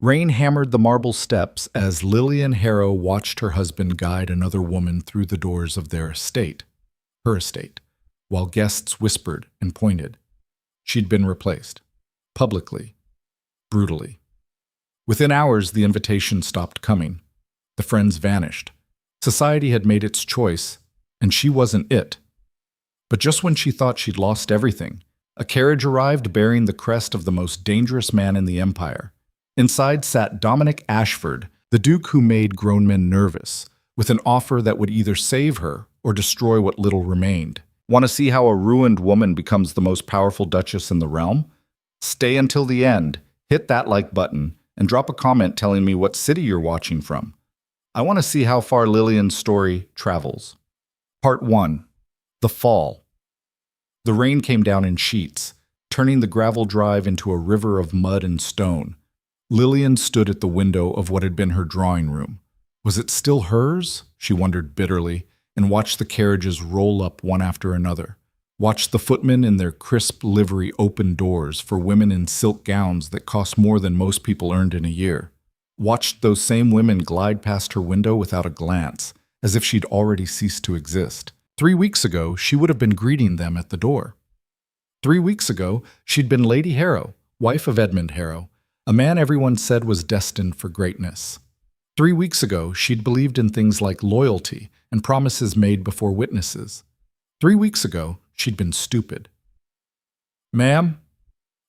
Rain hammered the marble steps as Lillian Harrow watched her husband guide another woman through the doors of their estate, her estate, while guests whispered and pointed. She'd been replaced. Publicly. Brutally. Within hours, the invitation stopped coming. The friends vanished. Society had made its choice, and she wasn't it. But just when she thought she'd lost everything, a carriage arrived bearing the crest of the most dangerous man in the empire. Inside sat Dominic Ashford, the duke who made grown men nervous, with an offer that would either save her or destroy what little remained. Want to see how a ruined woman becomes the most powerful duchess in the realm? Stay until the end, hit that like button, and drop a comment telling me what city you're watching from. I want to see how far Lillian's story travels. Part 1. The Fall. The rain came down in sheets, turning the gravel drive into a river of mud and stone. Lillian stood at the window of what had been her drawing room. Was it still hers? She wondered bitterly, and watched the carriages roll up one after another. Watched the footmen in their crisp livery open doors for women in silk gowns that cost more than most people earned in a year. Watched those same women glide past her window without a glance, as if she'd already ceased to exist. 3 weeks ago, she would have been greeting them at the door. 3 weeks ago, she'd been Lady Harrow, wife of Edmund Harrow, a man everyone said was destined for greatness. 3 weeks ago, she'd believed in things like loyalty and promises made before witnesses. 3 weeks ago, she'd been stupid. "Ma'am?"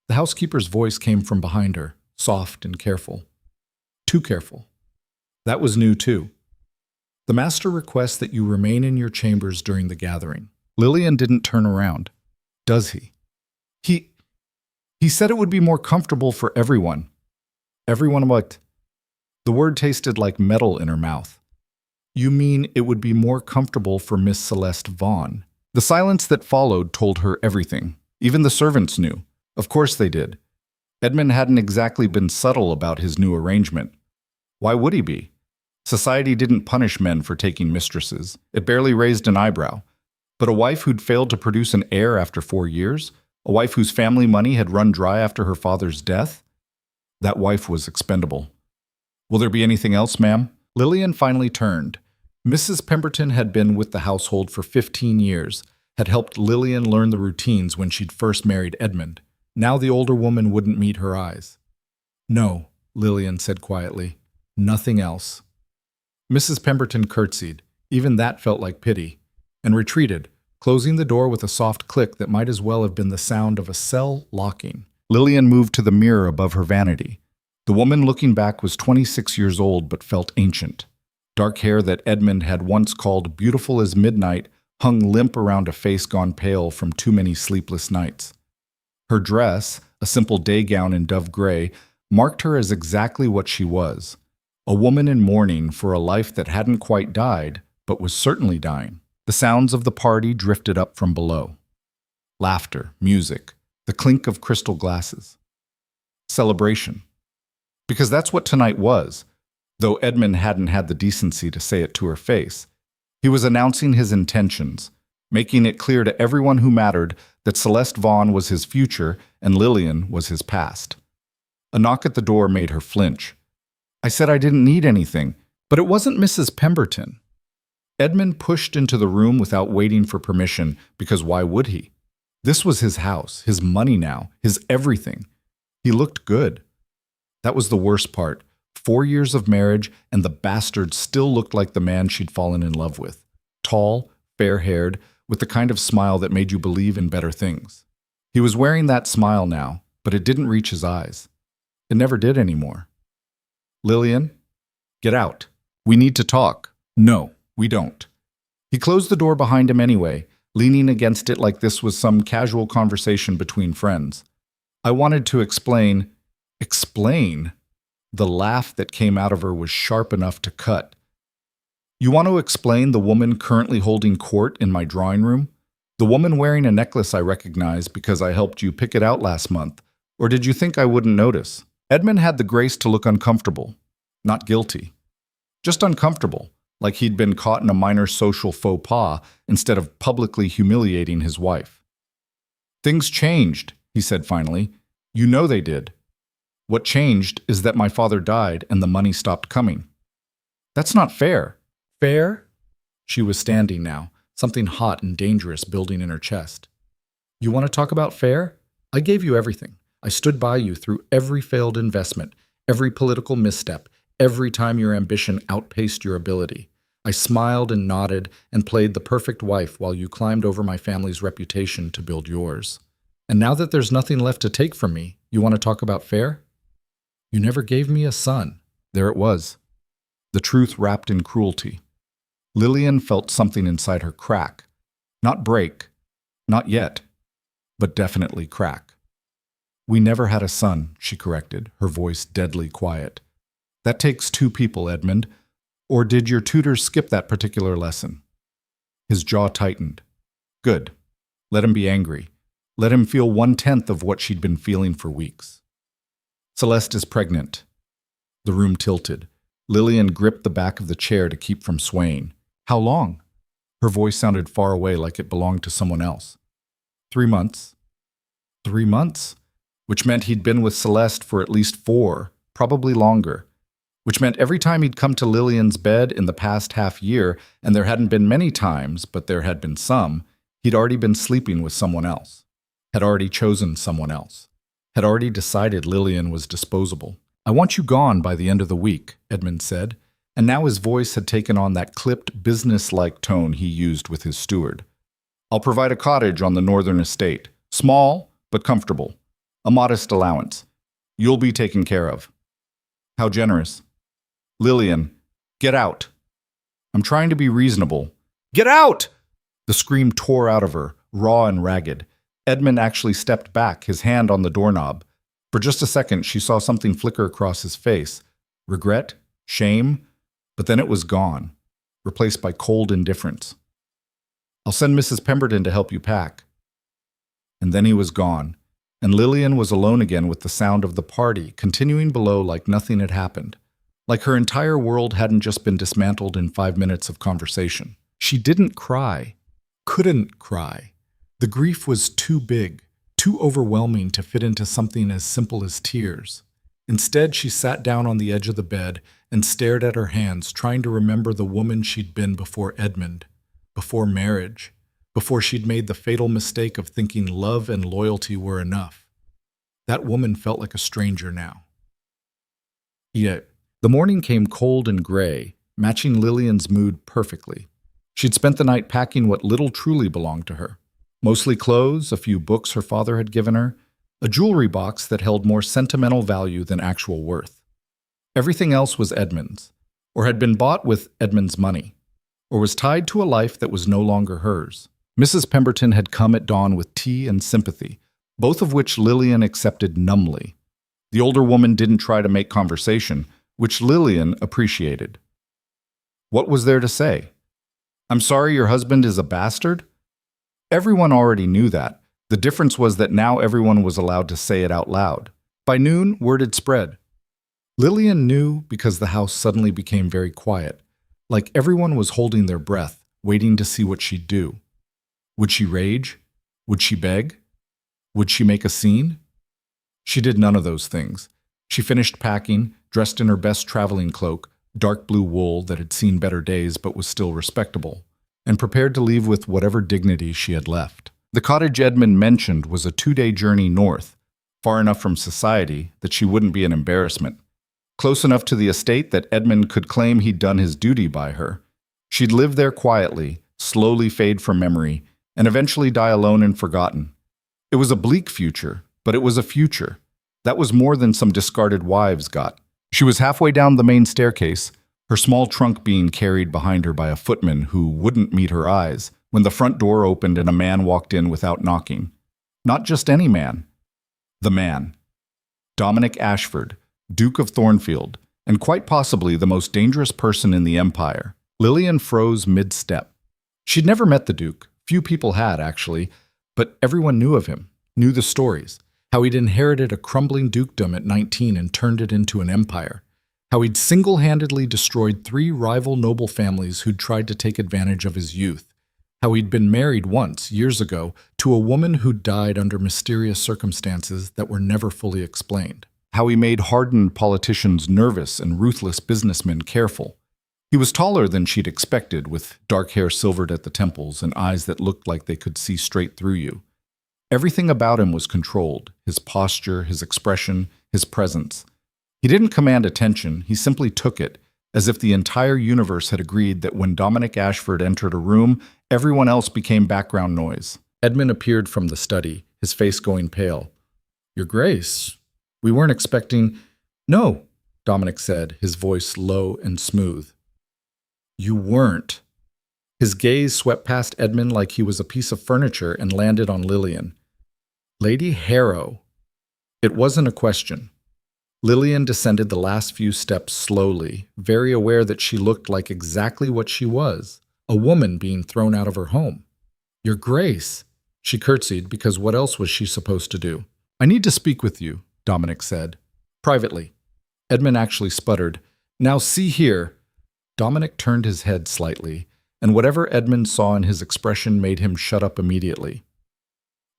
The housekeeper's voice came from behind her, soft and careful. Too careful. That was new too. "The master requests that you remain in your chambers during the gathering." Lillian didn't turn around. "Does he?" He said it would be more comfortable for everyone. Everyone what? The word tasted like metal in her mouth. "You mean it would be more comfortable for Miss Celeste Vaughn?" The silence that followed told her everything. Even the servants knew. Of course they did. Edmund hadn't exactly been subtle about his new arrangement. Why would he be? Society didn't punish men for taking mistresses. It barely raised an eyebrow. But a wife who'd failed to produce an heir after 4 years? A wife whose family money had run dry after her father's death? That wife was expendable. "Will there be anything else, ma'am?" Lillian finally turned. Mrs. Pemberton had been with the household for 15 years, had helped Lillian learn the routines when she'd first married Edmund. Now the older woman wouldn't meet her eyes. "No," Lillian said quietly. "Nothing else." Mrs. Pemberton curtsied. Even that felt like pity. And retreated, closing the door with a soft click that might as well have been the sound of a cell locking. Lillian moved to the mirror above her vanity. The woman looking back was 26 years old but felt ancient. Dark hair that Edmund had once called beautiful as midnight hung limp around a face gone pale from too many sleepless nights. Her dress, a simple day gown in dove gray, marked her as exactly what she was. A woman in mourning for a life that hadn't quite died, but was certainly dying. The sounds of the party drifted up from below. Laughter, music, the clink of crystal glasses. Celebration. Because that's what tonight was, though Edmund hadn't had the decency to say it to her face. He was announcing his intentions, making it clear to everyone who mattered that Celeste Vaughn was his future and Lillian was his past. A knock at the door made her flinch. "I said I didn't need anything," but it wasn't Mrs. Pemberton. Edmund pushed into the room without waiting for permission, because why would he? This was his house, his money now, his everything. He looked good. That was the worst part. 4 years of marriage, and the bastard still looked like the man she'd fallen in love with. Tall, fair-haired, with the kind of smile that made you believe in better things. He was wearing that smile now, but it didn't reach his eyes. It never did anymore. "Lillian, get out. We need to talk." "No, we don't." He closed the door behind him anyway, leaning against it like this was some casual conversation between friends. "I wanted to explain." Explain? The laugh that came out of her was sharp enough to cut. "You want to explain the woman currently holding court in my drawing room? The woman wearing a necklace I recognize because I helped you pick it out last month? Or did you think I wouldn't notice?" Edmund had the grace to look uncomfortable, not guilty. Just uncomfortable, like he'd been caught in a minor social faux pas instead of publicly humiliating his wife. "Things changed," he said finally. "You know they did." What changed is that my father died and the money stopped coming. That's not fair. Fair? She was standing now, something hot and dangerous building in her chest. You want to talk about fair? I gave you everything. I stood by you through every failed investment, every political misstep, every time your ambition outpaced your ability. I smiled and nodded and played the perfect wife while you climbed over my family's reputation to build yours. And now that there's nothing left to take from me, you want to talk about fair? You never gave me a son. There it was. The truth wrapped in cruelty. Lillian felt something inside her crack. Not break. Not yet. But definitely crack. We never had a son, she corrected, her voice deadly quiet. That takes two people, Edmund. Or did your tutors skip that particular lesson? His jaw tightened. Good. Let him be angry. Let him feel 1/10 of what she'd been feeling for weeks. Celeste is pregnant. The room tilted. Lillian gripped the back of the chair to keep from swaying. How long? Her voice sounded far away, like it belonged to someone else. 3 months. 3 months? Which meant he'd been with Celeste for at least 4, probably longer. Which meant every time he'd come to Lillian's bed in the past half year, and there hadn't been many times, but there had been some, he'd already been sleeping with someone else. Had already chosen someone else. Had already decided Lillian was disposable. I want you gone by the end of the week, Edmund said, and now his voice had taken on that clipped, business-like tone he used with his steward. I'll provide a cottage on the northern estate. Small, but comfortable. A modest allowance. You'll be taken care of. How generous. Lillian, get out. I'm trying to be reasonable. Get out! The scream tore out of her, raw and ragged. Edmund actually stepped back, his hand on the doorknob. For just a second, she saw something flicker across his face. Regret? Shame? But then it was gone, replaced by cold indifference. I'll send Mrs. Pemberton to help you pack. And then he was gone, and Lillian was alone again with the sound of the party continuing below like nothing had happened. Like her entire world hadn't just been dismantled in 5 minutes of conversation. She didn't cry. Couldn't cry. The grief was too big, too overwhelming to fit into something as simple as tears. Instead, she sat down on the edge of the bed and stared at her hands, trying to remember the woman she'd been before Edmund, before marriage, before she'd made the fatal mistake of thinking love and loyalty were enough. That woman felt like a stranger now. Yet, the morning came cold and gray, matching Lillian's mood perfectly. She'd spent the night packing what little truly belonged to her. Mostly clothes, a few books her father had given her, a jewelry box that held more sentimental value than actual worth. Everything else was Edmund's, or had been bought with Edmund's money, or was tied to a life that was no longer hers. Mrs. Pemberton had come at dawn with tea and sympathy, both of which Lillian accepted numbly. The older woman didn't try to make conversation, which Lillian appreciated. What was there to say? I'm sorry your husband is a bastard? Everyone already knew that. The difference was that now everyone was allowed to say it out loud. By noon, word had spread. Lillian knew because the house suddenly became very quiet, like everyone was holding their breath, waiting to see what she'd do. Would she rage? Would she beg? Would she make a scene? She did none of those things. She finished packing, dressed in her best traveling cloak, dark blue wool that had seen better days but was still respectable, and prepared to leave with whatever dignity she had left. The cottage Edmund mentioned was a 2-day journey north, far enough from society that she wouldn't be an embarrassment, close enough to the estate that Edmund could claim he'd done his duty by her. She'd live there quietly, slowly fade from memory, and eventually die alone and forgotten. It was a bleak future, but it was a future. That was more than some discarded wives got. She was halfway down the main staircase, her small trunk being carried behind her by a footman who wouldn't meet her eyes, when the front door opened and a man walked in without knocking. Not just any man. The man. Dominic Ashford, Duke of Thornfield, and quite possibly the most dangerous person in the empire. Lillian froze mid-step. She'd never met the Duke. Few people had, actually, but everyone knew of him, knew the stories. How he'd inherited a crumbling dukedom at 19 and turned it into an empire. How he'd single-handedly destroyed 3 rival noble families who'd tried to take advantage of his youth. How he'd been married once, years ago, to a woman who died under mysterious circumstances that were never fully explained. how he made hardened politicians nervous and ruthless businessmen careful. He was taller than she'd expected, with dark hair silvered at the temples and eyes that looked like they could see straight through you. Everything about him was controlled, his posture, his expression, his presence. He didn't command attention, he simply took it, as if the entire universe had agreed that when Dominic Ashford entered a room, everyone else became background noise. Edmund appeared from the study, his face going pale. "Your Grace, we weren't expecting—" "No," Dominic said, his voice low and smooth. "You weren't." His gaze swept past Edmund like he was a piece of furniture and landed on Lillian. "Lady Harrow." It wasn't a question. Lillian descended the last few steps slowly, very aware that she looked like exactly what she was, a woman being thrown out of her home. "Your Grace." She curtsied because what else was she supposed to do? "I need to speak with you," Dominic said. "Privately." Edmund actually sputtered. "Now see here." Dominic turned his head slightly, and whatever Edmund saw in his expression made him shut up immediately.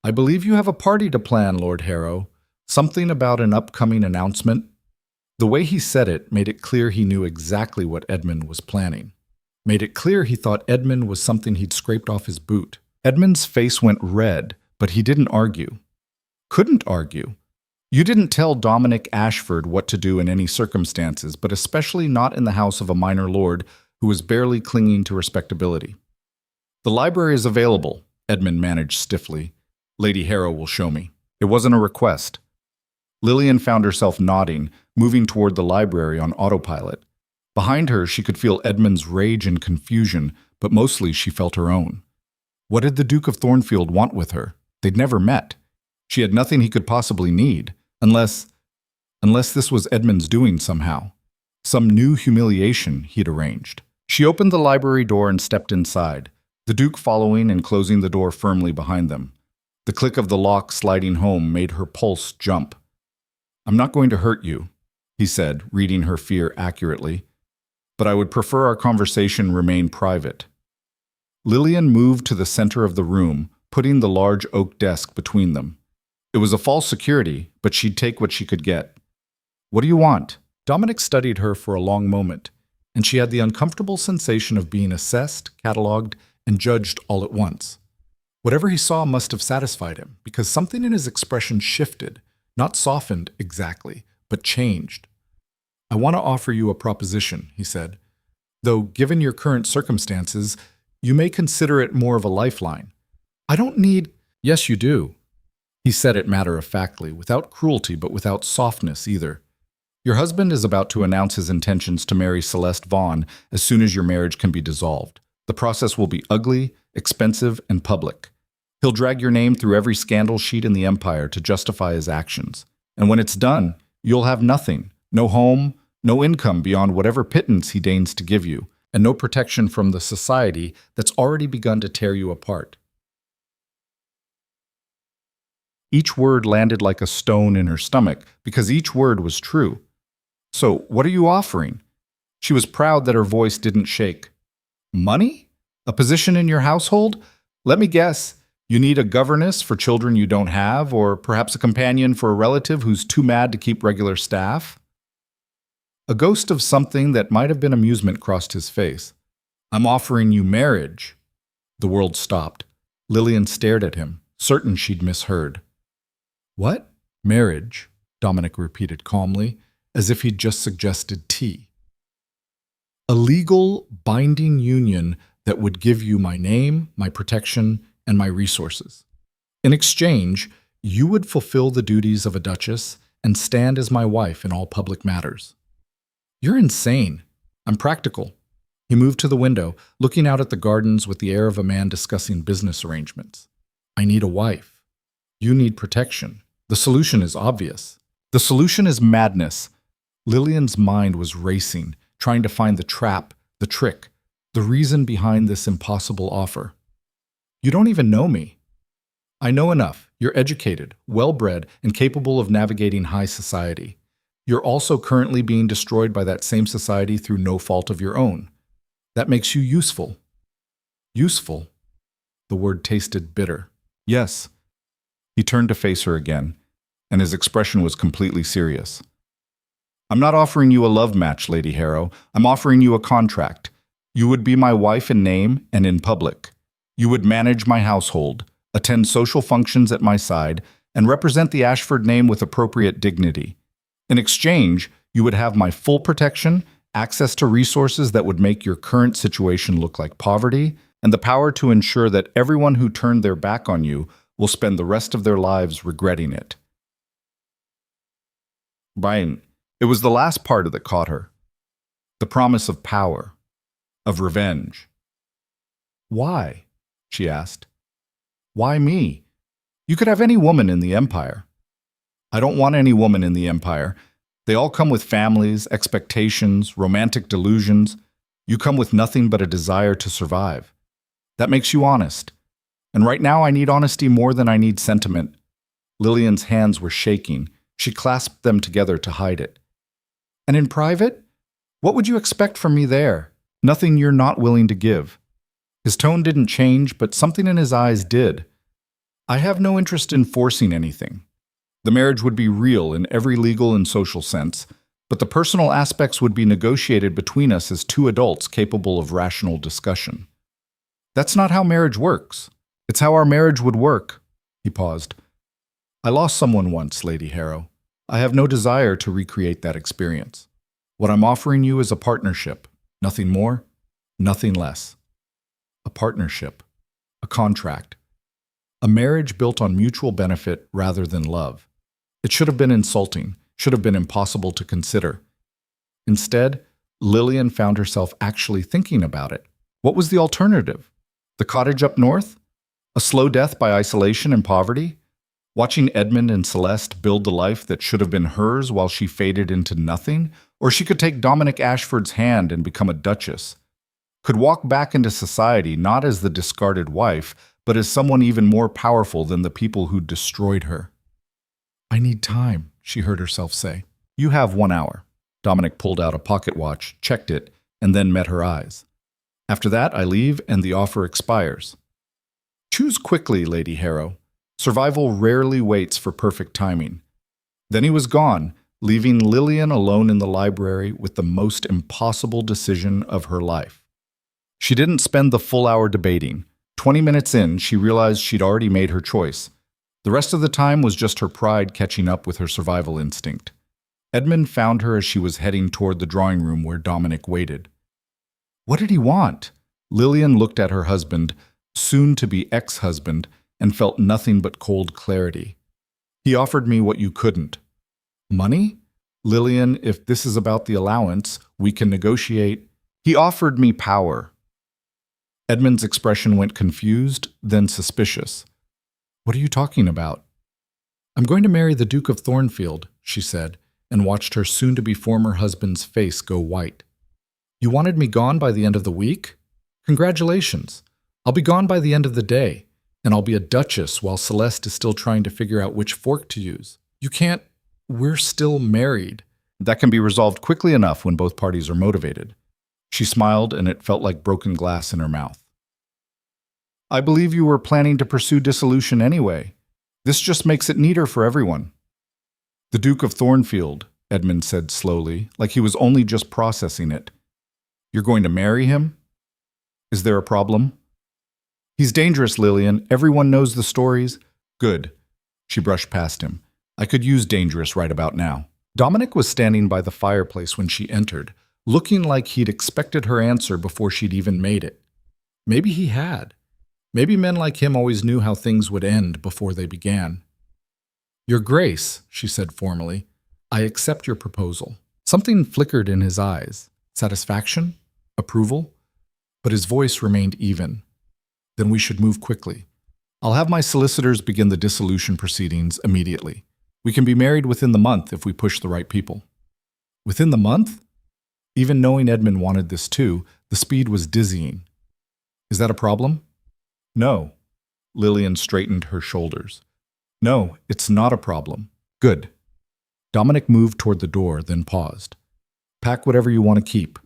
"I believe you have a party to plan, Lord Harrow. Something about an upcoming announcement." The way he said it made it clear he knew exactly what Edmund was planning. Made it clear he thought Edmund was something he'd scraped off his boot. Edmund's face went red, but he didn't argue. Couldn't argue. You didn't tell Dominic Ashford what to do in any circumstances, but especially not in the house of a minor lord who was barely clinging to respectability. "The library is available," Edmund managed stiffly. "Lady Harrow will show me." It wasn't a request. Lillian found herself nodding, moving toward the library on autopilot. Behind her, she could feel Edmund's rage and confusion, but mostly she felt her own. What did the Duke of Thornfield want with her? They'd never met. She had nothing he could possibly need, unless this was Edmund's doing somehow. Some new humiliation he'd arranged. She opened the library door and stepped inside, the Duke following and closing the door firmly behind them. The click of the lock sliding home made her pulse jump. "I'm not going to hurt you," he said, reading her fear accurately, "but I would prefer our conversation remain private." Lillian moved to the center of the room, putting the large oak desk between them. It was a false security, but she'd take what she could get. "What do you want?" Dominic studied her for a long moment, and she had the uncomfortable sensation of being assessed, catalogued, and judged all at once. Whatever he saw must have satisfied him, because something in his expression shifted, not softened exactly, but changed. "I want to offer you a proposition," he said. "Though, given your current circumstances, you may consider it more of a lifeline. I don't need—" "Yes, you do." He said it matter-of-factly, without cruelty but without softness either. "Your husband is about to announce his intentions to marry Celeste Vaughn as soon as your marriage can be dissolved. The process will be ugly, expensive, and public. He'll drag your name through every scandal sheet in the empire to justify his actions. And when it's done, you'll have nothing, no home, no income beyond whatever pittance he deigns to give you, and no protection from the society that's already begun to tear you apart." Each word landed like a stone in her stomach, because each word was true. "So, what are you offering?" She was proud that her voice didn't shake. "Money? A position in your household? Let me guess. You need a governess for children you don't have, or perhaps a companion for a relative who's too mad to keep regular staff?" A ghost of something that might have been amusement crossed his face. "I'm offering you marriage." The world stopped. Lillian stared at him, certain she'd misheard. "What?" "Marriage," Dominic repeated calmly, as if he'd just suggested tea. "A legal, binding union that would give you my name, my protection, and my resources. In exchange, you would fulfill the duties of a duchess and stand as my wife in all public matters." "You're insane." "I'm practical." He moved to the window, looking out at the gardens with the air of a man discussing business arrangements. "I need a wife. You need protection. The solution is obvious. The solution is madness." Lillian's mind was racing, trying to find the trap, the trick, the reason behind this impossible offer. "You don't even know me." "I know enough. You're educated, well-bred, and capable of navigating high society. You're also currently being destroyed by that same society through no fault of your own. That makes you useful." "Useful?" The word tasted bitter. "Yes." He turned to face her again. and his expression was completely serious. I'm not offering you a love match, Lady Harrow. I'm offering you a contract. You would be my wife in name and in public. You would manage my household, attend social functions at my side, and represent the Ashford name with appropriate dignity. In exchange, you would have my full protection, access to resources that would make your current situation look like poverty, and the power to ensure that everyone who turned their back on you will spend the rest of their lives regretting it. Brian, it was the last part that caught her. The promise of power, of revenge. Why? She asked. Why me? You could have any woman in the Empire. I don't want any woman in the Empire. They all come with families, expectations, romantic delusions. You come with nothing but a desire to survive. That makes you honest. And right now I need honesty more than I need sentiment. Lillian's hands were shaking. She clasped them together to hide it. And in private? What would you expect from me there? Nothing you're not willing to give. His tone didn't change, but something in his eyes did. I have no interest in forcing anything. The marriage would be real in every legal and social sense, but the personal aspects would be negotiated between us as two adults capable of rational discussion. That's not how marriage works. It's how our marriage would work. He paused. I lost someone once, Lady Harrow. I have no desire to recreate that experience. What I'm offering you is a partnership. Nothing more, nothing less. A partnership. A contract. A marriage built on mutual benefit rather than love. It should have been insulting, should have been impossible to consider. Instead, Lillian found herself actually thinking about it. What was the alternative? The cottage up north? A slow death by isolation and poverty? Watching Edmund and Celeste build the life that should have been hers while she faded into nothing? Or she could take Dominic Ashford's hand and become a duchess. Could walk back into society not as the discarded wife, but as someone even more powerful than the people who destroyed her. I need time, she heard herself say. You have 1 hour. Dominic pulled out a pocket watch, checked it, and then met her eyes. After that, I leave and the offer expires. Choose quickly, Lady Harrow. Survival rarely waits for perfect timing. Then he was gone, leaving Lillian alone in the library with the most impossible decision of her life. She didn't spend the full hour debating. 20 minutes in, she realized she'd already made her choice. The rest of the time was just her pride catching up with her survival instinct. Edmund found her as she was heading toward the drawing room where Dominic waited. What did he want? Lillian looked at her husband, soon-to-be ex-husband, and felt nothing but cold clarity. He offered me what you couldn't. Money? Lillian, if this is about the allowance, we can negotiate. He offered me power. Edmund's expression went confused, then suspicious. What are you talking about? I'm going to marry the Duke of Thornfield, she said, and watched her soon-to-be former husband's face go white. You wanted me gone by the end of the week? Congratulations. I'll be gone by the end of the day, and I'll be a duchess while Celeste is still trying to figure out which fork to use. You can't. We're still married. That can be resolved quickly enough when both parties are motivated. She smiled, and it felt like broken glass in her mouth. I believe you were planning to pursue dissolution anyway. This just makes it neater for everyone. The Duke of Thornfield, Edmund said slowly, like he was only just processing it. You're going to marry him? Is there a problem? He's dangerous, Lillian. Everyone knows the stories. Good. She brushed past him. I could use dangerous right about now. Dominic was standing by the fireplace when she entered, looking like he'd expected her answer before she'd even made it. Maybe he had. Maybe men like him always knew how things would end before they began. Your Grace, she said formally, I accept your proposal. Something flickered in his eyes. Satisfaction? Approval? But his voice remained even. Then we should move quickly. I'll have my solicitors begin the dissolution proceedings immediately. We can be married within the month if we push the right people. Within the month? Even knowing Edmund wanted this too, the speed was dizzying. Is that a problem? No. Lillian straightened her shoulders. No, it's not a problem. Good. Dominic moved toward the door, then paused. Pack whatever you want to keep.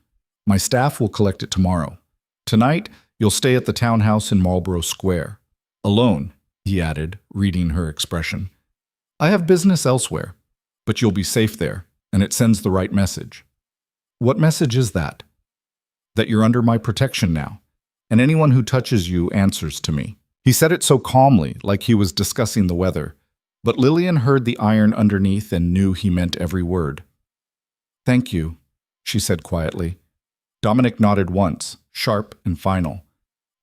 My staff will collect it tomorrow. Tonight, you'll stay at the townhouse in Marlborough Square. Alone, he added, reading her expression. I have business elsewhere, but you'll be safe there, and it sends the right message. What message is that? That you're under my protection now, and anyone who touches you answers to me. He said it so calmly, like he was discussing the weather, but Lillian heard the iron underneath and knew he meant every word. Thank you, she said quietly. Dominic nodded once, sharp and final.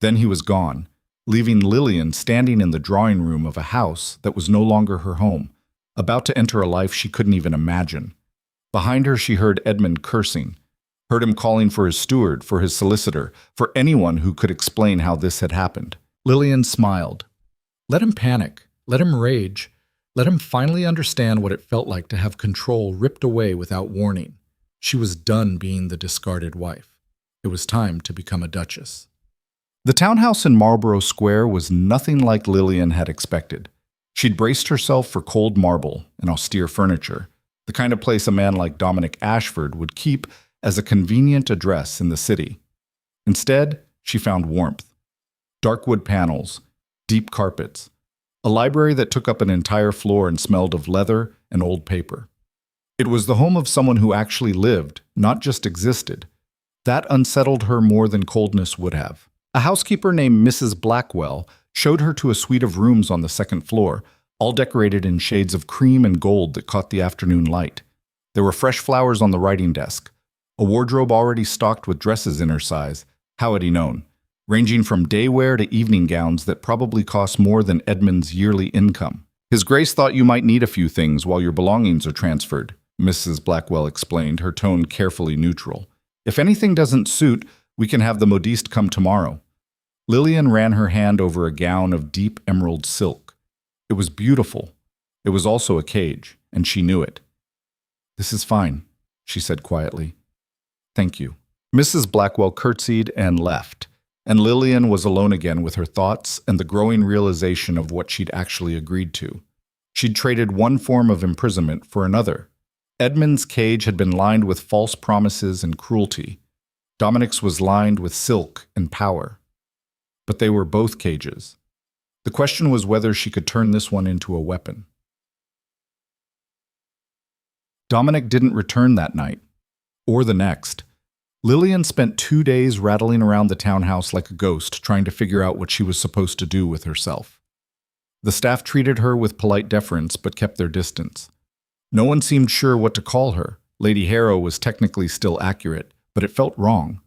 Then he was gone, leaving Lillian standing in the drawing room of a house that was no longer her home, about to enter a life she couldn't even imagine. Behind her she heard Edmund cursing, heard him calling for his steward, for his solicitor, for anyone who could explain how this had happened. Lillian smiled. Let him panic, let him rage, let him finally understand what it felt like to have control ripped away without warning. She was done being the discarded wife. It was time to become a duchess. The townhouse in Marlborough Square was nothing like Lillian had expected. She'd braced herself for cold marble and austere furniture, the kind of place a man like Dominic Ashford would keep as a convenient address in the city. Instead, she found warmth. Dark wood panels, deep carpets, a library that took up an entire floor and smelled of leather and old paper. It was the home of someone who actually lived, not just existed. That unsettled her more than coldness would have. A housekeeper named Mrs. Blackwell showed her to a suite of rooms on the second floor, all decorated in shades of cream and gold that caught the afternoon light. There were fresh flowers on the writing desk, a wardrobe already stocked with dresses in her size, how had he known, ranging from day wear to evening gowns that probably cost more than Edmund's yearly income. His Grace thought you might need a few things while your belongings are transferred, Mrs. Blackwell explained, her tone carefully neutral. If anything doesn't suit, we can have the modiste come tomorrow. Lillian ran her hand over a gown of deep emerald silk. It was beautiful. It was also a cage, and she knew it. This is fine, she said quietly. Thank you. Mrs. Blackwell curtsied and left, and Lillian was alone again with her thoughts and the growing realization of what she'd actually agreed to. She'd traded one form of imprisonment for another. Edmund's cage had been lined with false promises and cruelty. Dominic's was lined with silk and power. But they were both cages. The question was whether she could turn this one into a weapon. Dominic didn't return that night, or the next. Lillian spent 2 days rattling around the townhouse like a ghost, trying to figure out what she was supposed to do with herself. The staff treated her with polite deference, but kept their distance. No one seemed sure what to call her. Lady Harrow was technically still accurate, but it felt wrong.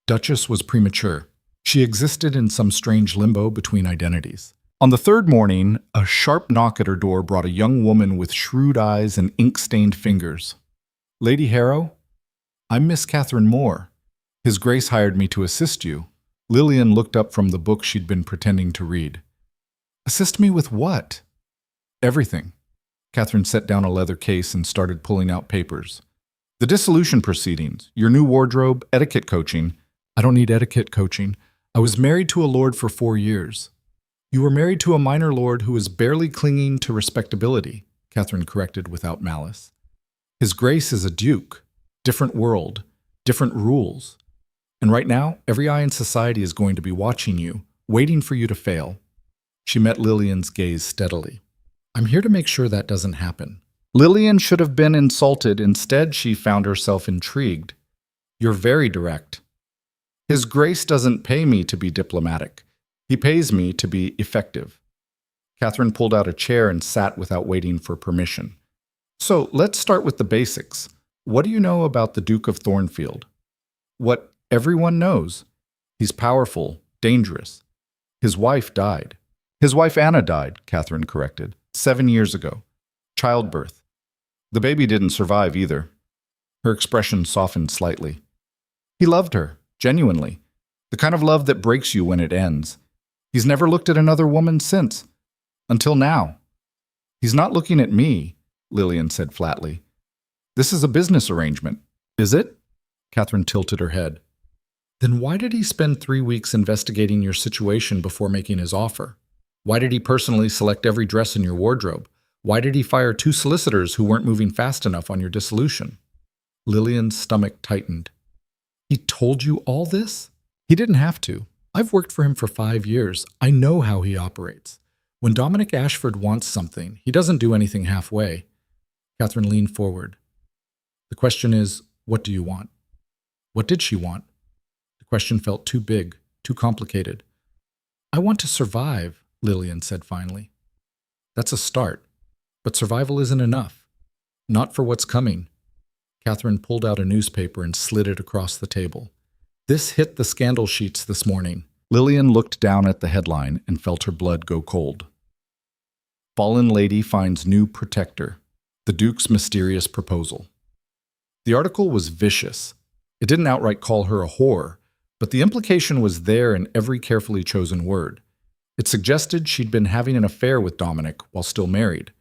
Duchess was premature. She existed in some strange limbo between identities. On the third morning, a sharp knock at her door brought a young woman with shrewd eyes and ink-stained fingers. Lady Harrow? I'm Miss Catherine Moore. His Grace hired me to assist you. Lillian looked up from the book she'd been pretending to read. Assist me with what? Everything. Catherine set down a leather case and started pulling out papers. The dissolution proceedings, your new wardrobe, etiquette coaching. I don't need etiquette coaching. I was married to a lord for 4 years. You were married to a minor lord who was barely clinging to respectability, Catherine corrected without malice. His Grace is a duke. Different world, different rules. And right now, every eye in society is going to be watching you, waiting for you to fail. She met Lillian's gaze steadily. I'm here to make sure that doesn't happen. Lillian should have been insulted. Instead, she found herself intrigued. You're very direct. His Grace doesn't pay me to be diplomatic. He pays me to be effective. Catherine pulled out a chair and sat without waiting for permission. So let's start with the basics. What do you know about the Duke of Thornfield? What everyone knows. He's powerful, dangerous. His wife died. His wife Anna died, Catherine corrected, 7 years ago. Childbirth. The baby didn't survive either. Her expression softened slightly. He loved her, genuinely. The kind of love that breaks you when it ends. He's never looked at another woman since. Until now. He's not looking at me, Lillian said flatly. This is a business arrangement. Is it? Catherine tilted her head. Then why did he spend 3 weeks investigating your situation before making his offer? Why did he personally select every dress in your wardrobe? Why did he fire 2 solicitors who weren't moving fast enough on your dissolution? Lillian's stomach tightened. He told you all this? He didn't have to. I've worked for him for 5 years. I know how he operates. When Dominic Ashford wants something, he doesn't do anything halfway. Catherine leaned forward. The question is, what do you want? What did she want? The question felt too big, too complicated. I want to survive, Lillian said finally. That's a start, but survival isn't enough. Not for what's coming. Catherine pulled out a newspaper and slid it across the table. This hit the scandal sheets this morning. Lillian looked down at the headline and felt her blood go cold. Fallen lady finds new protector. The Duke's mysterious proposal. The article was vicious. It didn't outright call her a whore, but the implication was there in every carefully chosen word. It suggested she'd been having an affair with Dominic while still married,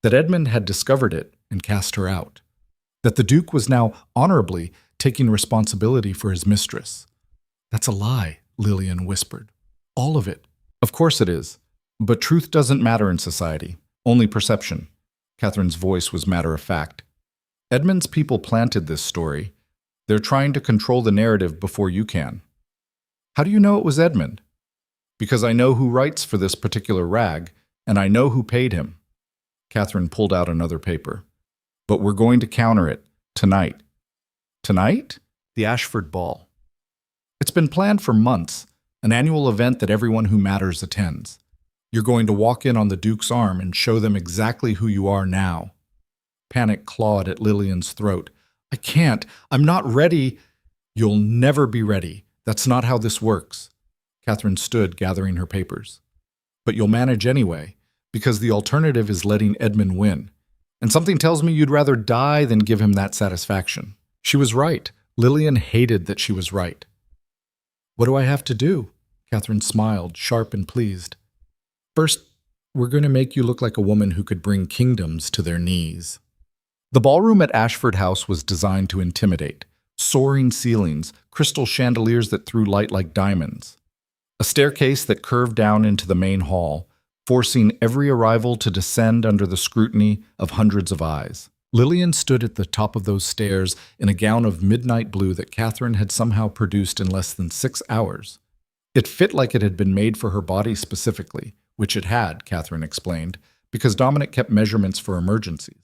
that Edmund had discovered it and cast her out, that the Duke was now honorably taking responsibility for his mistress. That's a lie, Lillian whispered. All of it. Of course it is. But truth doesn't matter in society, only perception. Catherine's voice was matter-of-fact. Edmund's people planted this story. They're trying to control the narrative before you can. How do you know it was Edmund? Because I know who writes for this particular rag, and I know who paid him. Catherine pulled out another paper. But we're going to counter it, tonight. Tonight? The Ashford Ball. It's been planned for months, an annual event that everyone who matters attends. You're going to walk in on the Duke's arm and show them exactly who you are now. Panic clawed at Lillian's throat. I can't. I'm not ready. You'll never be ready. That's not how this works. Catherine stood, gathering her papers. But you'll manage anyway, because the alternative is letting Edmund win. And something tells me you'd rather die than give him that satisfaction. She was right. Lillian hated that she was right. What do I have to do? Catherine smiled, sharp and pleased. First, we're going to make you look like a woman who could bring kingdoms to their knees. The ballroom at Ashford House was designed to intimidate. Soaring ceilings, crystal chandeliers that threw light like diamonds. A staircase that curved down into the main hall, forcing every arrival to descend under the scrutiny of hundreds of eyes. Lillian stood at the top of those stairs in a gown of midnight blue that Catherine had somehow produced in less than 6 hours. It fit like it had been made for her body specifically, which it had, Catherine explained, because Dominic kept measurements for emergencies.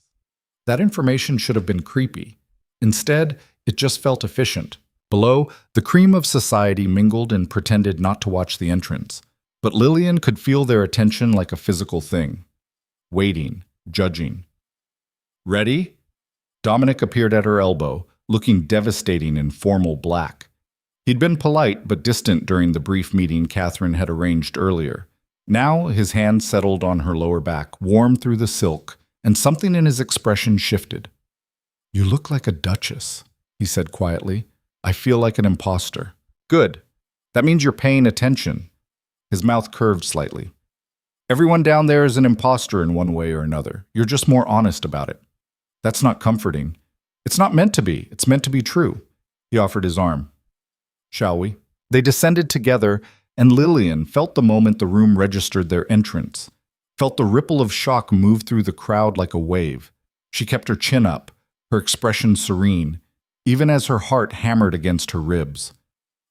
That information should have been creepy. Instead, it just felt efficient. Below, the cream of society mingled and pretended not to watch the entrance. But Lillian could feel their attention like a physical thing. Waiting, judging. Ready? Dominic appeared at her elbow, looking devastating in formal black. He'd been polite but distant during the brief meeting Catherine had arranged earlier. Now his hand settled on her lower back, warm through the silk, and something in his expression shifted. You look like a duchess, he said quietly. I feel like an imposter. Good. That means you're paying attention. His mouth curved slightly. Everyone down there is an imposter in one way or another. You're just more honest about it. That's not comforting. It's not meant to be. It's meant to be true. He offered his arm. Shall we? They descended together, and Lillian felt the moment the room registered their entrance, felt the ripple of shock move through the crowd like a wave. She kept her chin up, her expression serene, even as her heart hammered against her ribs.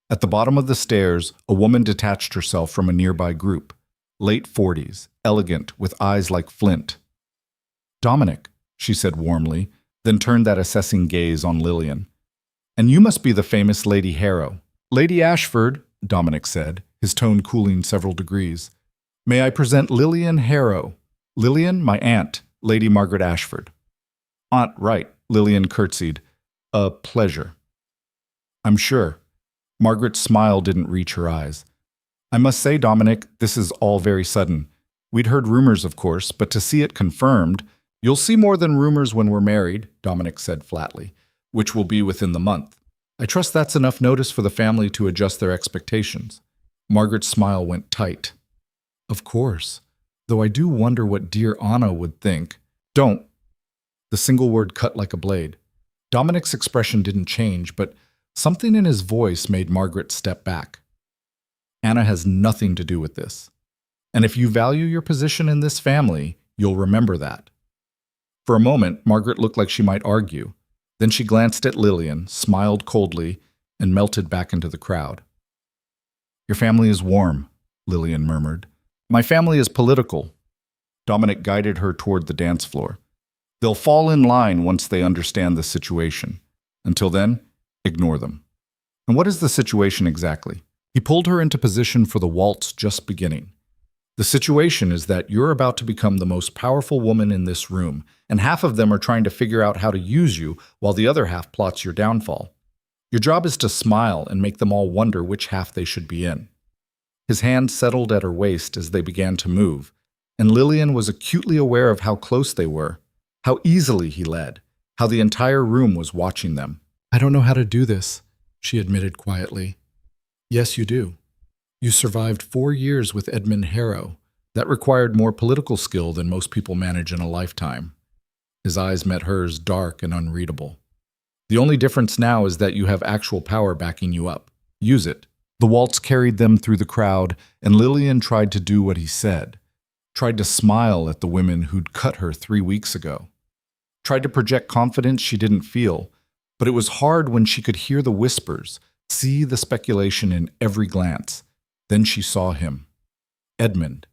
At the bottom of the stairs, a woman detached herself from a nearby group, late 40s, elegant, with eyes like flint. Dominic, she said warmly, then turned that assessing gaze on Lillian. And you must be the famous Lady Harrow. Lady Ashford, Dominic said, his tone cooling several degrees. May I present Lillian Harrow? Lillian, my aunt, Lady Margaret Ashford. Aunt, right, Lillian curtsied. A pleasure. I'm sure. Margaret's smile didn't reach her eyes. I must say, Dominic, this is all very sudden. We'd heard rumors, of course, but to see it confirmed, you'll see more than rumors when we're married, Dominic said flatly, which will be within the month. I trust that's enough notice for the family to adjust their expectations. Margaret's smile went tight. Of course, though I do wonder what dear Anna would think. Don't. The single word cut like a blade. Dominic's expression didn't change, but something in his voice made Margaret step back. Anna has nothing to do with this. And if you value your position in this family, you'll remember that. For a moment, Margaret looked like she might argue. Then she glanced at Lillian, smiled coldly, and melted back into the crowd. Your family is warm, Lillian murmured. My family is political. Dominic guided her toward the dance floor. They'll fall in line once they understand the situation. Until then, ignore them. And what is the situation exactly? He pulled her into position for the waltz just beginning. The situation is that you're about to become the most powerful woman in this room, and half of them are trying to figure out how to use you while the other half plots your downfall. Your job is to smile and make them all wonder which half they should be in. His hand settled at her waist as they began to move, and Lillian was acutely aware of how close they were, how easily he led, how the entire room was watching them. I don't know how to do this, she admitted quietly. Yes, you do. You survived 4 years with Edmund Harrow. That required more political skill than most people manage in a lifetime. His eyes met hers, dark and unreadable. The only difference now is that you have actual power backing you up. Use it. The waltz carried them through the crowd, and Lillian tried to do what he said. Tried to smile at the women who'd cut her 3 weeks ago. Tried to project confidence she didn't feel, but it was hard when she could hear the whispers, see the speculation in every glance. Then she saw him. Edmund,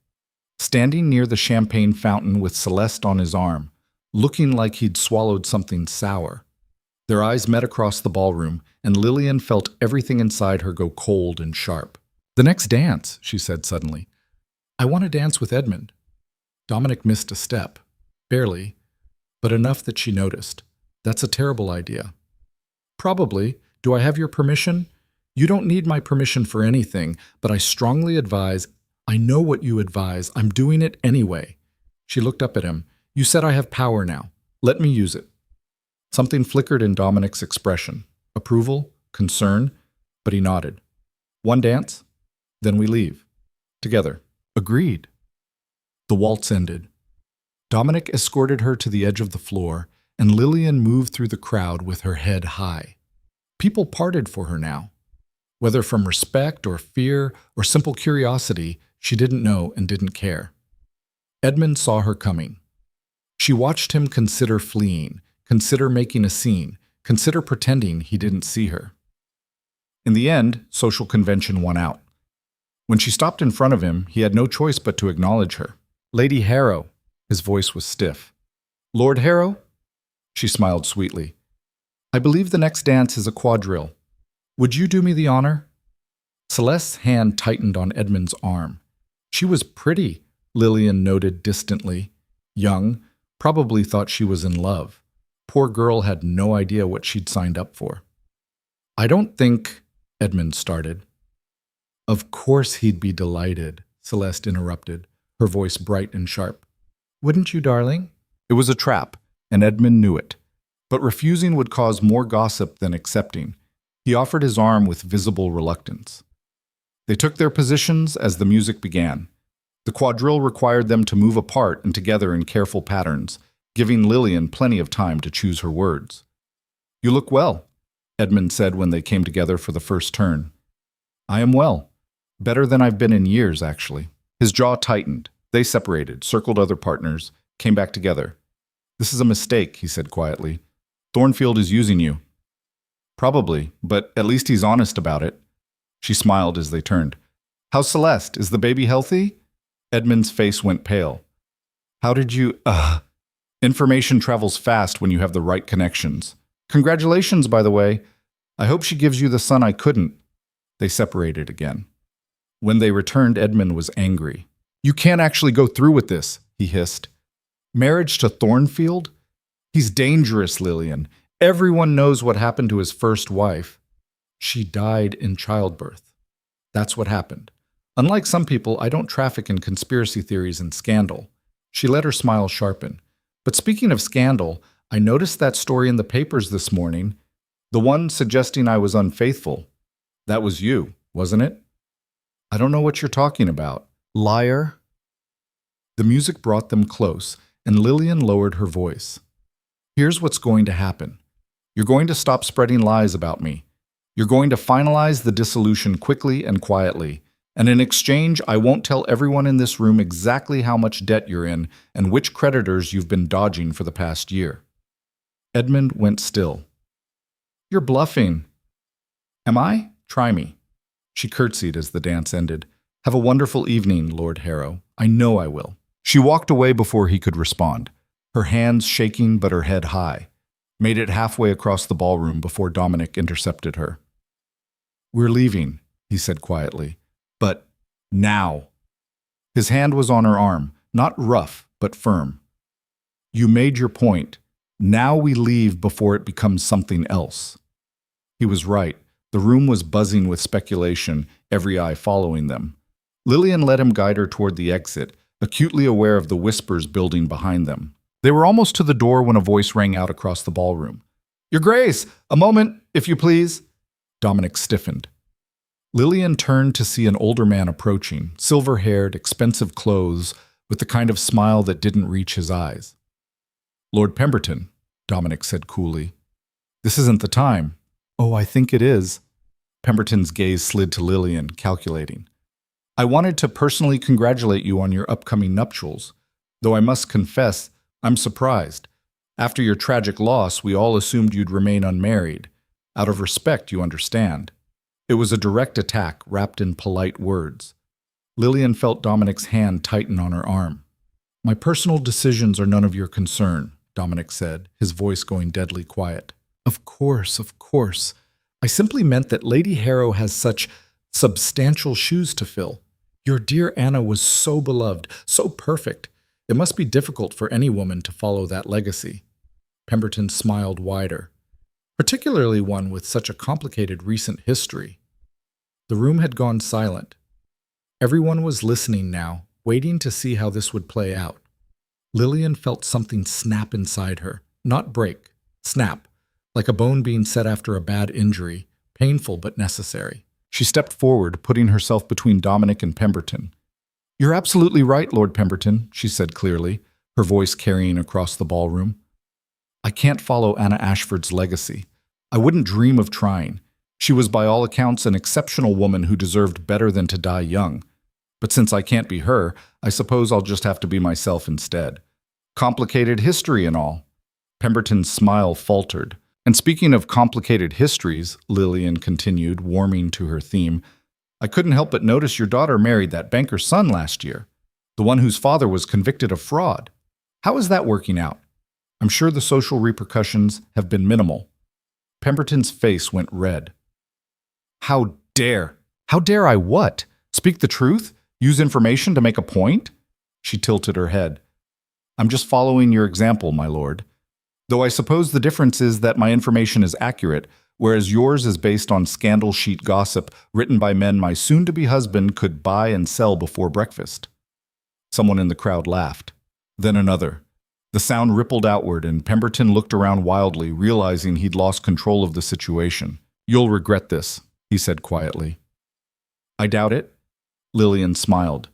standing near the champagne fountain with Celeste on his arm, looking like he'd swallowed something sour. Their eyes met across the ballroom, and Lillian felt everything inside her go cold and sharp. The next dance, she said suddenly. I want to dance with Edmund. Dominic missed a step. Barely, but enough that she noticed. That's a terrible idea. Probably. Do I have your permission? You don't need my permission for anything, but I strongly advise. I know what you advise. I'm doing it anyway. She looked up at him. You said I have power now. Let me use it. Something flickered in Dominic's expression. Approval, concern, but he nodded. One dance, then we leave. Together. Agreed. The waltz ended. Dominic escorted her to the edge of the floor, and Lillian moved through the crowd with her head high. People parted for her now. Whether from respect or fear or simple curiosity, she didn't know and didn't care. Edmund saw her coming. She watched him consider fleeing, consider making a scene, consider pretending he didn't see her. In the end, social convention won out. When she stopped in front of him, he had no choice but to acknowledge her. Lady Harrow. His voice was stiff. Lord Harrow? She smiled sweetly. I believe the next dance is a quadrille. Would you do me the honor? Celeste's hand tightened on Edmund's arm. She was pretty, Lillian noted distantly. Young, probably thought she was in love. Poor girl had no idea what she'd signed up for. I don't think, Edmund started. Of course he'd be delighted, Celeste interrupted, her voice bright and sharp. Wouldn't you, darling? It was a trap, and Edmund knew it. But refusing would cause more gossip than accepting. He offered his arm with visible reluctance. They took their positions as the music began. The quadrille required them to move apart and together in careful patterns, giving Lillian plenty of time to choose her words. You look well, Edmund said when they came together for the first turn. I am well. Better than I've been in years, actually. His jaw tightened. They separated, circled other partners, came back together. This is a mistake, he said quietly. Thornfield is using you. Probably, but at least he's honest about it. She smiled as they turned. How's Celeste? Is the baby healthy? Edmund's face went pale. How did you... Information travels fast when you have the right connections. Congratulations, by the way. I hope she gives you the son I couldn't. They separated again. When they returned, Edmund was angry. You can't actually go through with this, he hissed. Marriage to Thornfield? He's dangerous, Lillian. Everyone knows what happened to his first wife. She died in childbirth. That's what happened. Unlike some people, I don't traffic in conspiracy theories and scandal. She let her smile sharpen. But speaking of scandal, I noticed that story in the papers this morning. The one suggesting I was unfaithful. That was you, wasn't it? I don't know what you're talking about. Liar. The music brought them close, and Lillian lowered her voice. Here's what's going to happen. You're going to stop spreading lies about me. You're going to finalize the dissolution quickly and quietly. And in exchange, I won't tell everyone in this room exactly how much debt you're in and which creditors you've been dodging for the past year. Edmund went still. You're bluffing. Am I? Try me. She curtsied as the dance ended. Have a wonderful evening, Lord Harrow. I know I will. She walked away before he could respond, her hands shaking but her head high, made it halfway across the ballroom before Dominic intercepted her. We're leaving, he said quietly. But now. His hand was on her arm, not rough, but firm. You made your point. Now we leave before it becomes something else. He was right. The room was buzzing with speculation, every eye following them. Lillian let him guide her toward the exit, acutely aware of the whispers building behind them. They were almost to the door when a voice rang out across the ballroom. Your Grace, a moment, if you please. Dominic stiffened. Lillian turned to see an older man approaching, silver-haired, expensive clothes, with the kind of smile that didn't reach his eyes. Lord Pemberton, Dominic said coolly. This isn't the time. Oh, I think it is. Pemberton's gaze slid to Lillian, calculating. I wanted to personally congratulate you on your upcoming nuptials, though I must confess, I'm surprised. After your tragic loss, we all assumed you'd remain unmarried. Out of respect, you understand. It was a direct attack wrapped in polite words. Lillian felt Dominic's hand tighten on her arm. My personal decisions are none of your concern, Dominic said, his voice going deadly quiet. Of course, of course. I simply meant that Lady Harrow has such substantial shoes to fill. Your dear Anna was so beloved, so perfect. It must be difficult for any woman to follow that legacy. Pemberton smiled wider, particularly one with such a complicated recent history. The room had gone silent. Everyone was listening now, waiting to see how this would play out. Lillian felt something snap inside her, not break, snap, like a bone being set after a bad injury, painful but necessary. She stepped forward, putting herself between Dominic and Pemberton. You're absolutely right, Lord Pemberton, she said clearly, her voice carrying across the ballroom. I can't follow Anna Ashford's legacy. I wouldn't dream of trying. She was by all accounts an exceptional woman who deserved better than to die young. But since I can't be her, I suppose I'll just have to be myself instead. Complicated history and all. Pemberton's smile faltered. And speaking of complicated histories, Lillian continued, warming to her theme, I couldn't help but notice your daughter married that banker's son last year, the one whose father was convicted of fraud. How is that working out? I'm sure the social repercussions have been minimal. Pemberton's face went red. How dare? How dare I what? Speak the truth? Use information to make a point? She tilted her head. I'm just following your example, my lord. Though I suppose the difference is that my information is accurate, whereas yours is based on scandal sheet gossip written by men my soon-to-be husband could buy and sell before breakfast. Someone in the crowd laughed. Then another. The sound rippled outward, and Pemberton looked around wildly, realizing he'd lost control of the situation. You'll regret this, he said quietly. I doubt it. Lillian smiled.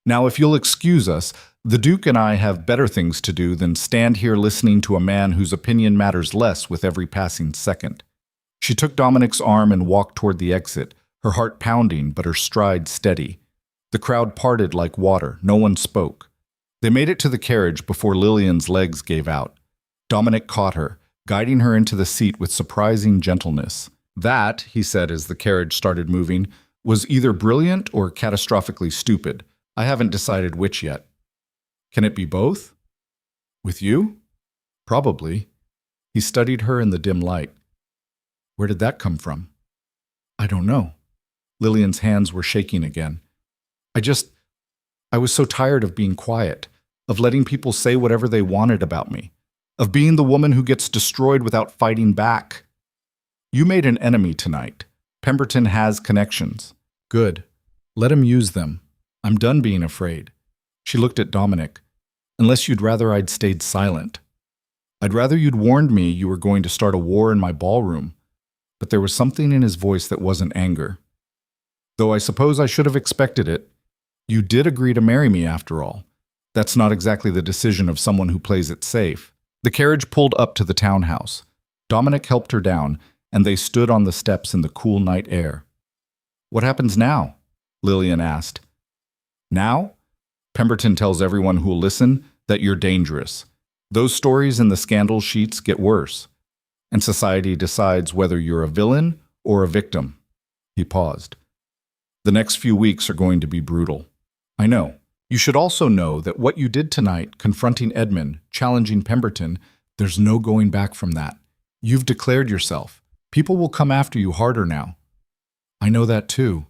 Now, if you'll excuse us, the Duke and I have better things to do than stand here listening to a man whose opinion matters less with every passing second. She took Dominic's arm and walked toward the exit, her heart pounding but her stride steady. The crowd parted like water. No one spoke. They made it to the carriage before Lillian's legs gave out. Dominic caught her, guiding her into the seat with surprising gentleness. That, he said as the carriage started moving, was either brilliant or catastrophically stupid. I haven't decided which yet. Can it be both? With you? Probably. He studied her in the dim light. Where did that come from? I don't know. Lillian's hands were shaking again. I was so tired of being quiet, of letting people say whatever they wanted about me, of being the woman who gets destroyed without fighting back. You made an enemy tonight. Pemberton has connections. Good. Let him use them. I'm done being afraid. She looked at Dominic. Unless you'd rather I'd stayed silent. I'd rather you'd warned me you were going to start a war in my ballroom. But there was something in his voice that wasn't anger. Though I suppose I should have expected it. You did agree to marry me after all. That's not exactly the decision of someone who plays it safe. The carriage pulled up to the townhouse. Dominic helped her down, and they stood on the steps in the cool night air. What happens now? Lillian asked. Now? Pemberton tells everyone who'll listen that you're dangerous. Those stories in the scandal sheets get worse, and society decides whether you're a villain or a victim. He paused. The next few weeks are going to be brutal. I know. You should also know that what you did tonight, confronting Edmund, challenging Pemberton, there's no going back from that. You've declared yourself. People will come after you harder now. I know that too.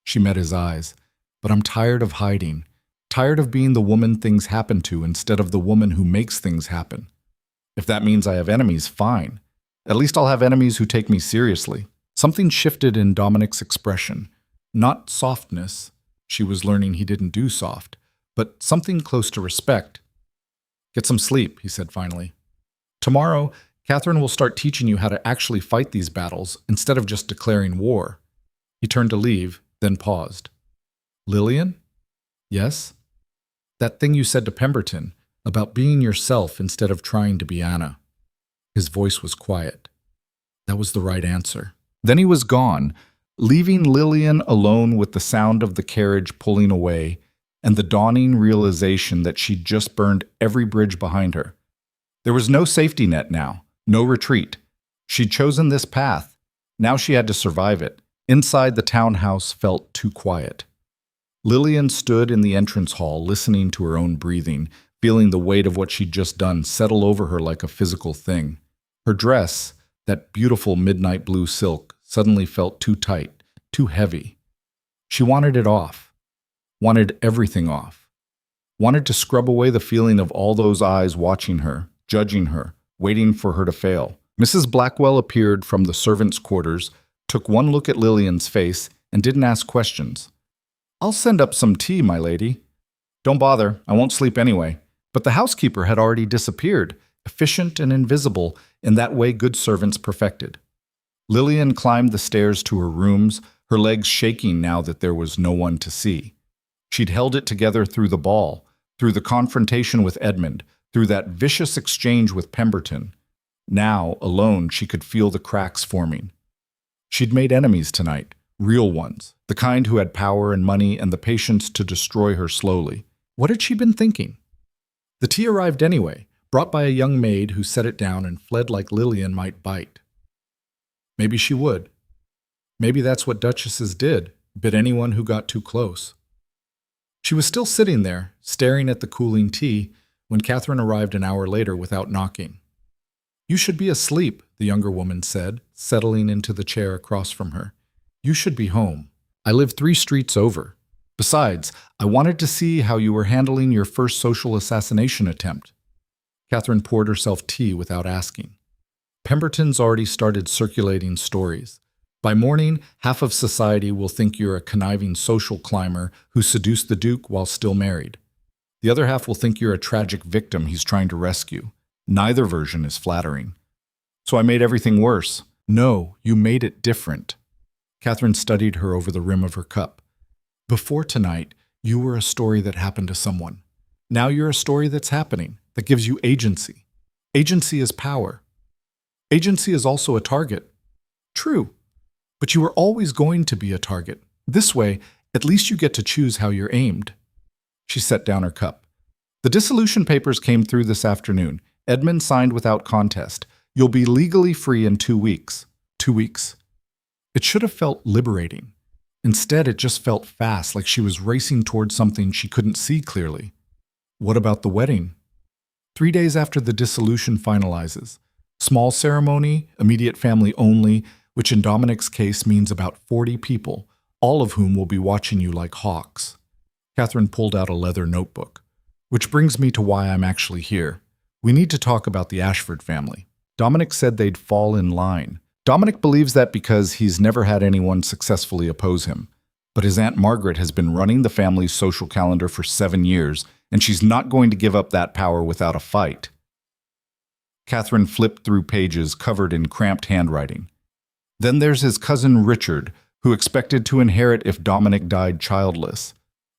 She met his eyes. But I'm tired of hiding. Tired of being the woman things happen to instead of the woman who makes things happen. If that means I have enemies, fine. At least I'll have enemies who take me seriously. Something shifted in Dominic's expression. Not softness. She was learning he didn't do soft. But something close to respect. Get some sleep, he said finally. Tomorrow, Catherine will start teaching you how to actually fight these battles instead of just declaring war. He turned to leave, then paused. Lillian? Yes? That thing you said to Pemberton about being yourself instead of trying to be Anna. His voice was quiet. That was the right answer. Then he was gone, leaving Lillian alone with the sound of the carriage pulling away and the dawning realization that she'd just burned every bridge behind her. There was no safety net now, no retreat. She'd chosen this path. Now she had to survive it. Inside, the townhouse felt too quiet. Lillian stood in the entrance hall, listening to her own breathing, feeling the weight of what she'd just done settle over her like a physical thing. Her dress, that beautiful midnight blue silk, suddenly felt too tight, too heavy. She wanted it off, wanted everything off, wanted to scrub away the feeling of all those eyes watching her, judging her, waiting for her to fail. Mrs. Blackwell appeared from the servants' quarters, took one look at Lillian's face, and didn't ask questions. I'll send up some tea, my lady. Don't bother, I won't sleep anyway. But the housekeeper had already disappeared, efficient and invisible, in that way good servants perfected. Lillian climbed the stairs to her rooms, her legs shaking now that there was no one to see. She'd held it together through the ball, through the confrontation with Edmund, through that vicious exchange with Pemberton. Now, alone, she could feel the cracks forming. She'd made enemies tonight, real ones, the kind who had power and money and the patience to destroy her slowly. What had she been thinking? The tea arrived anyway, brought by a young maid who set it down and fled like Lillian might bite. Maybe she would. Maybe that's what duchesses did, bit anyone who got too close. She was still sitting there, staring at the cooling tea, when Catherine arrived an hour later without knocking. You should be asleep, the younger woman said, settling into the chair across from her. You should be home. I live 3 streets over. Besides, I wanted to see how you were handling your first social assassination attempt. Catherine poured herself tea without asking. Pemberton's already started circulating stories. By morning, half of society will think you're a conniving social climber who seduced the Duke while still married. The other half will think you're a tragic victim he's trying to rescue. Neither version is flattering. So I made everything worse. No, you made it different. Catherine studied her over the rim of her cup. Before tonight, you were a story that happened to someone. Now you're a story that's happening, that gives you agency. Agency is power. Agency is also a target. True. But you are always going to be a target. This way, at least you get to choose how you're aimed. She set down her cup. The dissolution papers came through this afternoon. Edmund signed without contest. You'll be legally free in 2 weeks. 2 weeks. It should have felt liberating. Instead, it just felt fast, like she was racing towards something she couldn't see clearly. What about the wedding? 3 days after the dissolution finalizes. Small ceremony, immediate family only, which in Dominic's case means about 40 people, all of whom will be watching you like hawks. Catherine pulled out a leather notebook. Which brings me to why I'm actually here. We need to talk about the Ashford family. Dominic said they'd fall in line. Dominic believes that because he's never had anyone successfully oppose him. But his Aunt Margaret has been running the family's social calendar for 7 years, and she's not going to give up that power without a fight. Catherine flipped through pages covered in cramped handwriting. Then there's his cousin Richard, who expected to inherit if Dominic died childless.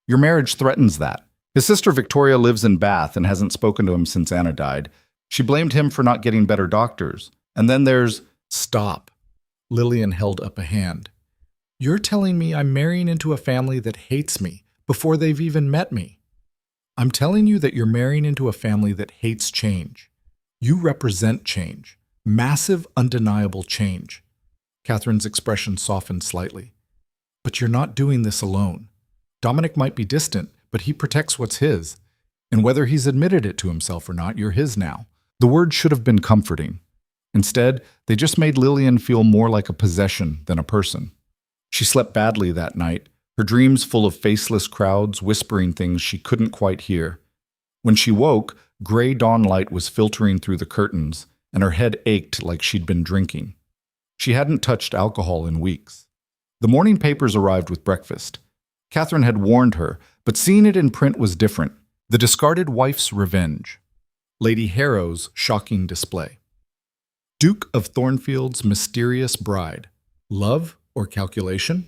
Your marriage threatens that. His sister Victoria lives in Bath and hasn't spoken to him since Anna died. She blamed him for not getting better doctors. And then there's... Stop. Lillian held up a hand. You're telling me I'm marrying into a family that hates me before they've even met me. I'm telling you that you're marrying into a family that hates change. You represent change. Massive, undeniable change. Catherine's expression softened slightly. But you're not doing this alone. Dominic might be distant, but he protects what's his. And whether he's admitted it to himself or not, you're his now. The words should have been comforting. Instead, they just made Lillian feel more like a possession than a person. She slept badly that night, her dreams full of faceless crowds whispering things she couldn't quite hear. When she woke, gray dawn light was filtering through the curtains, and her head ached like she'd been drinking. She hadn't touched alcohol in weeks. The morning papers arrived with breakfast. Catherine had warned her, but seeing it in print was different. The discarded wife's revenge. Lady Harrow's shocking display. Duke of Thornfield's mysterious bride. Love or calculation?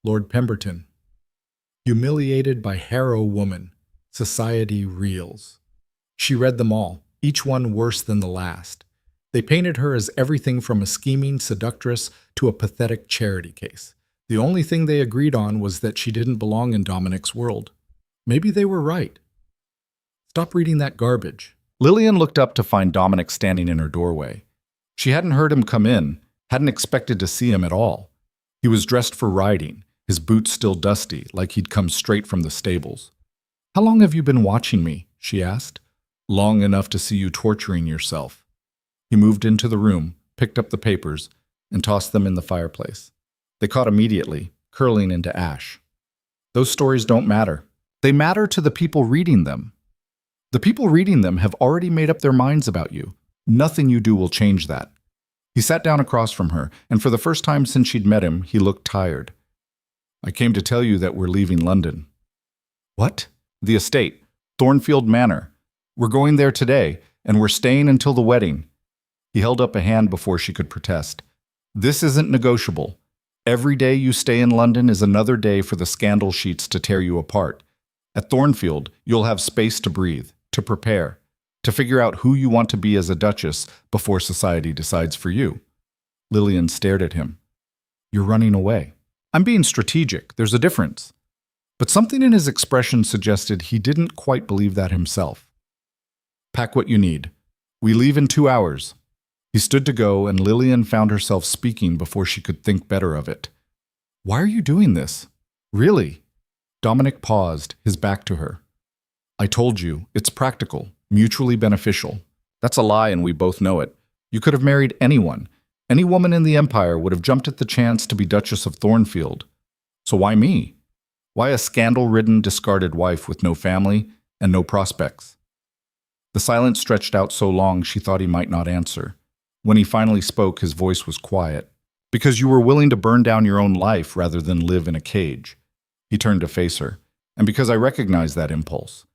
Lord Pemberton. Humiliated by Harrow woman. Society reels. She read them all, each one worse than the last. They painted her as everything from a scheming seductress to a pathetic charity case. The only thing they agreed on was that she didn't belong in Dominic's world. Maybe they were right. Stop reading that garbage. Lillian looked up to find Dominic standing in her doorway. She hadn't heard him come in, hadn't expected to see him at all. He was dressed for riding, his boots still dusty, like he'd come straight from the stables. "How long have you been watching me?" she asked. "Long enough to see you torturing yourself." He moved into the room, picked up the papers, and tossed them in the fireplace. They caught immediately, curling into ash. Those stories don't matter. They matter to the people reading them. The people reading them have already made up their minds about you. Nothing you do will change that. He sat down across from her, and for the first time since she'd met him, he looked tired. "I came to tell you that we're leaving London." "What?" "The estate. Thornfield Manor. We're going there today, and we're staying until the wedding." He held up a hand before she could protest. "This isn't negotiable. Every day you stay in London is another day for the scandal sheets to tear you apart. At Thornfield, you'll have space to breathe, to prepare, to figure out who you want to be as a duchess before society decides for you." Lillian stared at him. "You're running away." "I'm being strategic. There's a difference." But something in his expression suggested he didn't quite believe that himself. "Pack what you need. We leave in 2 hours." He stood to go, and Lillian found herself speaking before she could think better of it. "Why are you doing this? Really?" Dominic paused, his back to her. "I told you, it's practical, mutually beneficial. That's a lie, and we both know it. You could have married anyone. Any woman in the Empire would have jumped at the chance to be Duchess of Thornfield. So why me? Why a scandal-ridden, discarded wife with no family and no prospects?" The silence stretched out so long she thought he might not answer. When he finally spoke, his voice was quiet. "Because you were willing to burn down your own life rather than live in a cage." He turned to face her. "And because I recognize that impulse.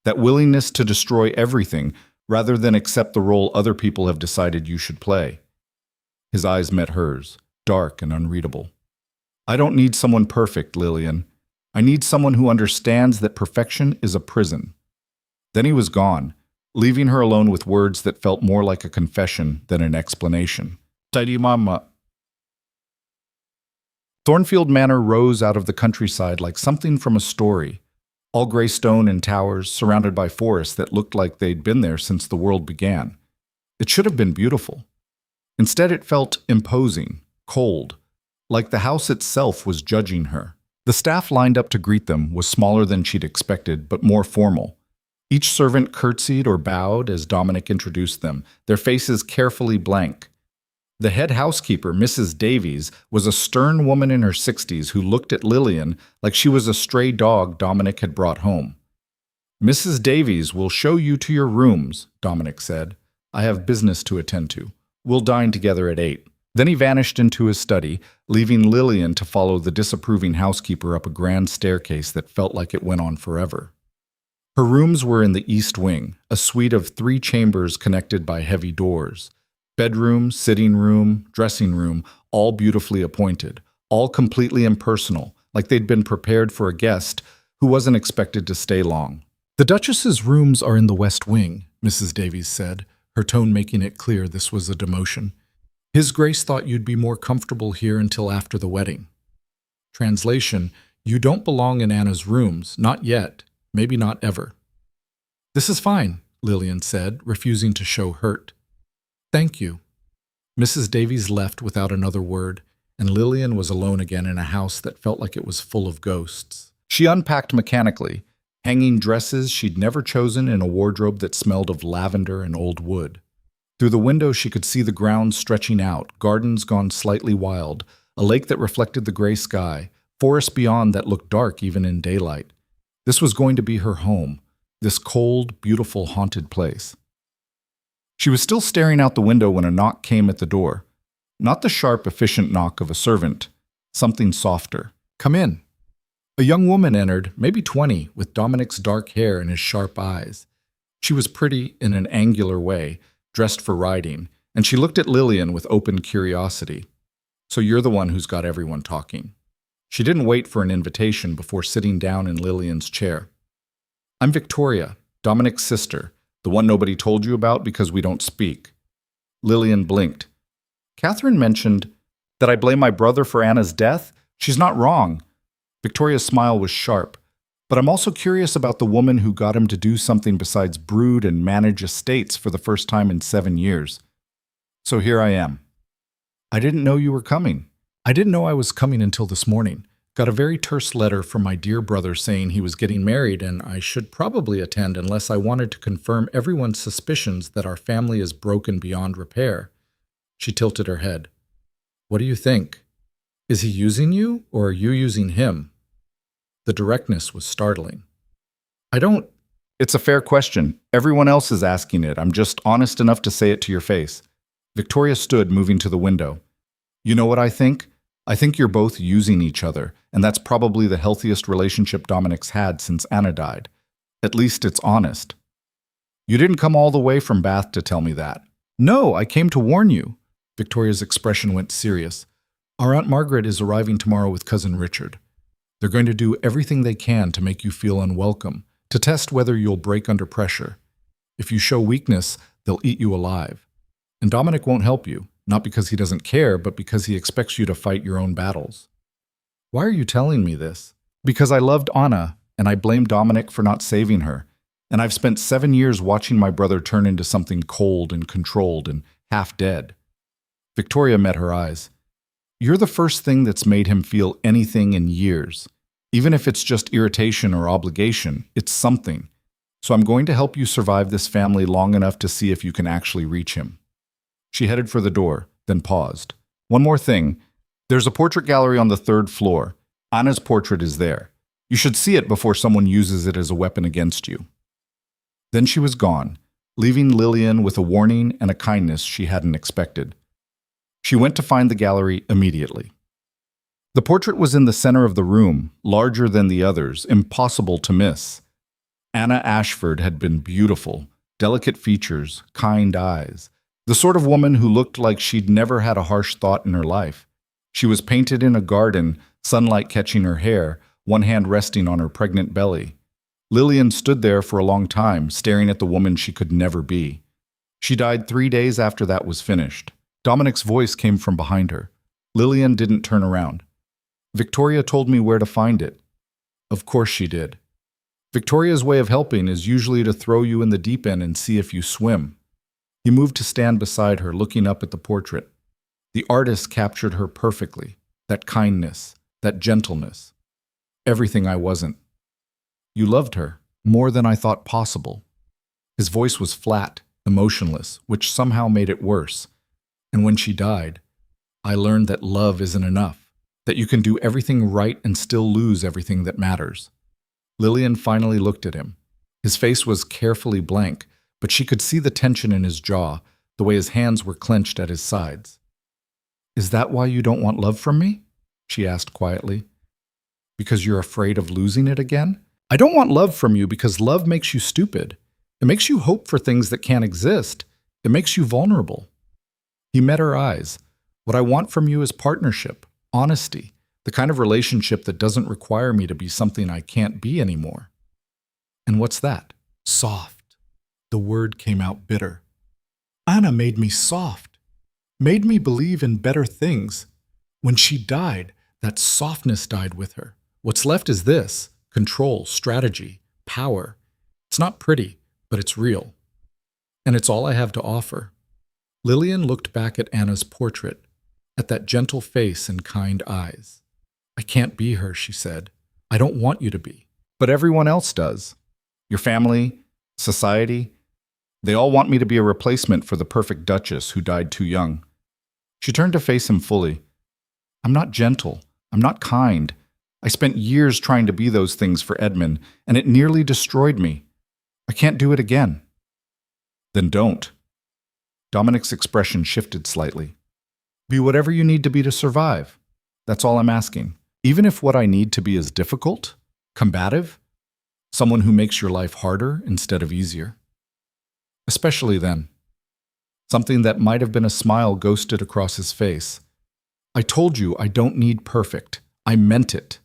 That willingness to destroy everything rather than accept the role other people have decided you should play." His eyes met hers, dark and unreadable. "I don't need someone perfect, Lillian. I need someone who understands that perfection is a prison." Then he was gone, leaving her alone with words that felt more like a confession than an explanation. "Tidy mama." Thornfield Manor rose out of the countryside like something from a story, all gray stone and towers surrounded by forests that looked like they'd been there since the world began. It should have been beautiful. Instead, it felt imposing, cold, like the house itself was judging her. The staff lined up to greet them was smaller than she'd expected, but more formal. Each servant curtsied or bowed as Dominic introduced them, their faces carefully blank. The head housekeeper, Mrs. Davies, was a stern woman in her 60s who looked at Lillian like she was a stray dog Dominic had brought home. "Mrs. Davies will show you to your rooms," Dominic said. "I have business to attend to. We'll dine together at 8. Then he vanished into his study, leaving Lillian to follow the disapproving housekeeper up a grand staircase that felt like it went on forever. Her rooms were in the east wing, a suite of 3 chambers connected by heavy doors. Bedroom, sitting room, dressing room, all beautifully appointed, all completely impersonal, like they'd been prepared for a guest who wasn't expected to stay long. "The Duchess's rooms are in the west wing," Mrs. Davies said, her tone making it clear this was a demotion. "His Grace thought you'd be more comfortable here until after the wedding." Translation: "You don't belong in Anna's rooms, not yet, maybe not ever." "This is fine," Lillian said, refusing to show hurt. "Thank you." Mrs. Davies left without another word, and Lillian was alone again in a house that felt like it was full of ghosts. She unpacked mechanically, hanging dresses she'd never chosen in a wardrobe that smelled of lavender and old wood. Through the window she could see the grounds stretching out, gardens gone slightly wild, a lake that reflected the gray sky, forests beyond that looked dark even in daylight. This was going to be her home, this cold, beautiful, haunted place. She was still staring out the window when a knock came at the door. Not the sharp, efficient knock of a servant, something softer. "Come in." A young woman entered, maybe 20, with Dominic's dark hair and his sharp eyes. She was pretty in an angular way, dressed for riding, and she looked at Lillian with open curiosity. "So you're the one who's got everyone talking." She didn't wait for an invitation before sitting down in Lillian's chair. "I'm Victoria, Dominic's sister, the one nobody told you about because we don't speak." Lillian blinked. "Catherine mentioned that I blame my brother for Anna's death? She's not wrong." Victoria's smile was sharp. "But I'm also curious about the woman who got him to do something besides brood and manage estates for the first time in 7 years. So here I am." "I didn't know you were coming." "I didn't know I was coming until this morning. Got a very terse letter from my dear brother saying he was getting married and I should probably attend unless I wanted to confirm everyone's suspicions that our family is broken beyond repair." She tilted her head. "What do you think? Is he using you or are you using him?" The directness was startling. "I don't—" "It's a fair question. Everyone else is asking it. I'm just honest enough to say it to your face." Victoria stood, moving to the window. "You know what I think? I think you're both using each other, and that's probably the healthiest relationship Dominic's had since Anna died. At least it's honest." "You didn't come all the way from Bath to tell me that." "No, I came to warn you." Victoria's expression went serious. "Our Aunt Margaret is arriving tomorrow with Cousin Richard. They're going to do everything they can to make you feel unwelcome, to test whether you'll break under pressure. If you show weakness, they'll eat you alive. And Dominic won't help you, not because he doesn't care, but because he expects you to fight your own battles." "Why are you telling me this?" "Because I loved Anna, and I blame Dominic for not saving her. And I've spent 7 years watching my brother turn into something cold and controlled and half dead." Victoria met her eyes. "You're the first thing that's made him feel anything in years. Even if it's just irritation or obligation, it's something. So I'm going to help you survive this family long enough to see if you can actually reach him." She headed for the door, then paused. "One more thing. There's a portrait gallery on the 3rd floor. Anna's portrait is there. You should see it before someone uses it as a weapon against you." Then she was gone, leaving Lillian with a warning and a kindness she hadn't expected. She went to find the gallery immediately. The portrait was in the center of the room, larger than the others, impossible to miss. Anna Ashford had been beautiful, delicate features, kind eyes, the sort of woman who looked like she'd never had a harsh thought in her life. She was painted in a garden, sunlight catching her hair, one hand resting on her pregnant belly. Lillian stood there for a long time, staring at the woman she could never be. She died 3 days after that was finished. Dominic's voice came from behind her. Lillian didn't turn around. "Victoria told me where to find it." Of course she did. Victoria's way of helping is usually to throw you in the deep end and see if you swim. He moved to stand beside her, looking up at the portrait. The artist captured her perfectly. That kindness, that gentleness. Everything I wasn't. "You loved her, more than I thought possible." His voice was flat, emotionless, which somehow made it worse. "And when she died, I learned that love isn't enough, that you can do everything right and still lose everything that matters." Lillian finally looked at him. His face was carefully blank, but she could see the tension in his jaw, the way his hands were clenched at his sides. "Is that why you don't want love from me?" she asked quietly. "Because you're afraid of losing it again?" "I don't want love from you because love makes you stupid. It makes you hope for things that can't exist. It makes you vulnerable." He met her eyes. "What I want from you is partnership, honesty, the kind of relationship that doesn't require me to be something I can't be anymore." "And what's that?" "Soft." The word came out bitter. "Anna made me soft, made me believe in better things. When she died, that softness died with her. What's left is this: control, strategy, power. It's not pretty, but it's real. And it's all I have to offer." Lillian looked back at Anna's portrait. at that gentle face and kind eyes. "I can't be her," she said. "I don't want you to be. But everyone else does. Your family, society, they all want me to be a replacement for the perfect duchess who died too young." She turned to face him fully. "I'm not gentle. I'm not kind. I spent years trying to be those things for Edmund, and it nearly destroyed me. I can't do it again." "Then don't." Dominic's expression shifted slightly. "Be whatever you need to be to survive. That's all I'm asking. Even if what I need to be is difficult, combative, someone who makes your life harder instead of easier. Especially then." Something that might have been a smile ghosted across his face. "I told you I don't need perfect. I meant it."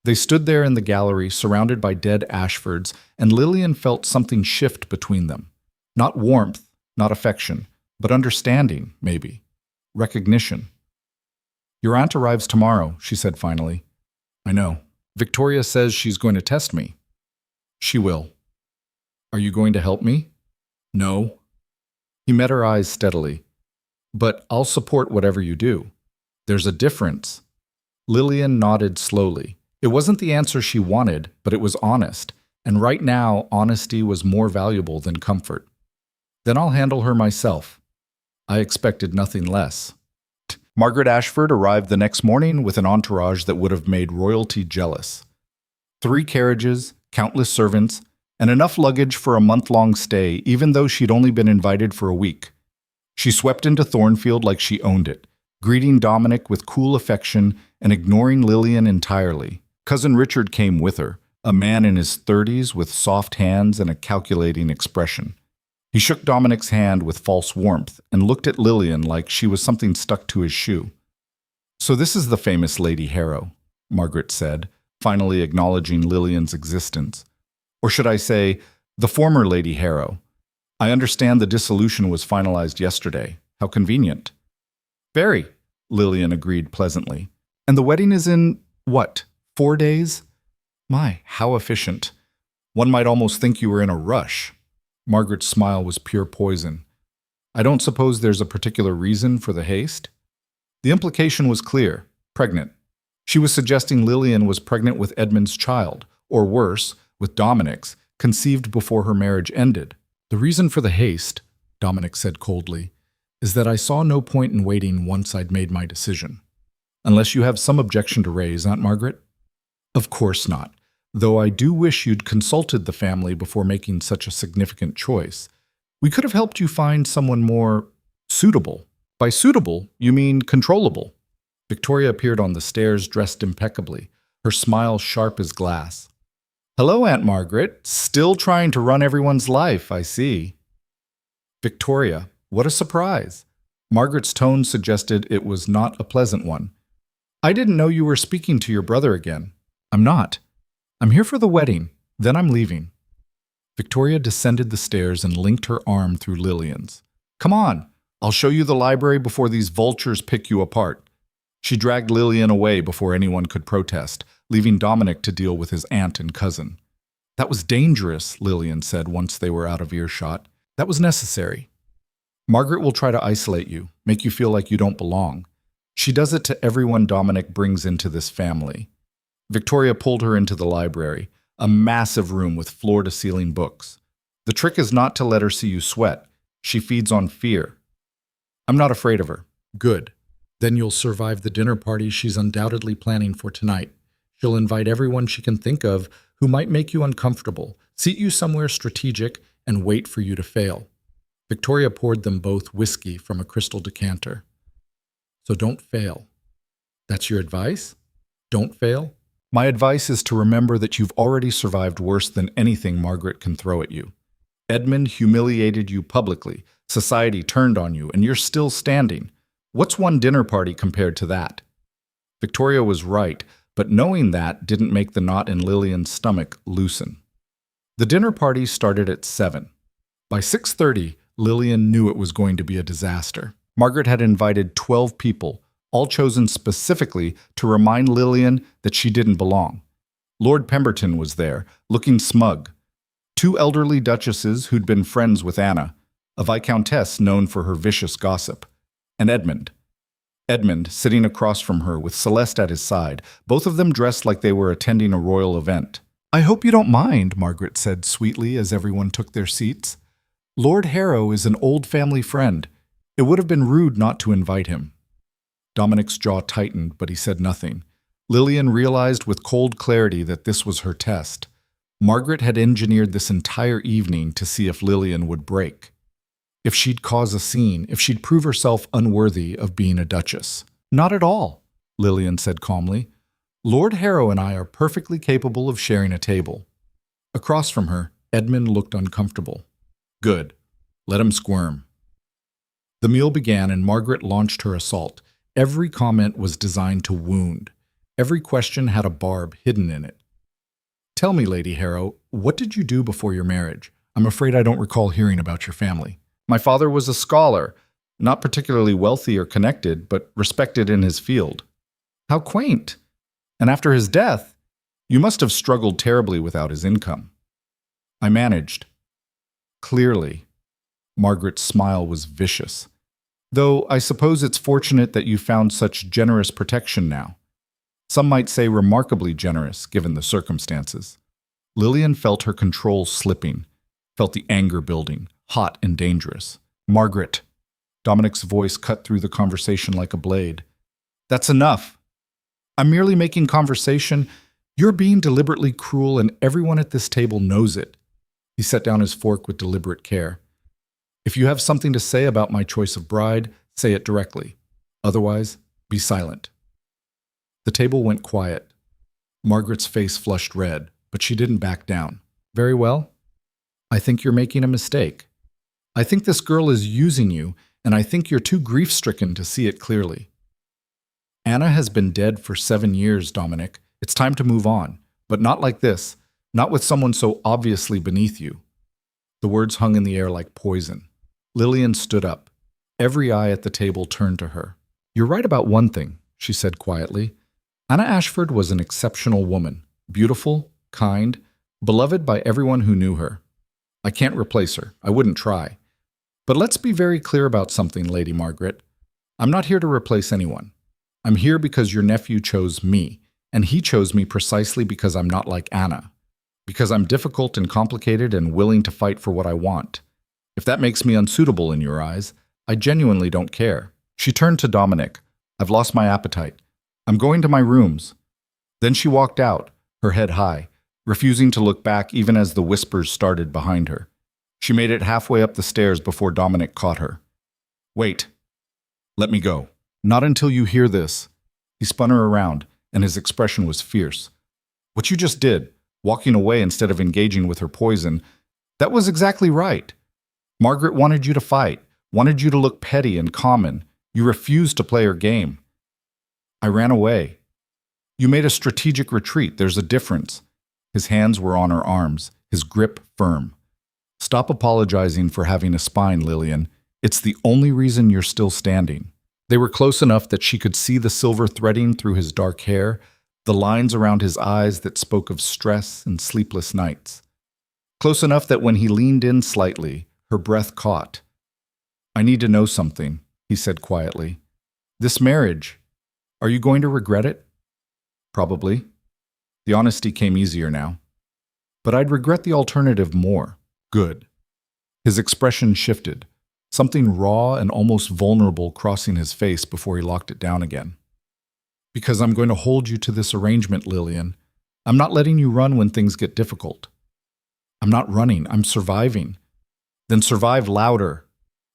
They stood there in the gallery, surrounded by dead Ashfords, and Lillian felt something shift between them. Not warmth, not affection, but understanding, maybe. Recognition. "Your aunt arrives tomorrow," she said finally. "I know. Victoria says she's going to test me." "She will." "Are you going to help me?" "No." He met her eyes steadily. "But I'll support whatever you do." "There's a difference." Lillian nodded slowly. It wasn't the answer she wanted, but it was honest, and right now honesty was more valuable than comfort. "Then I'll handle her myself." I expected nothing less. Margaret Ashford arrived the next morning with an entourage that would have made royalty jealous. 3 carriages, countless servants, and enough luggage for a month-long stay, even though she'd only been invited for a week. She swept into Thornfield like she owned it, greeting Dominic with cool affection and ignoring Lillian entirely. Cousin Richard came with her, a man in his 30s with soft hands and a calculating expression. He shook Dominic's hand with false warmth and looked at Lillian like she was something stuck to his shoe. "So this is the famous Lady Harrow," Margaret said, finally acknowledging Lillian's existence. "Or should I say, the former Lady Harrow. I understand the dissolution was finalized yesterday. How convenient." "Very," Lillian agreed pleasantly. "And the wedding is in, what, 4 days? My, how efficient. One might almost think you were in a rush." Margaret's smile was pure poison. "I don't suppose there's a particular reason for the haste?" The implication was clear. Pregnant. She was suggesting Lillian was pregnant with Edmund's child, or worse, with Dominic's, conceived before her marriage ended. "The reason for the haste," Dominic said coldly, "is that I saw no point in waiting once I'd made my decision. Unless you have some objection to raise, Aunt Margaret?" "Of course not. Though I do wish you'd consulted the family before making such a significant choice. We could have helped you find someone more suitable. By suitable, you mean controllable." Victoria appeared on the stairs dressed impeccably, her smile sharp as glass. "Hello, Aunt Margaret. Still trying to run everyone's life, I see." "Victoria, what a surprise." Margaret's tone suggested it was not a pleasant one. "I didn't know you were speaking to your brother again." "I'm not. I'm here for the wedding, then I'm leaving." Victoria descended the stairs and linked her arm through Lillian's. "Come on, I'll show you the library before these vultures pick you apart." She dragged Lillian away before anyone could protest, leaving Dominic to deal with his aunt and cousin. "That was dangerous," Lillian said once they were out of earshot. "That was necessary. Margaret will try to isolate you, make you feel like you don't belong. She does it to everyone Dominic brings into this family." Victoria pulled her into the library, a massive room with floor-to-ceiling books. "The trick is not to let her see you sweat. She feeds on fear." "I'm not afraid of her." "Good. Then you'll survive the dinner party she's undoubtedly planning for tonight. She'll invite everyone she can think of who might make you uncomfortable, seat you somewhere strategic, and wait for you to fail." Victoria poured them both whiskey from a crystal decanter. "So don't fail." "That's your advice? Don't fail?" "My advice is to remember that you've already survived worse than anything Margaret can throw at you. Edmund humiliated you publicly, society turned on you, and you're still standing. What's one dinner party compared to that?" Victoria was right, but knowing that didn't make the knot in Lillian's stomach loosen. The dinner party started at 7. By 6:30, Lillian knew it was going to be a disaster. Margaret had invited 12 people, all chosen specifically to remind Lillian that she didn't belong. Lord Pemberton was there, looking smug. 2 elderly duchesses who'd been friends with Anna, a viscountess known for her vicious gossip, and Edmund. Edmund, sitting across from her with Celeste at his side, both of them dressed like they were attending a royal event. "I hope you don't mind," Margaret said sweetly as everyone took their seats. "Lord Harrow is an old family friend. It would have been rude not to invite him." Dominic's jaw tightened, but he said nothing. Lillian realized with cold clarity that this was her test. Margaret had engineered this entire evening to see if Lillian would break. If she'd cause a scene, if she'd prove herself unworthy of being a duchess. "Not at all," Lillian said calmly. "Lord Harrow and I are perfectly capable of sharing a table." Across from her, Edmund looked uncomfortable. "Good. Let him squirm." The meal began and Margaret launched her assault. Every comment was designed to wound. Every question had a barb hidden in it. "Tell me, Lady Harrow, what did you do before your marriage? I'm afraid I don't recall hearing about your family." "My father was a scholar, not particularly wealthy or connected, but respected in his field." "How quaint! And after his death, you must have struggled terribly without his income." "I managed." "Clearly." Margaret's smile was vicious. "Though I suppose it's fortunate that you found such generous protection now. Some might say remarkably generous, given the circumstances." Lillian felt her control slipping, felt the anger building, hot and dangerous. "Margaret," Dominic's voice cut through the conversation like a blade. "That's enough. I'm merely making conversation. You're being deliberately cruel and everyone at this table knows it." He set down his fork with deliberate care. "If you have something to say about my choice of bride, say it directly. Otherwise, be silent." The table went quiet. Margaret's face flushed red, but she didn't back down. "Very well. I think you're making a mistake. I think this girl is using you, and I think you're too grief-stricken to see it clearly. Anna has been dead for 7 years, Dominic. It's time to move on, but not like this, not with someone so obviously beneath you." The words hung in the air like poison. Lillian stood up. Every eye at the table turned to her. "You're right about one thing," she said quietly. "Anna Ashford was an exceptional woman, beautiful, kind, beloved by everyone who knew her. I can't replace her. I wouldn't try. But let's be very clear about something, Lady Margaret. I'm not here to replace anyone. I'm here because your nephew chose me, and he chose me precisely because I'm not like Anna, because I'm difficult and complicated and willing to fight for what I want. If that makes me unsuitable in your eyes, I genuinely don't care." She turned to Dominic. "I've lost my appetite. I'm going to my rooms." Then she walked out, her head high, refusing to look back even as the whispers started behind her. She made it halfway up the stairs before Dominic caught her. "Wait. Let me go." "Not until you hear this." He spun her around, and his expression was fierce. "What you just did, walking away instead of engaging with her poison, that was exactly right. Margaret wanted you to fight, wanted you to look petty and common. You refused to play her game. I ran away. You made a strategic retreat. There's a difference." His hands were on her arms, his grip firm. "Stop apologizing for having a spine, Lillian. It's the only reason you're still standing." They were close enough that she could see the silver threading through his dark hair, the lines around his eyes that spoke of stress and sleepless nights. Close enough that when he leaned in slightly, her breath caught. "I need to know something," he said quietly. "This marriage, are you going to regret it?" "Probably." The honesty came easier now. "But I'd regret the alternative more." "Good." His expression shifted, something raw and almost vulnerable crossing his face before he locked it down again. "Because I'm going to hold you to this arrangement, Lillian. I'm not letting you run when things get difficult." "I'm not running, I'm surviving." "Then survive louder."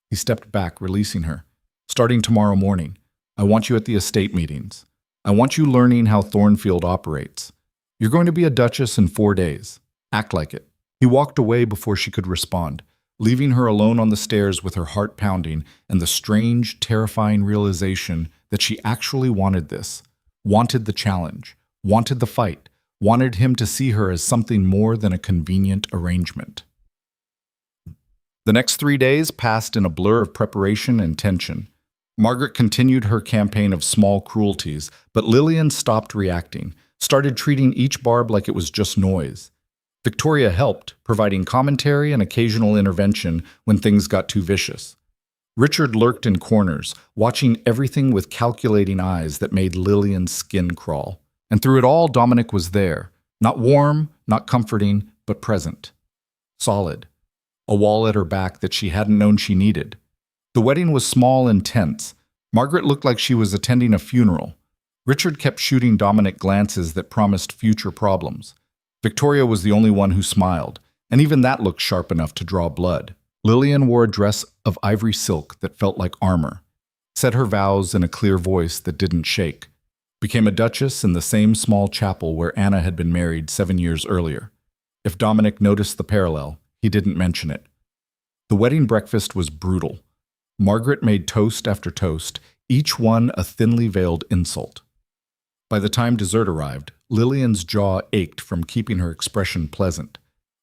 He stepped back, releasing her. "Starting tomorrow morning, I want you at the estate meetings. I want you learning how Thornfield operates. You're going to be a duchess in 4 days. Act like it." He walked away before she could respond, leaving her alone on the stairs with her heart pounding and the strange, terrifying realization that she actually wanted this, wanted the challenge, wanted the fight, wanted him to see her as something more than a convenient arrangement. The next 3 days passed in a blur of preparation and tension. Margaret continued her campaign of small cruelties, but Lillian stopped reacting, started treating each barb like it was just noise. Victoria helped, providing commentary and occasional intervention when things got too vicious. Richard lurked in corners, watching everything with calculating eyes that made Lillian's skin crawl. And through it all, Dominic was there. Not warm, not comforting, but present. Solid. A wall at her back that she hadn't known she needed. The wedding was small and tense. Margaret looked like she was attending a funeral. Richard kept shooting Dominic glances that promised future problems. Victoria was the only one who smiled, and even that looked sharp enough to draw blood. Lillian wore a dress of ivory silk that felt like armor, said her vows in a clear voice that didn't shake, became a duchess in the same small chapel where Anna had been married 7 years earlier. If Dominic noticed the parallel, he didn't mention it. The wedding breakfast was brutal. Margaret made toast after toast, each one a thinly veiled insult. By the time dessert arrived, Lillian's jaw ached from keeping her expression pleasant.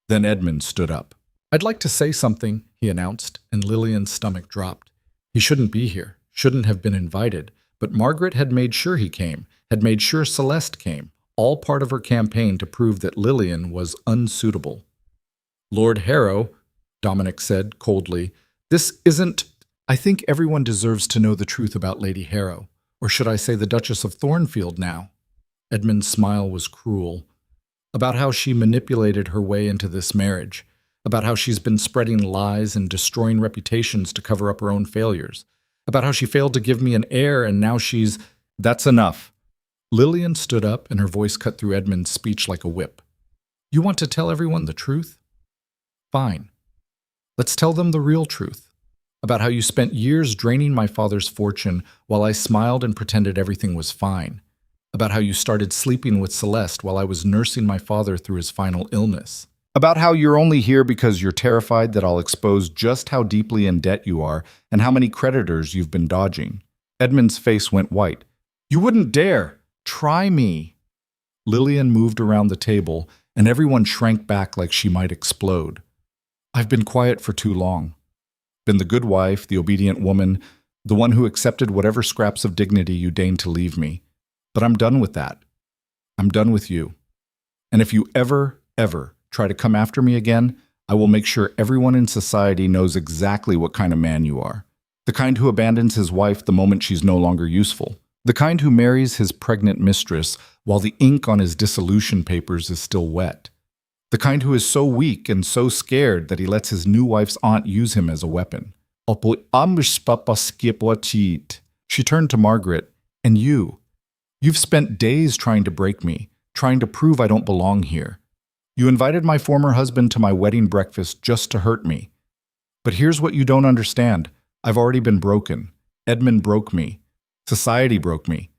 Then Edmund stood up. "I'd like to say something," he announced, and Lillian's stomach dropped. He shouldn't be here, shouldn't have been invited, but Margaret had made sure he came, had made sure Celeste came, all part of her campaign to prove that Lillian was unsuitable. "Lord Harrow," Dominic said coldly, "this isn't— I think everyone deserves to know the truth about Lady Harrow, or should I say the Duchess of Thornfield now?" Edmund's smile was cruel. About how she manipulated her way into this marriage, about how she's been spreading lies and destroying reputations to cover up her own failures, about how she failed to give me an heir and now she's— "That's enough." Lillian stood up and her voice cut through Edmund's speech like a whip. "You want to tell everyone the truth? Fine. Let's tell them the real truth. About how you spent years draining my father's fortune while I smiled and pretended everything was fine. About how you started sleeping with Celeste while I was nursing my father through his final illness. About how you're only here because you're terrified that I'll expose just how deeply in debt you are and how many creditors you've been dodging." Edmund's face went white. "You wouldn't dare! Try me!" Lillian moved around the table, and everyone shrank back like she might explode. "I've been quiet for too long. Been the good wife, the obedient woman, the one who accepted whatever scraps of dignity you deigned to leave me. But I'm done with that. I'm done with you. And if you ever try to come after me again, I will make sure everyone in society knows exactly what kind of man you are. The kind who abandons his wife the moment she's no longer useful. The kind who marries his pregnant mistress while the ink on his dissolution papers is still wet. The kind who is so weak and so scared that he lets his new wife's aunt use him as a weapon." She turned to Margaret. "And you. You've spent days trying to break me, trying to prove I don't belong here. You invited my former husband to my wedding breakfast just to hurt me. But here's what you don't understand. I've already been broken. Edmund broke me. Society broke me.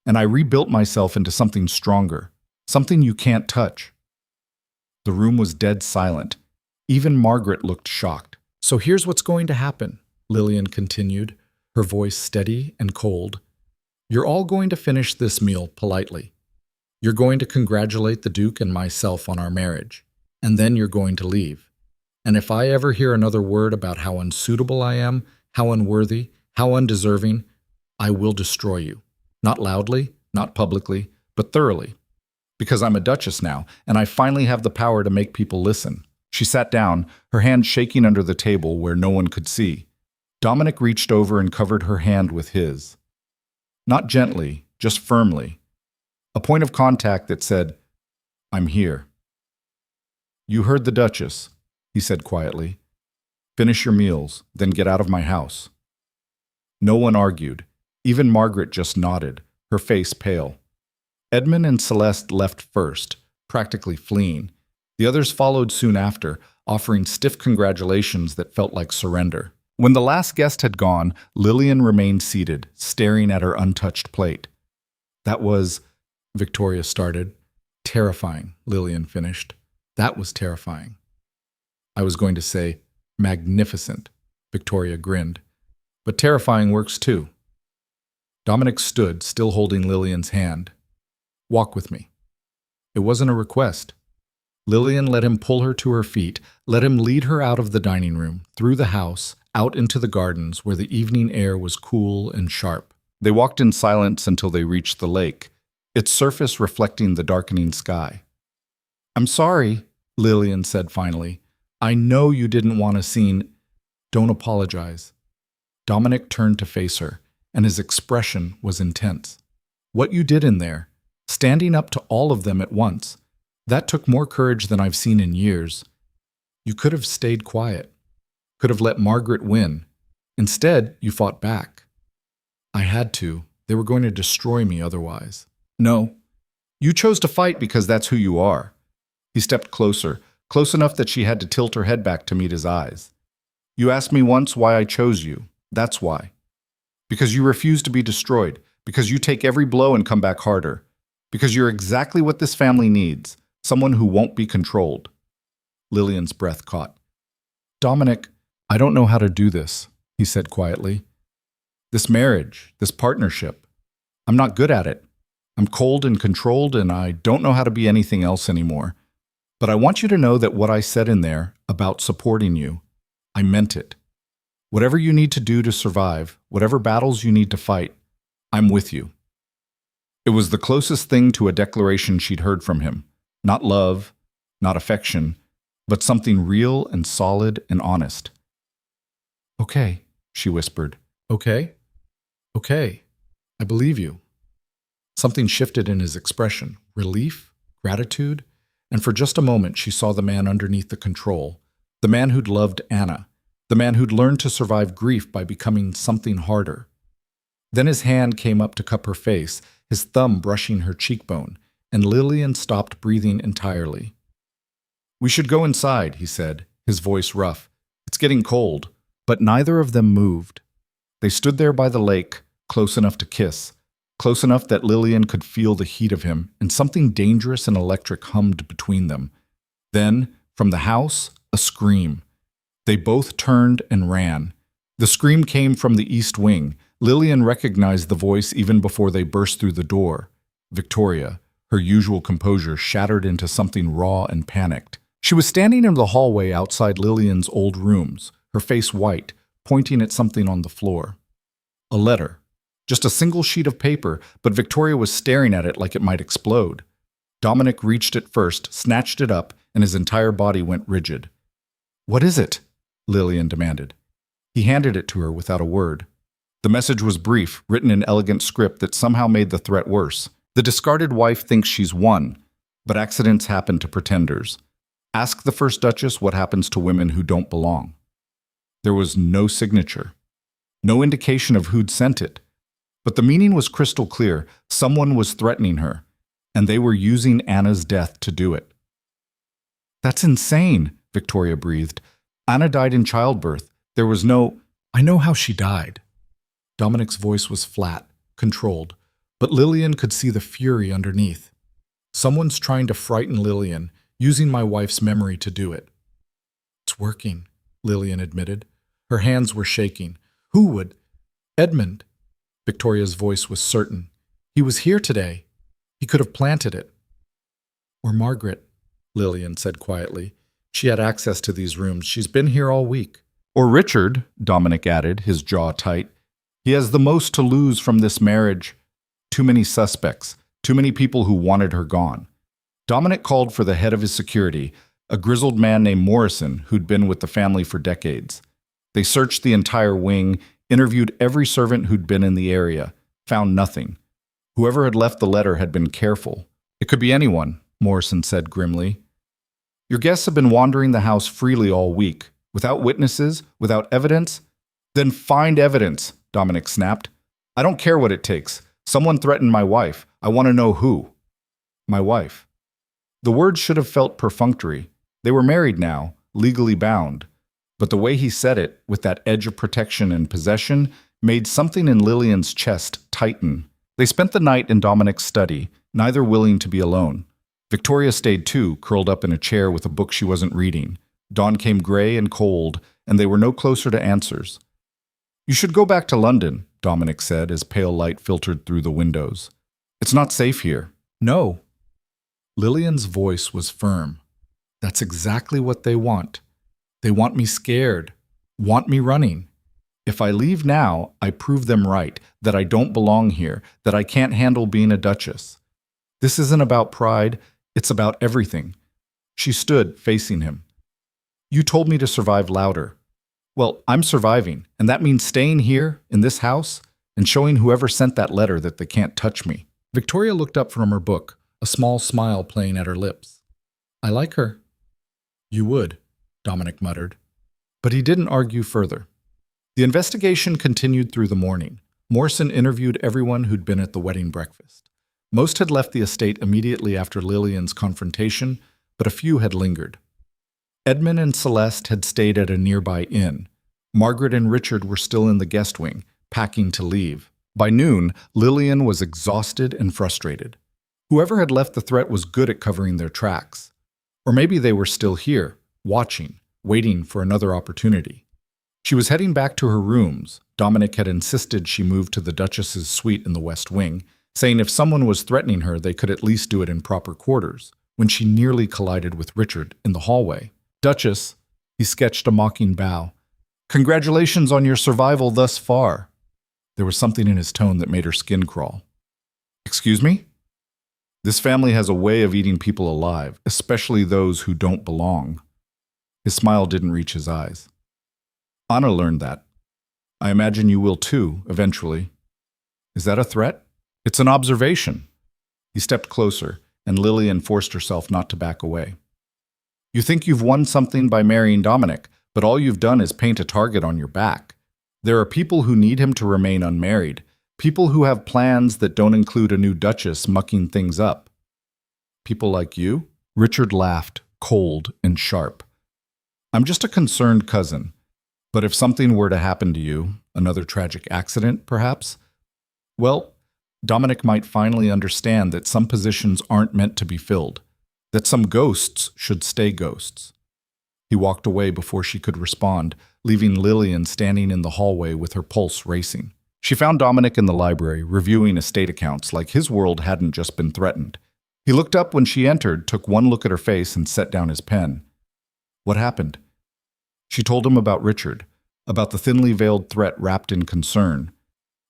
And I rebuilt myself into something stronger, something you can't touch." The room was dead silent. Even Margaret looked shocked. "So here's what's going to happen," Lillian continued, her voice steady and cold. "You're all going to finish this meal politely. You're going to congratulate the Duke and myself on our marriage, and then you're going to leave. And if I ever hear another word about how unsuitable I am, how unworthy, how undeserving, I will destroy you. Not loudly, not publicly, but thoroughly. Because I'm a duchess now, and I finally have the power to make people listen." She sat down, her hand shaking under the table where no one could see. Dominic reached over and covered her hand with his. Not gently, just firmly. A point of contact that said, "I'm here." "You heard the Duchess," he said quietly. "Finish your meals, then get out of my house." No one argued. Even Margaret just nodded, her face pale. Edmund and Celeste left first, practically fleeing. The others followed soon after, offering stiff congratulations that felt like surrender. When the last guest had gone, Lillian remained seated, staring at her untouched plate. "That was," Victoria started. "Terrifying," Lillian finished. "That was terrifying." "I was going to say, magnificent," Victoria grinned. "But terrifying works too." Dominic stood, still holding Lillian's hand. "Walk with me." It wasn't a request. Lillian let him pull her to her feet, let him lead her out of the dining room, through the house, out into the gardens where the evening air was cool and sharp. They walked in silence until they reached the lake, its surface reflecting the darkening sky. "I'm sorry," Lillian said finally. "I know you didn't want a scene. Don't apologize." Dominic turned to face her, and his expression was intense. What you did in there, standing up to all of them at once, that took more courage than I've seen in years. You could have stayed quiet, could have let Margaret win. Instead, you fought back. I had to. They were going to destroy me otherwise. No, you chose to fight because that's who you are. He stepped closer, close enough that she had to tilt her head back to meet his eyes. You asked me once why I chose you. That's why. Because you refuse to be destroyed, because you take every blow and come back harder, because you're exactly what this family needs, someone who won't be controlled. Lillian's breath caught. Dominic, I don't know how to do this, he said quietly. This marriage, this partnership, I'm not good at it. I'm cold and controlled, and I don't know how to be anything else anymore. But I want you to know that what I said in there about supporting you, I meant it. Whatever you need to do to survive, whatever battles you need to fight, I'm with you. It was the closest thing to a declaration she'd heard from him. Not love, not affection, but something real and solid and honest. Okay, she whispered. Okay? Okay. I believe you. Something shifted in his expression. Relief, gratitude, and for just a moment she saw the man underneath the control, the man who'd loved Anna, the man who'd learned to survive grief by becoming something harder. Then his hand came up to cup her face, his thumb brushing her cheekbone, and Lillian stopped breathing entirely. We should go inside, he said, his voice rough. It's getting cold. But neither of them moved. They stood there by the lake, close enough to kiss, close enough that Lillian could feel the heat of him, and something dangerous and electric hummed between them. Then, from the house, a scream. They both turned and ran. The scream came from the east wing. Lillian recognized the voice even before they burst through the door. Victoria, her usual composure shattered into something raw and panicked. She was standing in the hallway outside Lillian's old rooms, her face white, pointing at something on the floor. A letter. Just a single sheet of paper, but Victoria was staring at it like it might explode. Dominic reached it first, snatched it up, and his entire body went rigid. What is it? Lillian demanded. He handed it to her without a word. The message was brief, written in elegant script that somehow made the threat worse. The discarded wife thinks she's won, but accidents happen to pretenders. Ask the First Duchess what happens to women who don't belong. There was no signature, no indication of who'd sent it. But the meaning was crystal clear. Someone was threatening her, and they were using Anna's death to do it. That's insane, Victoria breathed. Anna died in childbirth. There was no... I know how she died. Dominic's voice was flat, controlled, but Lillian could see the fury underneath. Someone's trying to frighten Lillian, using my wife's memory to do it. It's working, Lillian admitted. Her hands were shaking. Who would? Edmund. Victoria's voice was certain. He was here today. He could have planted it. Or Margaret, Lillian said quietly. She had access to these rooms. She's been here all week. Or Richard, Dominic added, his jaw tight. He has the most to lose from this marriage. Too many suspects, too many people who wanted her gone. Dominic called for the head of his security, a grizzled man named Morrison who'd been with the family for decades. They searched the entire wing, interviewed every servant who'd been in the area, found nothing. Whoever had left the letter had been careful. It could be anyone, Morrison said grimly. Your guests have been wandering the house freely all week, without witnesses, without evidence. Then find evidence, Dominic snapped. I don't care what it takes. Someone threatened my wife. I want to know who. My wife. The words should have felt perfunctory. They were married now, legally bound. But the way he said it, with that edge of protection and possession, made something in Lillian's chest tighten. They spent the night in Dominic's study, neither willing to be alone. Victoria stayed too, curled up in a chair with a book she wasn't reading. Dawn came gray and cold, and they were no closer to answers. You should go back to London, Dominic said as pale light filtered through the windows. It's not safe here. No. Lillian's voice was firm. That's exactly what they want. They want me scared, want me running. If I leave now, I prove them right, that I don't belong here, that I can't handle being a duchess. This isn't about pride, it's about everything. She stood, facing him. You told me to survive louder. Well, I'm surviving, and that means staying here, in this house, and showing whoever sent that letter that they can't touch me. Victoria looked up from her book, a small smile playing at her lips. I like her. You would, Dominic muttered. But he didn't argue further. The investigation continued through the morning. Morrison interviewed everyone who'd been at the wedding breakfast. Most had left the estate immediately after Lillian's confrontation, but a few had lingered. Edmund and Celeste had stayed at a nearby inn. Margaret and Richard were still in the guest wing, packing to leave. By noon, Lillian was exhausted and frustrated. Whoever had left the threat was good at covering their tracks. Or maybe they were still here, watching, waiting for another opportunity. She was heading back to her rooms. Dominic had insisted she move to the Duchess's suite in the West Wing, saying if someone was threatening her, they could at least do it in proper quarters, when she nearly collided with Richard in the hallway. Duchess, he sketched a mocking bow. Congratulations on your survival thus far. There was something in his tone that made her skin crawl. Excuse me? This family has a way of eating people alive, especially those who don't belong. His smile didn't reach his eyes. Anna learned that. I imagine you will too, eventually. Is that a threat? It's an observation. He stepped closer, and Lillian forced herself not to back away. You think you've won something by marrying Dominic, but all you've done is paint a target on your back. There are people who need him to remain unmarried, people who have plans that don't include a new duchess mucking things up. People like you? Richard laughed, cold and sharp. I'm just a concerned cousin. But if something were to happen to you, another tragic accident, perhaps, well, Dominic might finally understand that some positions aren't meant to be filled, that some ghosts should stay ghosts. He walked away before she could respond, leaving Lillian standing in the hallway with her pulse racing. She found Dominic in the library, reviewing estate accounts like his world hadn't just been threatened. He looked up when she entered, took one look at her face, and set down his pen. What happened? She told him about Richard, about the thinly veiled threat wrapped in concern.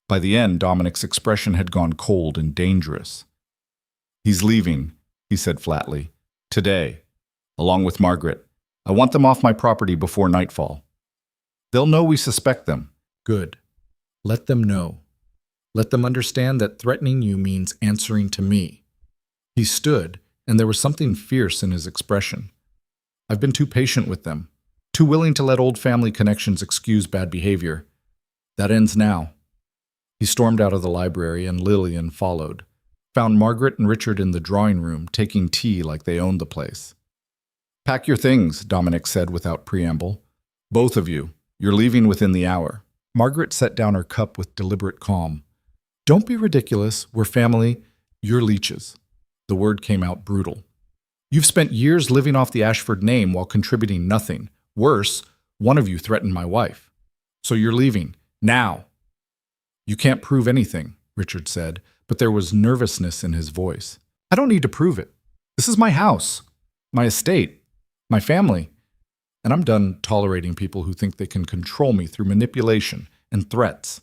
By the end, Dominic's expression had gone cold and dangerous. He's leaving, he said flatly. Today, along with Margaret. I want them off my property before nightfall. They'll know we suspect them. Good. Let them know. Let them understand that threatening you means answering to me. He stood, and there was something fierce in his expression. I've been too patient with them, too willing to let old family connections excuse bad behavior. That ends now. He stormed out of the library, and Lillian followed, found Margaret and Richard in the drawing room, taking tea like they owned the place. Pack your things, Dominic said without preamble. Both of you. You're leaving within the hour. Margaret set down her cup with deliberate calm. Don't be ridiculous. We're family. You're leeches. The word came out brutal. You've spent years living off the Ashford name while contributing nothing. Worse, one of you threatened my wife. So you're leaving. Now. You can't prove anything, Richard said, but there was nervousness in his voice. I don't need to prove it. This is my house, my estate, my family. And I'm done tolerating people who think they can control me through manipulation and threats.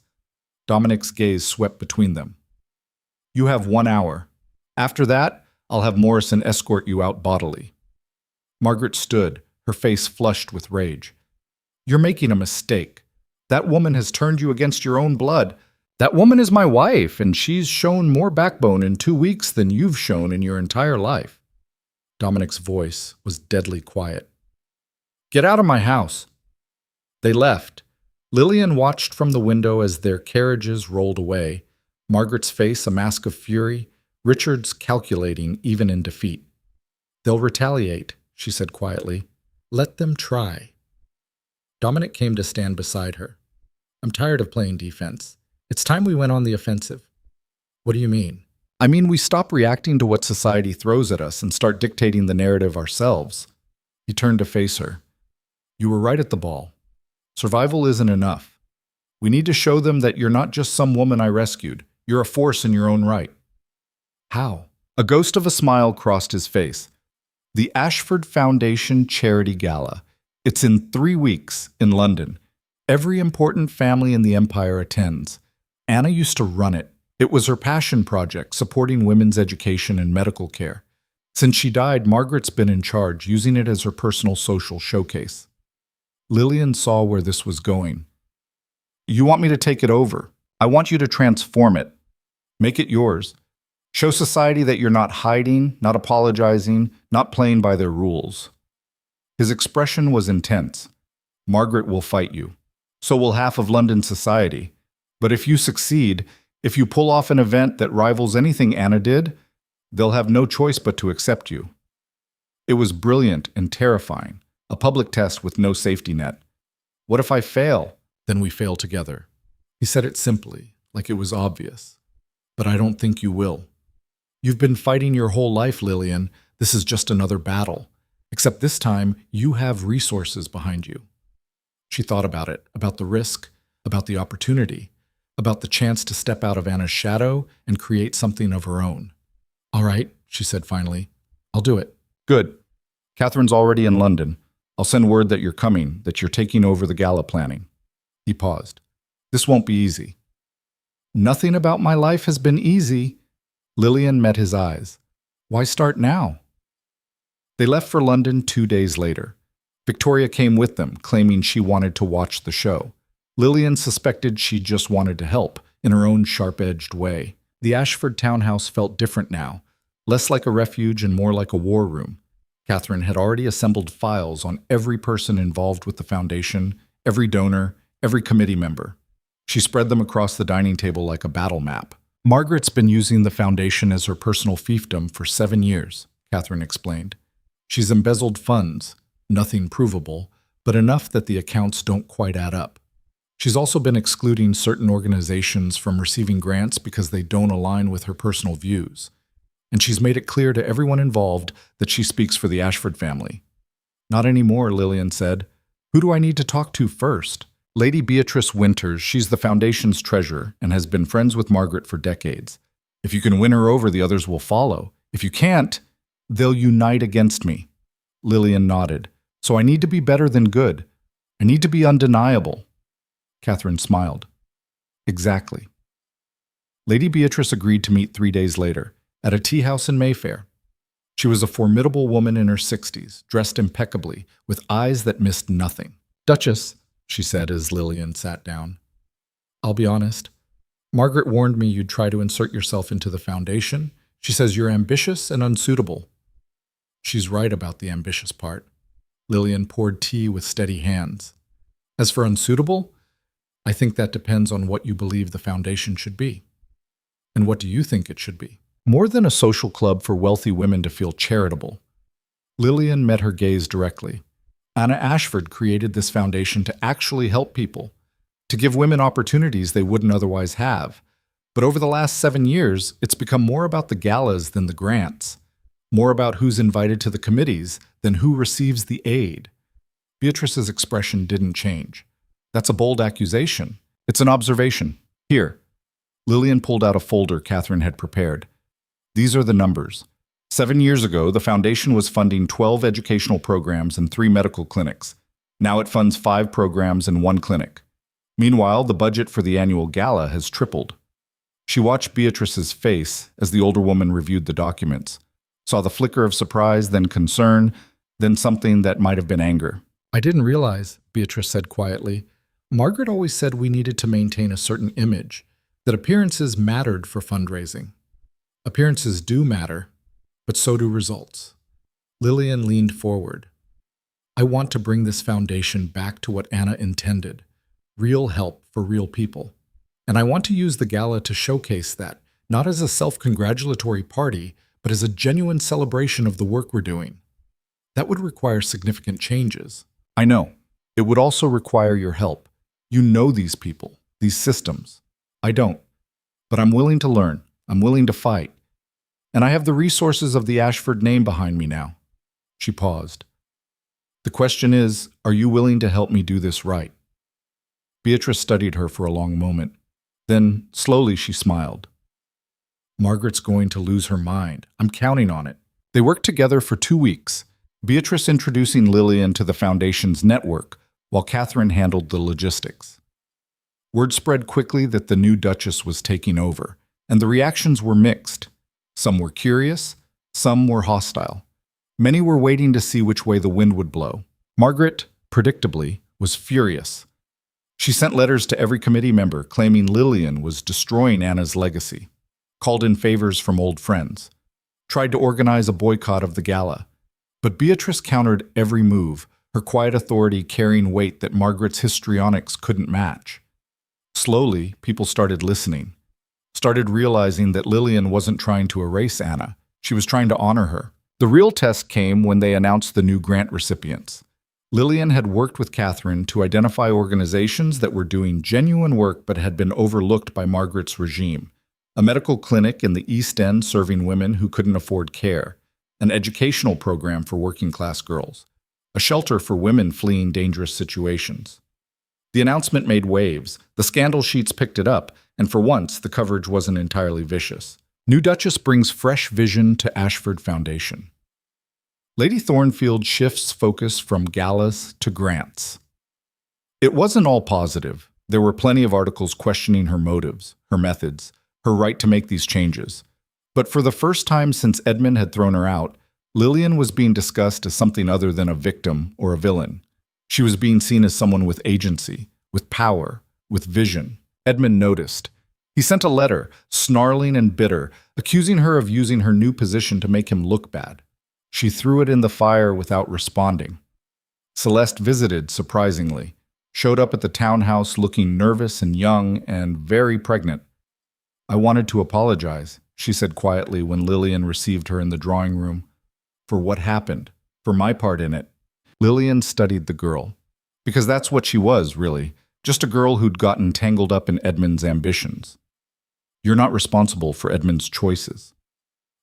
Dominic's gaze swept between them. You have 1 hour. After that, I'll have Morrison escort you out bodily. Margaret stood, her face flushed with rage. You're making a mistake. That woman has turned you against your own blood. That woman is my wife, and she's shown more backbone in 2 weeks than you've shown in your entire life. Dominic's voice was deadly quiet. Get out of my house. They left. Lillian watched from the window as their carriages rolled away, Margaret's face a mask of fury, Richard's calculating even in defeat. They'll retaliate, she said quietly. Let them try. Dominic came to stand beside her. I'm tired of playing defense. It's time we went on the offensive. What do you mean? I mean we stop reacting to what society throws at us and start dictating the narrative ourselves. He turned to face her. You were right at the ball. Survival isn't enough. We need to show them that you're not just some woman I rescued. You're a force in your own right. How? A ghost of a smile crossed his face. The Ashford Foundation Charity Gala. It's in 3 weeks in London. Every important family in the empire attends. Anna used to run it. It was her passion project, supporting women's education and medical care. Since she died, Margaret's been in charge, using it as her personal social showcase. Lillian saw where this was going. You want me to take it over. I want you to transform it. Make it yours. Show society that you're not hiding, not apologizing, not playing by their rules. His expression was intense. Margaret will fight you. So will half of London society. But if you succeed, if you pull off an event that rivals anything Anna did, they'll have no choice but to accept you. It was brilliant and terrifying, a public test with no safety net. What if I fail? Then we fail together. He said it simply, like it was obvious. But I don't think you will. You've been fighting your whole life, Lillian. This is just another battle. Except this time, you have resources behind you. She thought about it, about the risk, about the opportunity, about the chance to step out of Anna's shadow and create something of her own. All right, she said finally. I'll do it. Good. Catherine's already in London. I'll send word that you're coming, that you're taking over the gala planning. He paused. This won't be easy. Nothing about my life has been easy. Lillian met his eyes. Why start now? They left for London 2 days later. Victoria came with them, claiming she wanted to watch the show. Lillian suspected she just wanted to help, in her own sharp-edged way. The Ashford townhouse felt different now, less like a refuge and more like a war room. Catherine had already assembled files on every person involved with the foundation, every donor, every committee member. She spread them across the dining table like a battle map. Margaret's been using the foundation as her personal fiefdom for 7 years, Catherine explained. She's embezzled funds, nothing provable, but enough that the accounts don't quite add up. She's also been excluding certain organizations from receiving grants because they don't align with her personal views. And she's made it clear to everyone involved that she speaks for the Ashford family. Not anymore, Lillian said. Who do I need to talk to first? Lady Beatrice Winters, she's the foundation's treasurer and has been friends with Margaret for decades. If you can win her over, the others will follow. If you can't, they'll unite against me. Lillian nodded. So I need to be better than good. I need to be undeniable. Catherine smiled. Exactly. Lady Beatrice agreed to meet 3 days later, at a tea house in Mayfair. She was a formidable woman in her 60s, dressed impeccably, with eyes that missed nothing. Duchess, she said as Lillian sat down. I'll be honest. Margaret warned me you'd try to insert yourself into the foundation. She says you're ambitious and unsuitable. She's right about the ambitious part. Lillian poured tea with steady hands. As for unsuitable, I think that depends on what you believe the foundation should be. And what do you think it should be? More than a social club for wealthy women to feel charitable. Lillian met her gaze directly. Anna Ashford created this foundation to actually help people, to give women opportunities they wouldn't otherwise have. But over the last 7 years, it's become more about the galas than the grants, more about who's invited to the committees than who receives the aid. Beatrice's expression didn't change. That's a bold accusation. It's an observation. Here. Lillian pulled out a folder Catherine had prepared. These are the numbers. 7 years ago, the foundation was funding 12 educational programs and 3 medical clinics. Now it funds 5 programs and 1 clinic. Meanwhile, the budget for the annual gala has tripled. She watched Beatrice's face as the older woman reviewed the documents, saw the flicker of surprise, then concern, then something that might have been anger. I didn't realize, Beatrice said quietly. Margaret always said we needed to maintain a certain image, that appearances mattered for fundraising. Appearances do matter, but so do results. Lillian leaned forward. I want to bring this foundation back to what Anna intended, real help for real people. And I want to use the gala to showcase that, not as a self-congratulatory party, but as a genuine celebration of the work we're doing. That would require significant changes. I know. It would also require your help. You know these people, these systems. I don't. But I'm willing to learn. I'm willing to fight. And I have the resources of the Ashford name behind me now. She paused. The question is, are you willing to help me do this right? Beatrice studied her for a long moment. Then, slowly, she smiled. Margaret's going to lose her mind. I'm counting on it. They worked together for 2 weeks, Beatrice introducing Lillian to the foundation's network, while Catherine handled the logistics. Word spread quickly that the new Duchess was taking over, and the reactions were mixed. Some were curious, some were hostile. Many were waiting to see which way the wind would blow. Margaret, predictably, was furious. She sent letters to every committee member claiming Lillian was destroying Anna's legacy, called in favors from old friends, tried to organize a boycott of the gala. But Beatrice countered every move, her quiet authority carrying weight that Margaret's histrionics couldn't match. Slowly, people started listening, started realizing that Lillian wasn't trying to erase Anna. She was trying to honor her. The real test came when they announced the new grant recipients. Lillian had worked with Catherine to identify organizations that were doing genuine work but had been overlooked by Margaret's regime. A medical clinic in the East End serving women who couldn't afford care, an educational program for working-class girls, a shelter for women fleeing dangerous situations. The announcement made waves, the scandal sheets picked it up, and for once, the coverage wasn't entirely vicious. New Duchess brings fresh vision to Ashford Foundation. Lady Thornfield shifts focus from galas to grants. It wasn't all positive. There were plenty of articles questioning her motives, her methods, her right to make these changes. But for the first time since Edmund had thrown her out, Lillian was being discussed as something other than a victim or a villain. She was being seen as someone with agency, with power, with vision. Edmund noticed. He sent a letter, snarling and bitter, accusing her of using her new position to make him look bad. She threw it in the fire without responding. Celeste visited, surprisingly, showed up at the townhouse looking nervous and young and very pregnant. "I wanted to apologize," she said quietly when Lillian received her in the drawing room, "for what happened, for my part in it." Lillian studied the girl, because that's what she was, really, just a girl who'd gotten tangled up in Edmund's ambitions. "You're not responsible for Edmund's choices.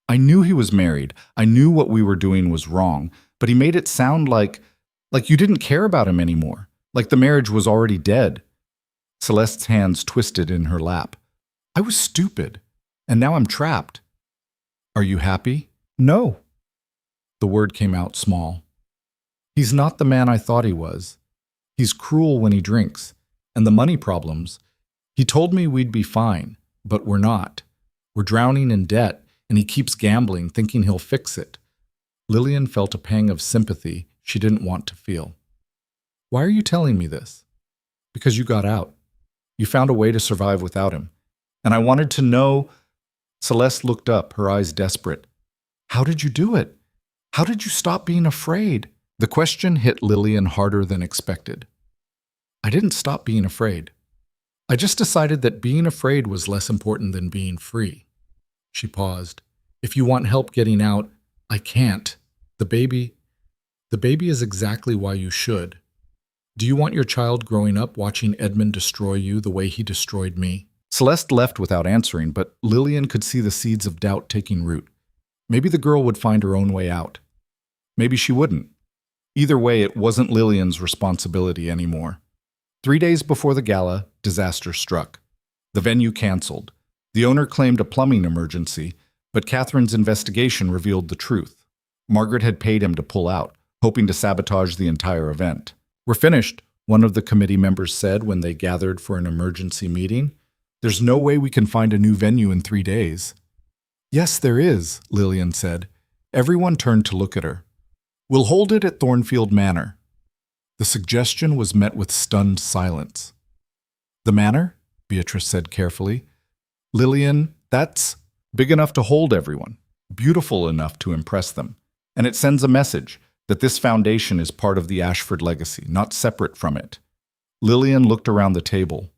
I knew he was married. I knew what we were doing was wrong, but he made it sound like you didn't care about him anymore, like the marriage was already dead." Celeste's hands twisted in her lap. "I was stupid, and now I'm trapped." "Are you happy?" "No." The word came out small. "He's not the man I thought he was. He's cruel when he drinks, and the money problems. He told me we'd be fine, but we're not. We're drowning in debt, and he keeps gambling, thinking he'll fix it." Lillian felt a pang of sympathy she didn't want to feel. "Why are you telling me this?" "Because you got out. You found a way to survive without him. And I wanted to know." Celeste looked up, her eyes desperate. "How did you do it? How did you stop being afraid?" The question hit Lillian harder than expected. "I didn't stop being afraid. I just decided that being afraid was less important than being free." She paused. "If you want help getting out, I can't. The baby is exactly why you should. Do you want your child growing up watching Edmund destroy you the way he destroyed me?" Celeste left without answering, but Lillian could see the seeds of doubt taking root. Maybe the girl would find her own way out. Maybe she wouldn't. Either way, it wasn't Lillian's responsibility anymore. 3 days before the gala, disaster struck. The venue canceled. The owner claimed a plumbing emergency, but Catherine's investigation revealed the truth. Margaret had paid him to pull out, hoping to sabotage the entire event. "We're finished," one of the committee members said when they gathered for an emergency meeting. "There's no way we can find a new venue in 3 days." "Yes, there is," Lillian said. Everyone turned to look at her. "We'll hold it at Thornfield Manor." The suggestion was met with stunned silence. "The manor?" Beatrice said carefully. "Lillian, that's big enough to hold everyone, beautiful enough to impress them. And it sends a message that this foundation is part of the Ashford legacy, not separate from it." Lillian looked around the table.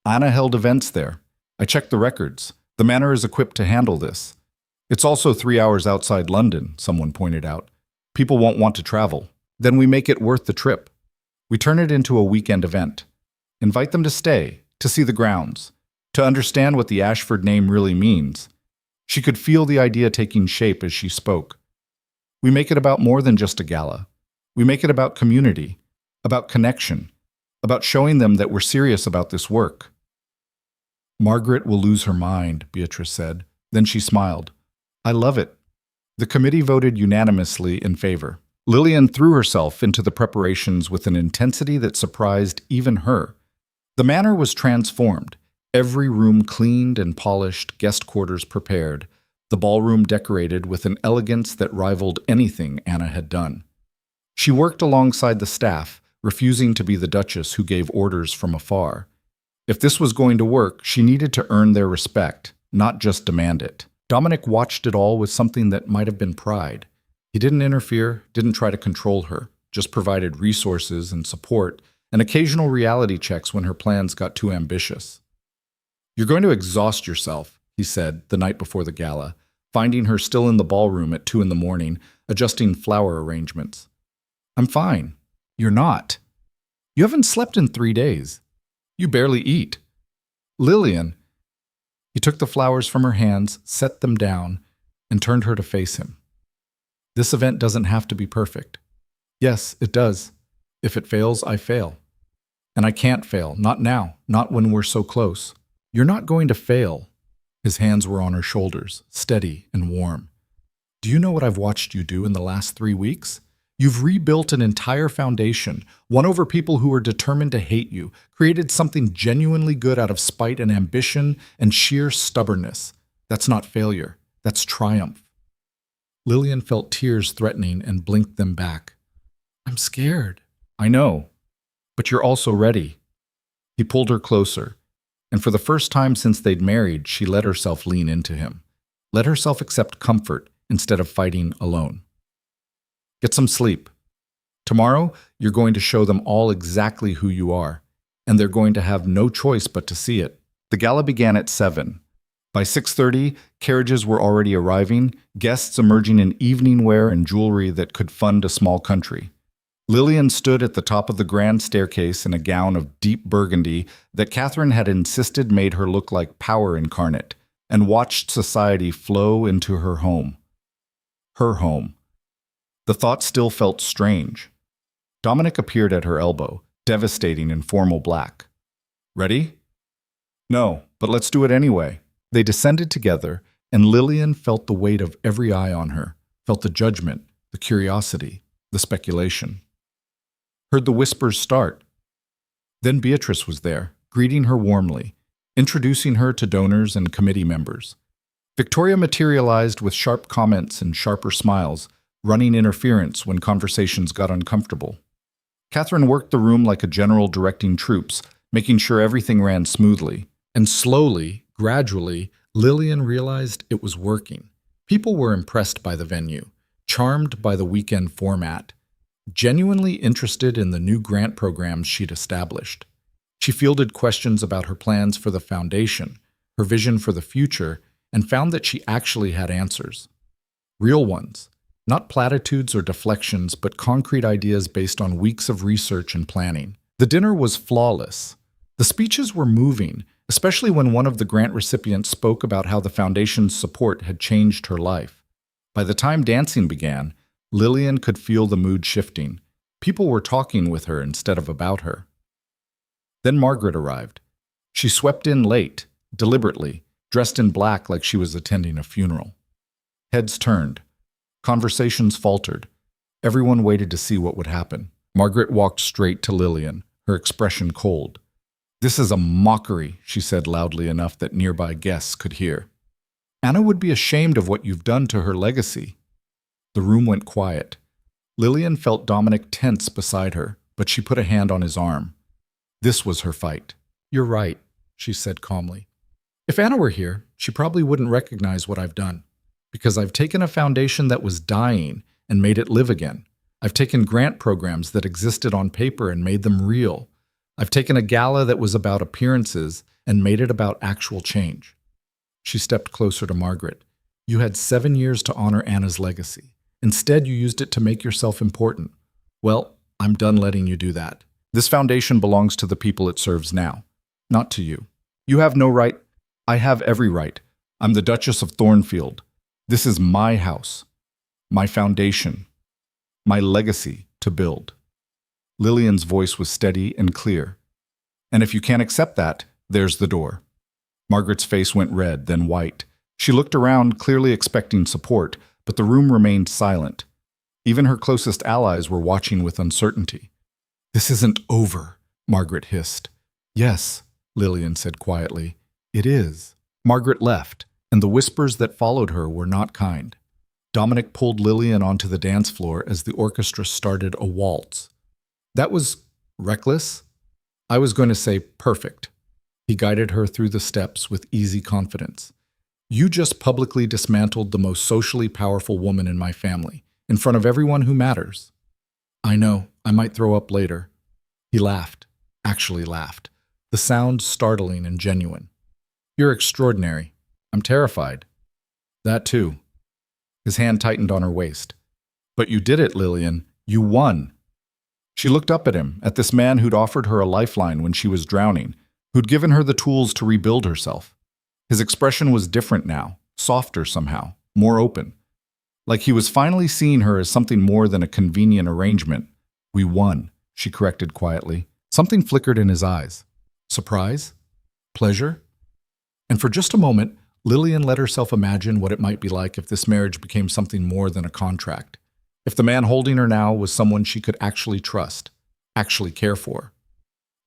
"Anna held events there. I checked the records. The manor is equipped to handle this. It's also 3 hours outside London," someone pointed out. "People won't want to travel. Then we make it worth the trip. We turn it into a weekend event. Invite them to stay, to see the grounds, to understand what the Ashford name really means." She could feel the idea taking shape as she spoke. "We make it about more than just a gala. We make it about community, about connection, about showing them that we're serious about this work." "Margaret will lose her mind," Beatrice said. Then she smiled. "I love it." The committee voted unanimously in favor. Lillian threw herself into the preparations with an intensity that surprised even her. The manor was transformed, every room cleaned and polished, guest quarters prepared, the ballroom decorated with an elegance that rivaled anything Anna had done. She worked alongside the staff, refusing to be the Duchess who gave orders from afar. If this was going to work, she needed to earn their respect, not just demand it. Dominic watched it all with something that might have been pride. He didn't interfere, didn't try to control her, just provided resources and support, and occasional reality checks when her plans got too ambitious. "You're going to exhaust yourself," he said the night before the gala, finding her still in the ballroom at 2 in the morning, adjusting flower arrangements. "I'm fine." "You're not. You haven't slept in 3 days. You barely eat." "Lillian." He took the flowers from her hands, set them down, and turned her to face him. "This event doesn't have to be perfect." "Yes, it does. If it fails, I fail. And I can't fail, not now, not when we're so close." "You're not going to fail." His hands were on her shoulders, steady and warm. "Do you know what I've watched you do in the last 3 weeks? You've rebuilt an entire foundation, won over people who were determined to hate you, created something genuinely good out of spite and ambition and sheer stubbornness. That's not failure. That's triumph." Lillian felt tears threatening and blinked them back. "I'm scared." "I know, but you're also ready." He pulled her closer, and for the first time since they'd married, she let herself lean into him, let herself accept comfort instead of fighting alone. "Get some sleep. Tomorrow, you're going to show them all exactly who you are, and they're going to have no choice but to see it." The gala began at 7. By 6:30, carriages were already arriving, guests emerging in evening wear and jewelry that could fund a small country. Lillian stood at the top of the grand staircase in a gown of deep burgundy that Catherine had insisted made her look like power incarnate, and watched society flow into her home. Her home. The thought still felt strange. Dominic appeared at her elbow, devastating in formal black. "Ready?" "No, but let's do it anyway." They descended together, and Lillian felt the weight of every eye on her, felt the judgment, the curiosity, the speculation. Heard the whispers start. Then Beatrice was there, greeting her warmly, introducing her to donors and committee members. Victoria materialized with sharp comments and sharper smiles, running interference when conversations got uncomfortable. Catherine worked the room like a general directing troops, making sure everything ran smoothly. And slowly, gradually, Lillian realized it was working. People were impressed by the venue, charmed by the weekend format, genuinely interested in the new grant programs she'd established. She fielded questions about her plans for the foundation, her vision for the future, and found that she actually had answers. Real ones. Not platitudes or deflections, but concrete ideas based on weeks of research and planning. The dinner was flawless. The speeches were moving, especially when one of the grant recipients spoke about how the foundation's support had changed her life. By the time dancing began, Lillian could feel the mood shifting. People were talking with her instead of about her. Then Margaret arrived. She swept in late, deliberately, dressed in black like she was attending a funeral. Heads turned. Conversations faltered. Everyone waited to see what would happen. Margaret walked straight to Lillian, her expression cold. "This is a mockery," she said loudly enough that nearby guests could hear. "Anna would be ashamed of what you've done to her legacy." The room went quiet. Lillian felt Dominic tense beside her, but she put a hand on his arm. This was her fight. "You're right," she said calmly. "If Anna were here, she probably wouldn't recognize what I've done. Because I've taken a foundation that was dying and made it live again. I've taken grant programs that existed on paper and made them real. I've taken a gala that was about appearances and made it about actual change." She stepped closer to Margaret. "You had 7 years to honor Anna's legacy. Instead, you used it to make yourself important. Well, I'm done letting you do that. This foundation belongs to the people it serves now, not to you. You have no right. I have every right. I'm the Duchess of Thornfield. This is my house, my foundation, my legacy to build." Lillian's voice was steady and clear. "And if you can't accept that, there's the door." Margaret's face went red, then white. She looked around, clearly expecting support, but the room remained silent. Even her closest allies were watching with uncertainty. "This isn't over," Margaret hissed. "Yes," Lillian said quietly. "It is." Margaret left, and the whispers that followed her were not kind. Dominic pulled Lillian onto the dance floor as the orchestra started a waltz. That was Reckless? I was going to say perfect. He guided her through the steps with easy confidence. You just publicly dismantled the most socially powerful woman in my family, in front of everyone who matters. I know, I might throw up later. He laughed, actually laughed, the sound startling and genuine. You're extraordinary. I'm terrified. That too. His hand tightened on her waist. But you did it, Lillian. You won. She looked up at him, at this man who'd offered her a lifeline when she was drowning, who'd given her the tools to rebuild herself. His expression was different now, softer somehow, more open. Like he was finally seeing her as something more than a convenient arrangement. We won, she corrected quietly. Something flickered in his eyes. Surprise? Pleasure? And for just a moment, Lillian let herself imagine what it might be like if this marriage became something more than a contract. If the man holding her now was someone she could actually trust, actually care for.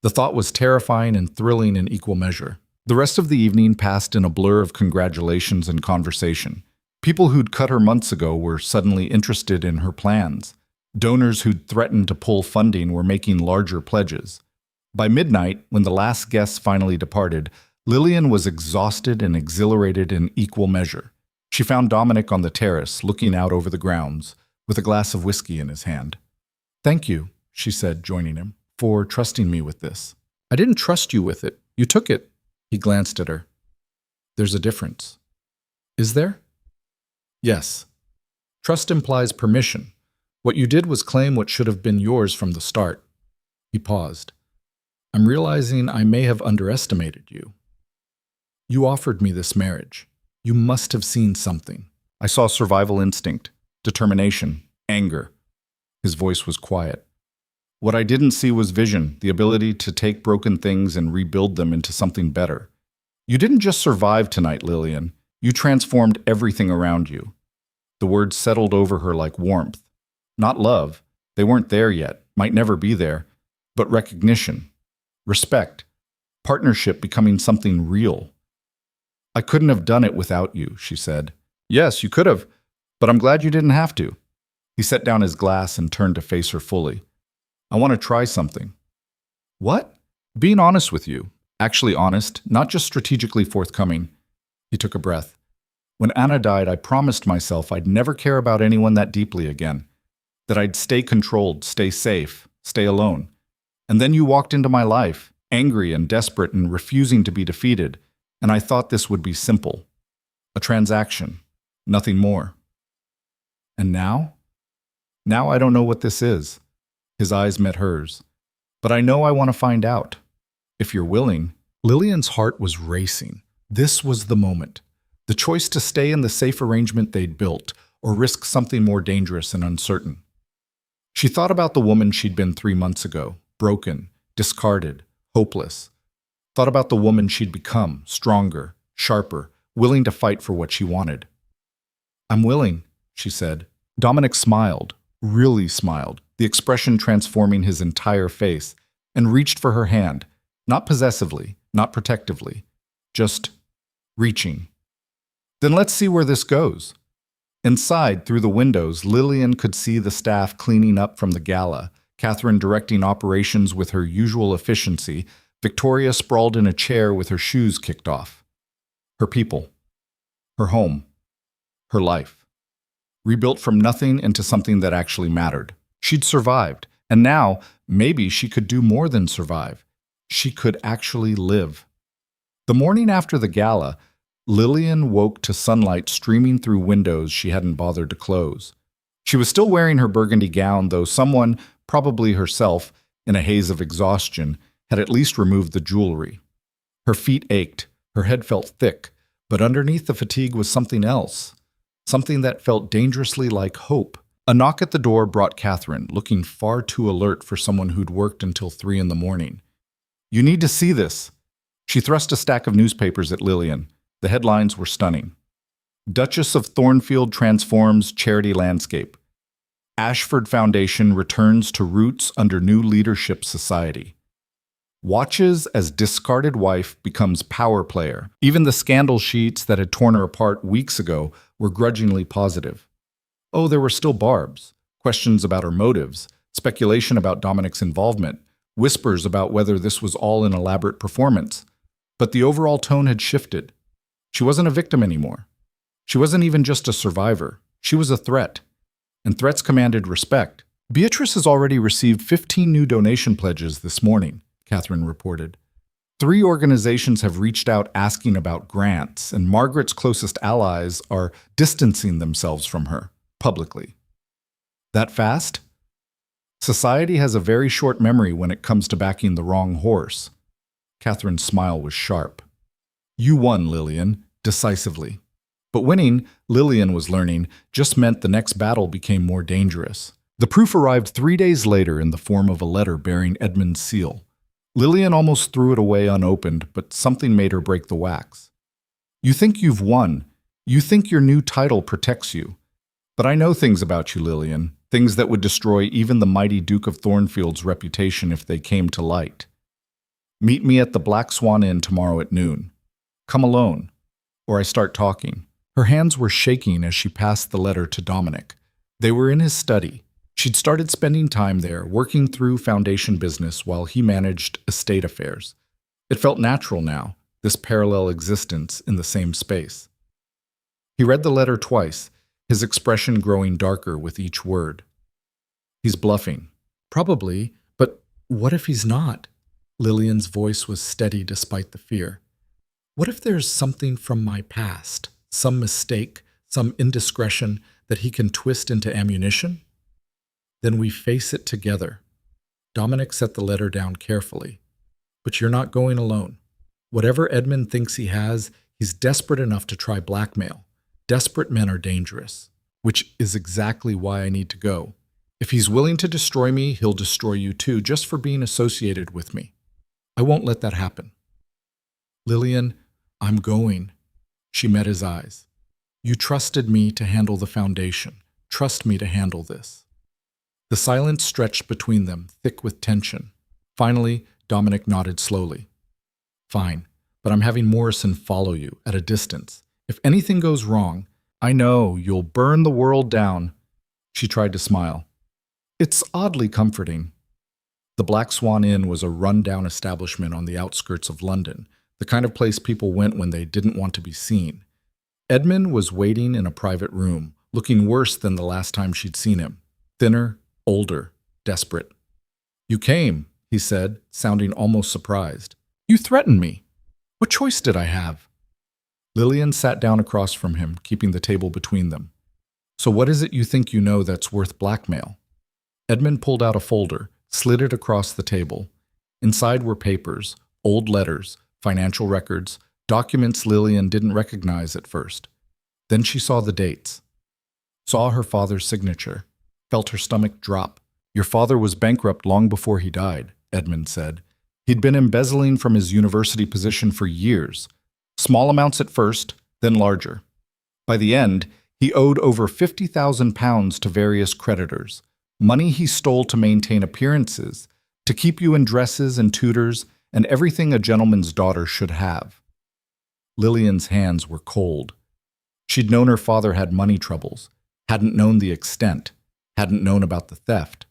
The thought was terrifying and thrilling in equal measure. The rest of the evening passed in a blur of congratulations and conversation. People who'd cut her months ago were suddenly interested in her plans. Donors who'd threatened to pull funding were making larger pledges. By midnight, when the last guests finally departed, Lillian was exhausted and exhilarated in equal measure. She found Dominic on the terrace, looking out over the grounds, with a glass of whiskey in his hand. "Thank you," she said, joining him, "for trusting me with this." "I didn't trust you with it. You took it." He glanced at her. "There's a difference." "Is there?" "Yes. Trust implies permission. What you did was claim what should have been yours from the start." He paused. "I'm realizing I may have underestimated you. You offered me this marriage. You must have seen something. I saw survival instinct, determination, anger." His voice was quiet. "What I didn't see was vision, the ability to take broken things and rebuild them into something better. You didn't just survive tonight, Lillian. You transformed everything around you." The words settled over her like warmth. Not love. They weren't there yet, might never be there, but recognition, respect, partnership becoming something real. "I couldn't have done it without you," she said. "Yes, you could have, but I'm glad you didn't have to." He set down his glass and turned to face her fully. "I want to try something." "What?" "Being honest with you. Actually honest, not just strategically forthcoming." He took a breath. "When Anna died, I promised myself I'd never care about anyone that deeply again. That I'd stay controlled, stay safe, stay alone. And then you walked into my life, angry and desperate and refusing to be defeated, and I thought this would be simple. A transaction. Nothing more. And now? Now I don't know what this is." His eyes met hers. "But I know I want to find out. If you're willing." Lillian's heart was racing. This was the moment. The choice to stay in the safe arrangement they'd built, or risk something more dangerous and uncertain. She thought about the woman she'd been 3 months ago, broken, discarded, hopeless. Thought about the woman she'd become, stronger, sharper, willing to fight for what she wanted. "I'm willing," she said. Dominic smiled, really smiled, the expression transforming his entire face, and reached for her hand, not possessively, not protectively, just reaching. "Then let's see where this goes." Inside, through the windows, Lillian could see the staff cleaning up from the gala, Catherine directing operations with her usual efficiency, Victoria sprawled in a chair with her shoes kicked off. Her people. Her home. Her life. Rebuilt from nothing into something that actually mattered. She'd survived, and now, maybe she could do more than survive. She could actually live. The morning after the gala, Lillian woke to sunlight streaming through windows she hadn't bothered to close. She was still wearing her burgundy gown, though someone, probably herself, in a haze of exhaustion, had at least removed the jewelry. Her feet ached, her head felt thick, but underneath the fatigue was something else. Something that felt dangerously like hope. A knock at the door brought Catherine, looking far too alert for someone who'd worked until 3 in the morning. "You need to see this." She thrust a stack of newspapers at Lillian. The headlines were stunning. Duchess of Thornfield transforms charity landscape. Ashford Foundation returns to roots under new leadership society. Watches as discarded wife becomes power player. Even the scandal sheets that had torn her apart weeks ago were grudgingly positive. Oh, there were still barbs, questions about her motives, speculation about Dominic's involvement, whispers about whether this was all an elaborate performance. But the overall tone had shifted. She wasn't a victim anymore. She wasn't even just a survivor. She was a threat. And threats commanded respect. Beatrice has already received 15 new donation pledges this morning, Catherine reported. 3 organizations have reached out asking about grants, and Margaret's closest allies are distancing themselves from her, publicly. That fast? Society has a very short memory when it comes to backing the wrong horse. Catherine's smile was sharp. You won, Lillian, decisively. But winning, Lillian was learning, just meant the next battle became more dangerous. The proof arrived 3 days later in the form of a letter bearing Edmund's seal. Lillian almost threw it away unopened, but something made her break the wax. You think you've won. You think your new title protects you. But I know things about you, Lillian, things that would destroy even the mighty Duke of Thornfield's reputation if they came to light. Meet me at the Black Swan Inn tomorrow at noon. Come alone, or I start talking. Her hands were shaking as she passed the letter to Dominic. They were in his study. She'd started spending time there, working through foundation business while he managed estate affairs. It felt natural now, this parallel existence in the same space. He read the letter twice, his expression growing darker with each word. He's bluffing. Probably, but what if he's not? Lillian's voice was steady despite the fear. What if there's something from my past, some mistake, some indiscretion that he can twist into ammunition? Then we face it together. Dominic set the letter down carefully. But you're not going alone. Whatever Edmund thinks he has, he's desperate enough to try blackmail. Desperate men are dangerous, which is exactly why I need to go. If he's willing to destroy me, he'll destroy you too, just for being associated with me. I won't let that happen. Lillian, I'm going. She met his eyes. You trusted me to handle the foundation. Trust me to handle this. The silence stretched between them, thick with tension. Finally, Dominic nodded slowly. Fine, but I'm having Morrison follow you at a distance. If anything goes wrong, I know you'll burn the world down. She tried to smile. It's oddly comforting. The Black Swan Inn was a run-down establishment on the outskirts of London, the kind of place people went when they didn't want to be seen. Edmund was waiting in a private room, looking worse than the last time she'd seen him. Thinner, older, desperate. You came, he said, sounding almost surprised. You threatened me. What choice did I have? Lillian sat down across from him, keeping the table between them. So what is it you think you know that's worth blackmail? Edmund pulled out a folder, slid it across the table. Inside were papers, old letters, financial records, documents Lillian didn't recognize at first. Then she saw the dates. Saw her father's signature. Felt her stomach drop. Your father was bankrupt long before he died, Edmund said. He'd been embezzling from his university position for years. Small amounts at first, then larger. By the end, he owed over £50,000 to various creditors. Money he stole to maintain appearances, to keep you in dresses and tutors, and everything a gentleman's daughter should have. Lillian's hands were cold. She'd known her father had money troubles, hadn't known the extent, hadn't known about the theft.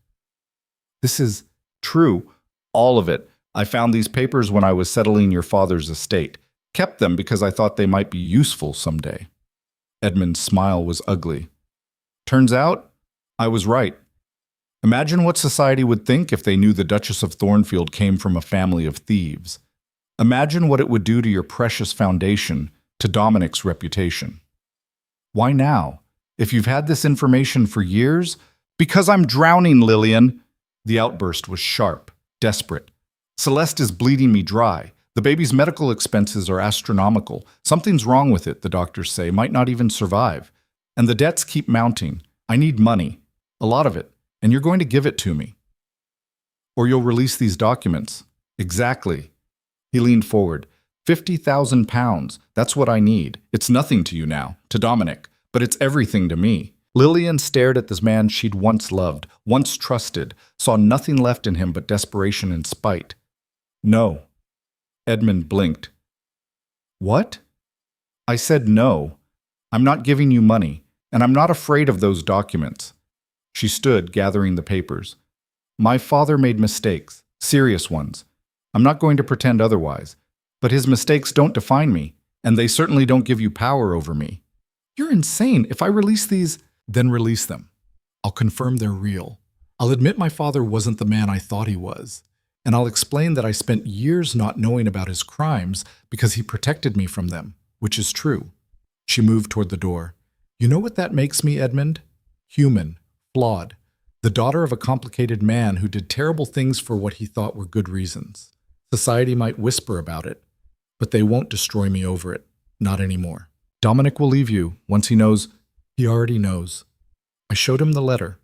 This is true, all of it. I found these papers when I was settling your father's estate. Kept them because I thought they might be useful someday. Edmund's smile was ugly. Turns out, I was right. Imagine what society would think if they knew the Duchess of Thornfield came from a family of thieves. Imagine what it would do to your precious foundation, to Dominic's reputation. Why now? If you've had this information for years? Because I'm drowning, Lillian! The outburst was sharp, desperate. Celeste is bleeding me dry. The baby's medical expenses are astronomical. Something's wrong with it, the doctors say, might not even survive. And the debts keep mounting. I need money. A lot of it. And you're going to give it to me. Or you'll release these documents. Exactly. He leaned forward. £50,000. That's what I need. It's nothing to you now, to Dominic, but it's everything to me. Lillian stared at this man she'd once loved, once trusted, saw nothing left in him but desperation and spite. No. Edmund blinked. What? I said no. I'm not giving you money, and I'm not afraid of those documents. She stood, gathering the papers. My father made mistakes. Serious ones. I'm not going to pretend otherwise. But his mistakes don't define me, and they certainly don't give you power over me. You're insane. If I release these, then release them. I'll confirm they're real. I'll admit my father wasn't the man I thought he was. And I'll explain that I spent years not knowing about his crimes because he protected me from them, which is true. She moved toward the door. You know what that makes me, Edmund? Human, flawed. The daughter of a complicated man who did terrible things for what he thought were good reasons. Society might whisper about it, but they won't destroy me over it. Not anymore. Dominic will leave you once he knows. He already knows. I showed him the letter.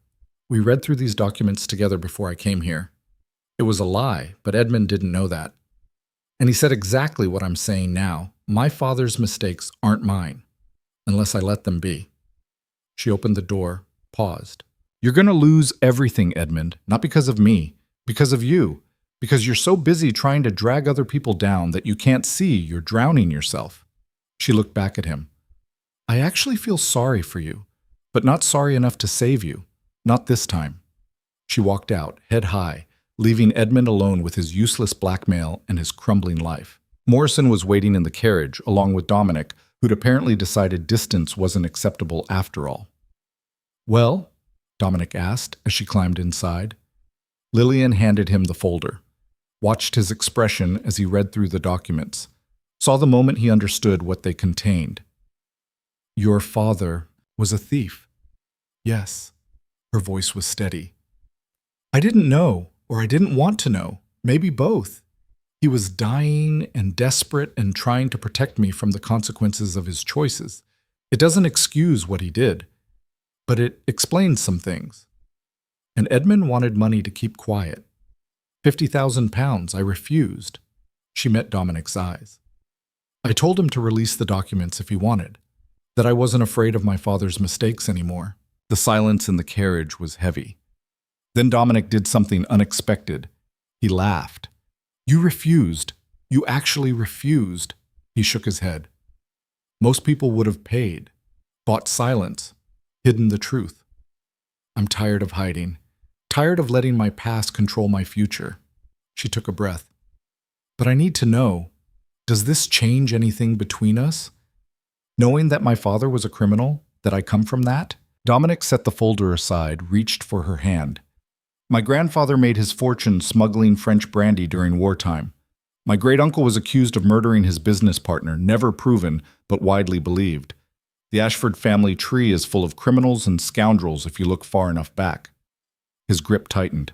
We read through these documents together before I came here. It was a lie, but Edmund didn't know that. And he said exactly what I'm saying now. My father's mistakes aren't mine, unless I let them be. She opened the door, paused. You're going to lose everything, Edmund, not because of me, because of you, because you're so busy trying to drag other people down that you can't see you're drowning yourself. She looked back at him. I actually feel sorry for you, but not sorry enough to save you. Not this time. She walked out, head high, leaving Edmund alone with his useless blackmail and his crumbling life. Morrison was waiting in the carriage, along with Dominic, who'd apparently decided distance wasn't acceptable after all. Well? Dominic asked as she climbed inside. Lillian handed him the folder, watched his expression as he read through the documents, saw the moment he understood what they contained. Your father was a thief. Yes. Her voice was steady. I didn't know, or I didn't want to know. Maybe both. He was dying and desperate and trying to protect me from the consequences of his choices. It doesn't excuse what he did, but it explains some things. And Edmund wanted money to keep quiet. 50,000 pounds, I refused. She met Dominic's eyes. I told him to release the documents if he wanted, that I wasn't afraid of my father's mistakes anymore. The silence in the carriage was heavy. Then Dominic did something unexpected. He laughed. You refused. You actually refused. He shook his head. Most people would have paid, bought silence, hidden the truth. I'm tired of hiding, tired of letting my past control my future. She took a breath. But I need to know, does this change anything between us? Knowing that my father was a criminal, that I come from that? Dominic set the folder aside, reached for her hand. My grandfather made his fortune smuggling French brandy during wartime. My great-uncle was accused of murdering his business partner, never proven, but widely believed. The Ashford family tree is full of criminals and scoundrels if you look far enough back. His grip tightened.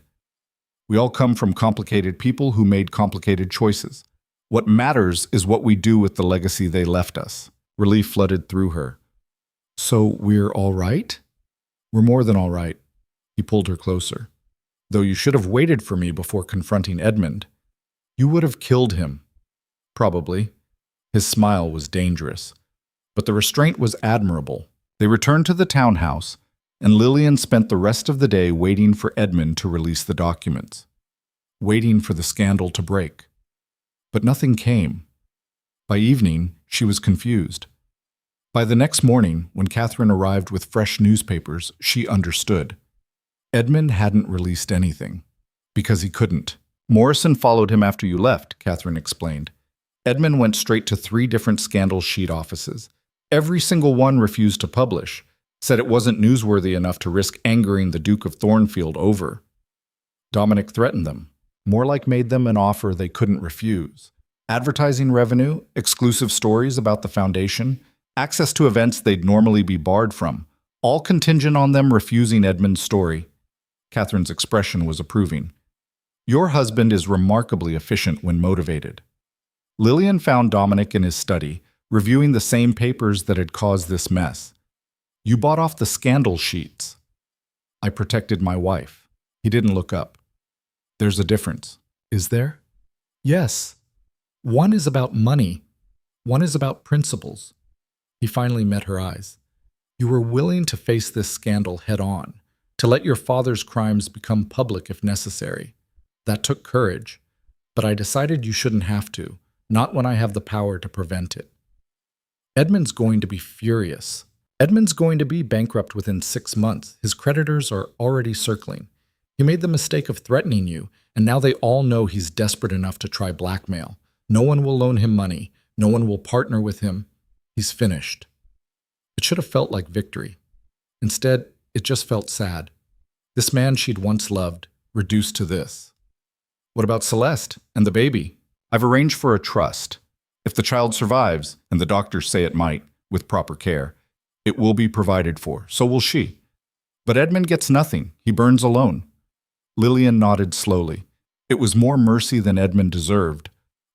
We all come from complicated people who made complicated choices. What matters is what we do with the legacy they left us. Relief flooded through her. So we're all right? We're more than all right. He pulled her closer. Though you should have waited for me before confronting Edmund. You would have killed him. Probably. His smile was dangerous. But the restraint was admirable. They returned to the townhouse, and Lillian spent the rest of the day waiting for Edmund to release the documents. Waiting for the scandal to break. But nothing came. By evening, she was confused. By the next morning, when Catherine arrived with fresh newspapers, she understood. Edmund hadn't released anything. Because he couldn't. Morrison followed him after you left, Catherine explained. Edmund went straight to 3 different scandal sheet offices. Every single one refused to publish, said it wasn't newsworthy enough to risk angering the Duke of Thornfield over. Dominic threatened them, more like made them an offer they couldn't refuse. Advertising revenue, exclusive stories about the foundation, access to events they'd normally be barred from, all contingent on them refusing Edmund's story. Catherine's expression was approving. Your husband is remarkably efficient when motivated. Lillian found Dominic in his study, reviewing the same papers that had caused this mess. You bought off the scandal sheets. I protected my wife. He didn't look up. There's a difference. Is there? Yes. One is about money. One is about principles. He finally met her eyes. You were willing to face this scandal head on, to let your father's crimes become public if necessary. That took courage, but I decided you shouldn't have to, not when I have the power to prevent it. Edmund's going to be furious. Edmund's going to be bankrupt within 6 months. His creditors are already circling. He made the mistake of threatening you, And now they all know he's desperate enough to try blackmail. No one will loan him money. No one will partner with him. He's finished. It should have felt like victory. Instead, it just felt sad. This man she'd once loved, reduced to this. What about Celeste and the baby? I've arranged for a trust. If the child survives, and the doctors say it might, with proper care, it will be provided for. So will she. But Edmund gets nothing. He burns alone. Lillian nodded slowly. It was more mercy than Edmund deserved,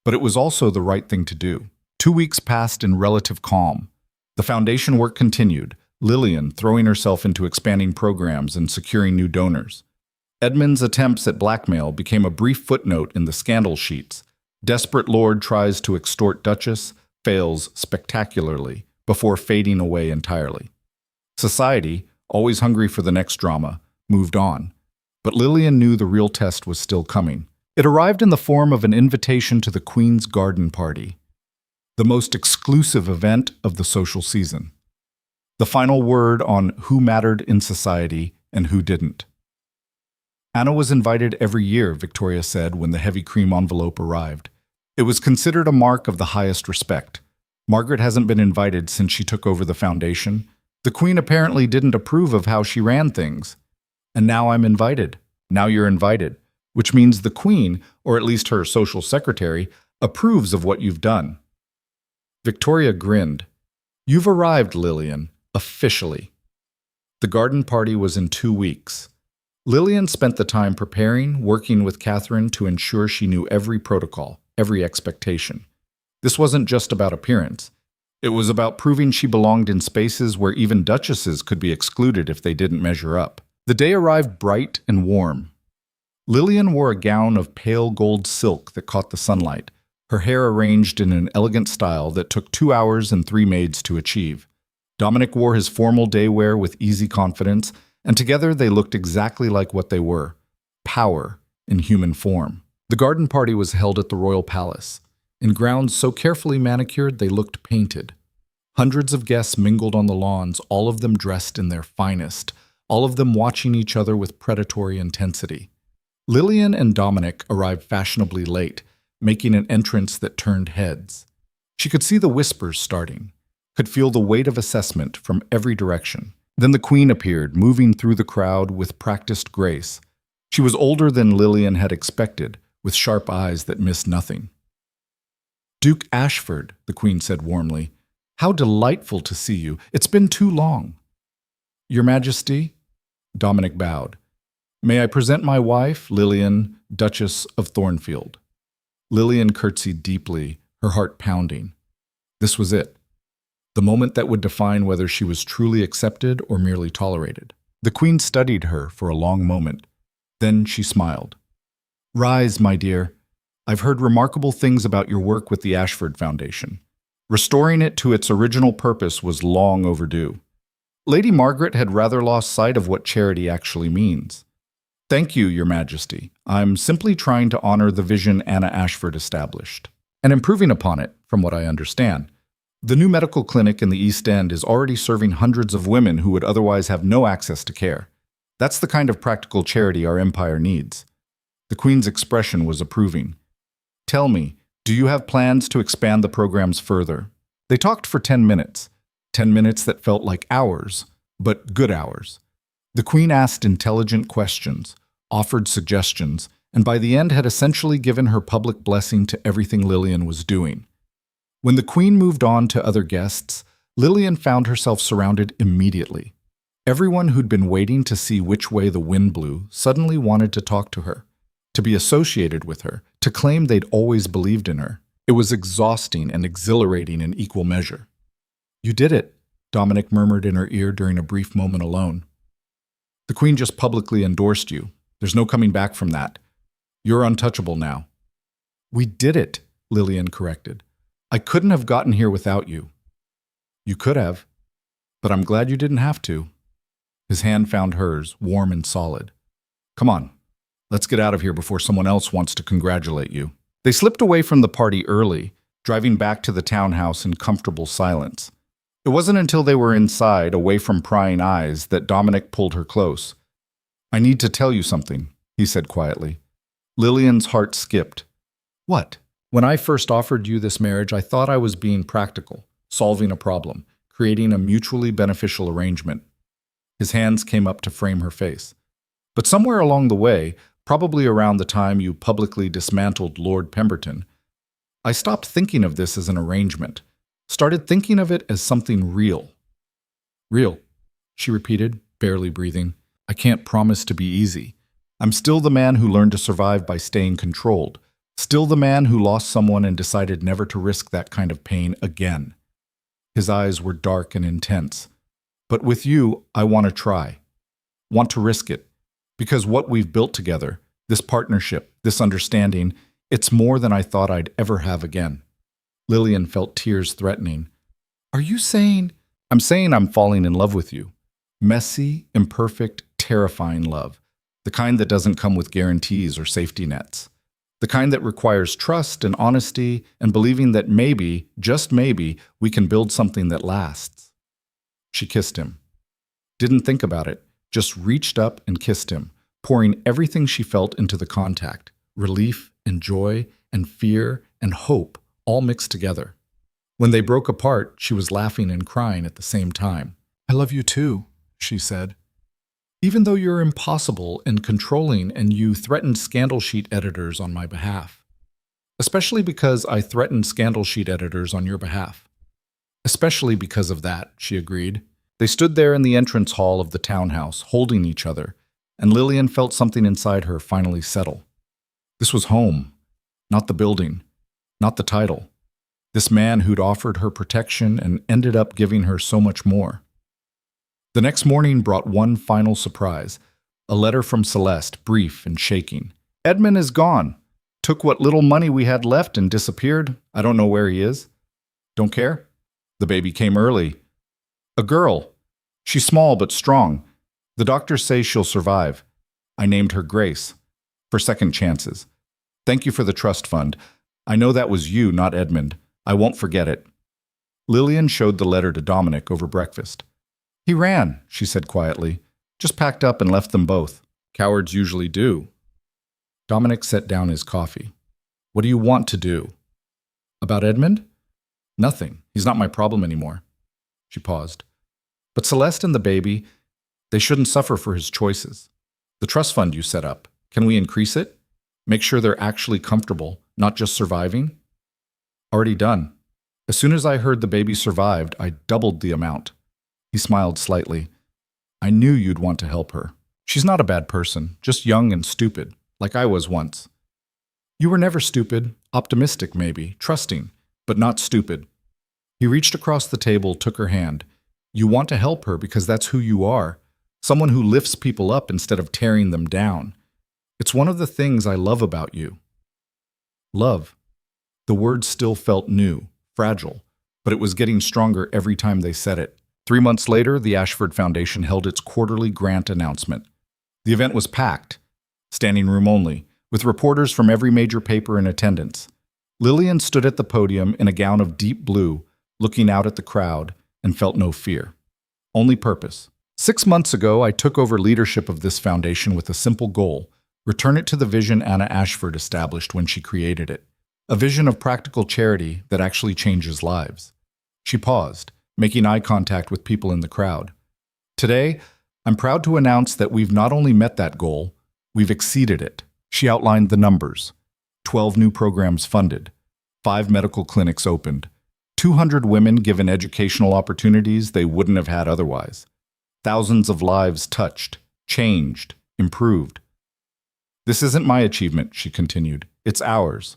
but it was also the right thing to do. 2 weeks passed in relative calm. The foundation work continued, Lillian throwing herself into expanding programs and securing new donors. Edmund's attempts at blackmail became a brief footnote in the scandal sheets. Desperate lord tries to extort Duchess, fails spectacularly, before fading away entirely. Society, always hungry for the next drama, moved on. But Lillian knew the real test was still coming. It arrived in the form of an invitation to the Queen's garden party, the most exclusive event of the social season. The final word on who mattered in society and who didn't. Anna was invited every year, Victoria said when the heavy cream envelope arrived. It was considered a mark of the highest respect. Margaret hasn't been invited since she took over the foundation. The Queen apparently didn't approve of how she ran things. And now I'm invited. Now you're invited. Which means the Queen, or at least her social secretary, approves of what you've done. Victoria grinned. You've arrived, Lillian, officially. The garden party was in 2 weeks. Lillian spent the time preparing, working with Catherine to ensure she knew every protocol, every expectation. This wasn't just about appearance. It was about proving she belonged in spaces where even duchesses could be excluded if they didn't measure up. The day arrived bright and warm. Lillian wore a gown of pale gold silk that caught the sunlight, her hair arranged in an elegant style that took 2 hours and 3 maids to achieve. Dominic wore his formal day wear with easy confidence, and together they looked exactly like what they were, power in human form. The garden party was held at the royal palace. In grounds so carefully manicured they looked painted. Hundreds of guests mingled on the lawns, all of them dressed in their finest, all of them watching each other with predatory intensity. Lillian and Dominic arrived fashionably late, making an entrance that turned heads. She could see the whispers starting, could feel the weight of assessment from every direction. Then the Queen appeared, moving through the crowd with practiced grace. She was older than Lillian had expected, with sharp eyes that missed nothing. Duke Ashford, the Queen said warmly, how delightful to see you. It's been too long. Your Majesty? Dominic bowed. May I present my wife, Lillian, Duchess of Thornfield? Lillian curtsied deeply, her heart pounding. This was it. The moment that would define whether she was truly accepted or merely tolerated. The Queen studied her for a long moment. Then she smiled. Rise, my dear. I've heard remarkable things about your work with the Ashford Foundation. Restoring it to its original purpose was long overdue. Lady Margaret had rather lost sight of what charity actually means. Thank you, Your Majesty. I'm simply trying to honor the vision Anna Ashford established, and improving upon it, from what I understand. The new medical clinic in the East End is already serving hundreds of women who would otherwise have no access to care. That's the kind of practical charity our empire needs. The Queen's expression was approving. Tell me, do you have plans to expand the programs further? They talked for 10 minutes. 10 minutes that felt like hours, but good hours. The Queen asked intelligent questions, offered suggestions, and by the end had essentially given her public blessing to everything Lillian was doing. When the Queen moved on to other guests, Lillian found herself surrounded immediately. Everyone who'd been waiting to see which way the wind blew suddenly wanted to talk to her, to be associated with her, to claim they'd always believed in her. It was exhausting and exhilarating in equal measure. You did it, Dominic murmured in her ear during a brief moment alone. The Queen just publicly endorsed you. There's no coming back from that. You're untouchable now. We did it, Lillian corrected. I couldn't have gotten here without you. You could have, but I'm glad you didn't have to. His hand found hers, warm and solid. Come on, let's get out of here before someone else wants to congratulate you. They slipped away from the party early, driving back to the townhouse in comfortable silence. It wasn't until they were inside, away from prying eyes, that Dominic pulled her close. I need to tell you something, he said quietly. Lillian's heart skipped. What? When I first offered you this marriage, I thought I was being practical, solving a problem, creating a mutually beneficial arrangement. His hands came up to frame her face. But somewhere along the way, probably around the time you publicly dismantled Lord Pemberton, I stopped thinking of this as an arrangement, started thinking of it as something real. Real, she repeated, barely breathing. I can't promise to be easy. I'm still the man who learned to survive by staying controlled, still the man who lost someone and decided never to risk that kind of pain again. His eyes were dark and intense. But with you, I want to try. Want to risk it. Because what we've built together, this partnership, this understanding, it's more than I thought I'd ever have again. Lillian felt tears threatening. Are you saying? I'm saying I'm falling in love with you. Messy, imperfect, terrifying love. The kind that doesn't come with guarantees or safety nets. The kind that requires trust and honesty and believing that maybe, just maybe, we can build something that lasts. She kissed him. Didn't think about it, just reached up and kissed him, pouring everything she felt into the contact. Relief and joy and fear and hope all mixed together. When they broke apart, she was laughing and crying at the same time. I love you too, she said. Even though you're impossible and controlling and you threatened scandal sheet editors on my behalf. Especially because I threatened scandal sheet editors on your behalf. Especially because of that, she agreed. They stood there in the entrance hall of the townhouse, holding each other, and Lillian felt something inside her finally settle. This was home, not the building, not the title. This man who'd offered her protection and ended up giving her so much more. The next morning brought one final surprise, a letter from Celeste, brief and shaking. Edmund is gone. Took what little money we had left and disappeared. I don't know where he is. Don't care. The baby came early. A girl. She's small but strong. The doctors say she'll survive. I named her Grace. For second chances. Thank you for the trust fund. I know that was you, not Edmund. I won't forget it. Lillian showed the letter to Dominic over breakfast. He ran, she said quietly. Just packed up and left them both. Cowards usually do. Dominic set down his coffee. What do you want to do? About Edmund? Nothing. He's not my problem anymore. She paused. But Celeste and the baby, they shouldn't suffer for his choices. The trust fund you set up, can we increase it? Make sure they're actually comfortable, not just surviving? Already done. As soon as I heard the baby survived, I doubled the amount. He smiled slightly. I knew you'd want to help her. She's not a bad person, just young and stupid, like I was once. You were never stupid, optimistic maybe, trusting, but not stupid. He reached across the table, took her hand. You want to help her because that's who you are, someone who lifts people up instead of tearing them down. It's one of the things I love about you. Love. The word still felt new, fragile, but it was getting stronger every time they said it. 3 months later, the Ashford Foundation held its quarterly grant announcement. The event was packed, standing room only, with reporters from every major paper in attendance. Lillian stood at the podium in a gown of deep blue, looking out at the crowd, and felt no fear. Only purpose. 6 months ago, I took over leadership of this foundation with a simple goal: return it to the vision Anna Ashford established when she created it. A vision of practical charity that actually changes lives. She paused, making eye contact with people in the crowd. Today, I'm proud to announce that we've not only met that goal, we've exceeded it. She outlined the numbers. 12 new programs funded, 5 medical clinics opened, 200 women given educational opportunities they wouldn't have had otherwise. Thousands of lives touched, changed, improved. This isn't my achievement, she continued. It's ours.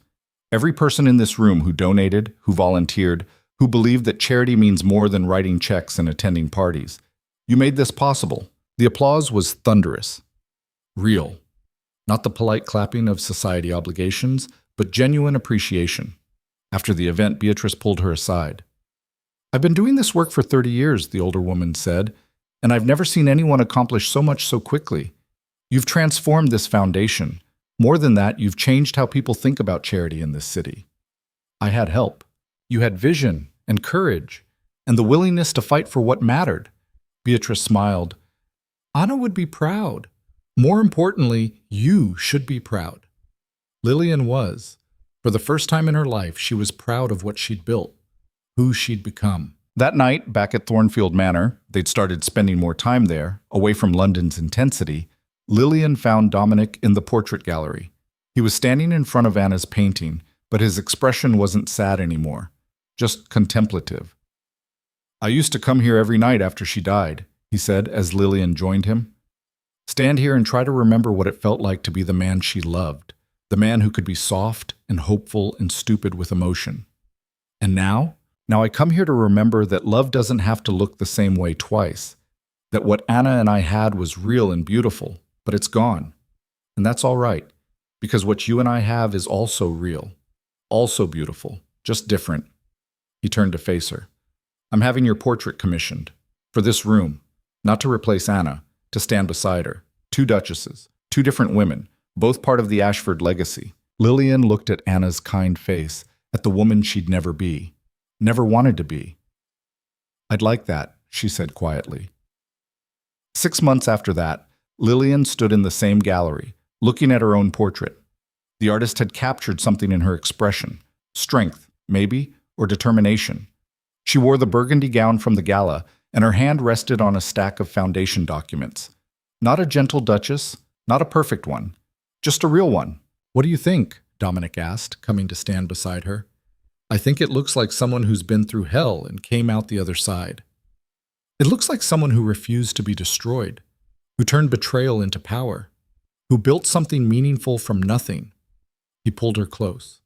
Every person in this room who donated, who volunteered, who believed that charity means more than writing checks and attending parties. You made this possible. The applause was thunderous. Real. Not the polite clapping of society obligations, but genuine appreciation. After the event, Beatrice pulled her aside. I've been doing this work for 30 years, the older woman said, and I've never seen anyone accomplish so much so quickly. You've transformed this foundation. More than that, you've changed how people think about charity in this city. I had help. You had vision and courage and the willingness to fight for what mattered. Beatrice smiled. Anna would be proud. More importantly, you should be proud. Lillian was. For the first time in her life, she was proud of what she'd built, who she'd become. That night, back at Thornfield Manor, they'd started spending more time there, away from London's intensity. Lillian found Dominic in the portrait gallery. He was standing in front of Anna's painting, but his expression wasn't sad anymore, just contemplative. "I used to come here every night after she died," he said as Lillian joined him. "Stand here and try to remember what it felt like to be the man she loved, the man who could be soft and hopeful and stupid with emotion. And now I come here to remember that love doesn't have to look the same way twice, that what Anna and I had was real and beautiful, but it's gone. And that's all right, because what you and I have is also real, also beautiful, just different." He turned to face her. "I'm having your portrait commissioned. For this room. Not to replace Anna, to stand beside her. 2 duchesses, 2 different women, both part of the Ashford legacy." Lillian looked at Anna's kind face, at the woman she'd never be, never wanted to be. "I'd like that," she said quietly. 6 months after that, Lillian stood in the same gallery, looking at her own portrait. The artist had captured something in her expression, strength, maybe, or determination. She wore the burgundy gown from the gala, and her hand rested on a stack of foundation documents. Not a gentle duchess, not a perfect one, just a real one. "What do you think?" Dominic asked, coming to stand beside her. "I think it looks like someone who's been through hell and came out the other side. It looks like someone who refused to be destroyed, who turned betrayal into power, who built something meaningful from nothing." He pulled her close.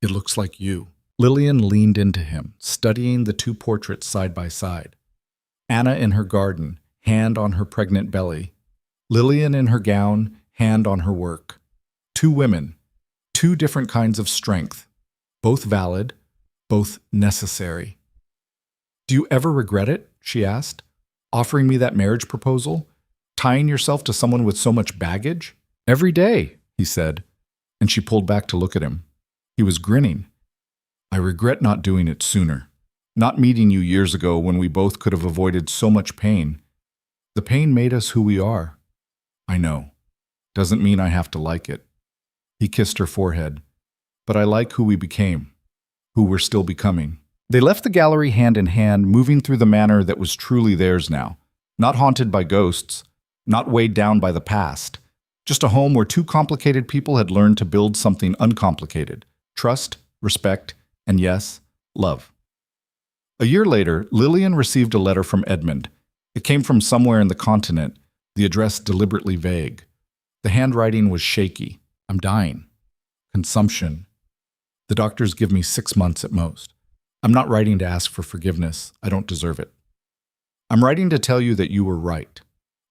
"It looks like you." Lillian leaned into him, studying the 2 portraits side by side. Anna in her garden, hand on her pregnant belly. Lillian in her gown, hand on her work. 2 women, 2 different kinds of strength, both valid, both necessary. "Do you ever regret it?" she asked. "Offering me that marriage proposal? Tying yourself to someone with so much baggage?" "Every day," he said, and she pulled back to look at him. He was grinning. "I regret not doing it sooner. Not meeting you years ago when we both could have avoided so much pain. The pain made us who we are." "I know. Doesn't mean I have to like it." He kissed her forehead. "But I like who we became, who we're still becoming." They left the gallery hand in hand, moving through the manor that was truly theirs now. Not haunted by ghosts, not weighed down by the past. Just a home where 2 complicated people had learned to build something uncomplicated. Trust, respect, and yes, love. A year later, Lillian received a letter from Edmund. It came from somewhere in the continent, the address deliberately vague. The handwriting was shaky. "I'm dying. Consumption. The doctors give me 6 months at most. I'm not writing to ask for forgiveness. I don't deserve it. I'm writing to tell you that you were right.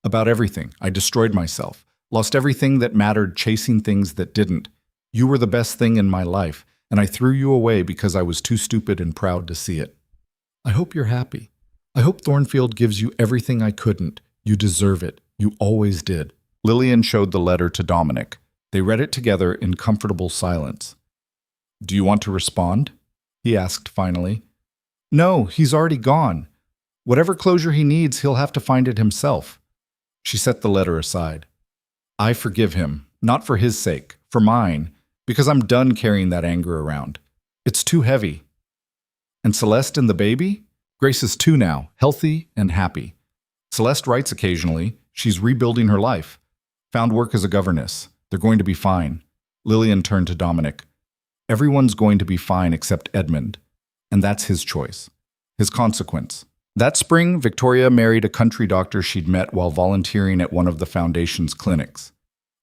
About everything. I destroyed myself. Lost everything that mattered, chasing things that didn't. You were the best thing in my life, and I threw you away because I was too stupid and proud to see it. I hope you're happy. I hope Thornfield gives you everything I couldn't. You deserve it. You always did." Lillian showed the letter to Dominic. They read it together in comfortable silence. "Do you want to respond?" he asked finally. "No, he's already gone. Whatever closure he needs, he'll have to find it himself." She set the letter aside. "I forgive him, not for his sake, for mine, because I'm done carrying that anger around. It's too heavy. And Celeste and the baby? Grace is 2 now, healthy and happy. Celeste writes occasionally. She's rebuilding her life. Found work as a governess. They're going to be fine." Lillian turned to Dominic. "Everyone's going to be fine except Edmund, and that's his choice, his consequence." That spring, Victoria married a country doctor she'd met while volunteering at one of the Foundation's clinics.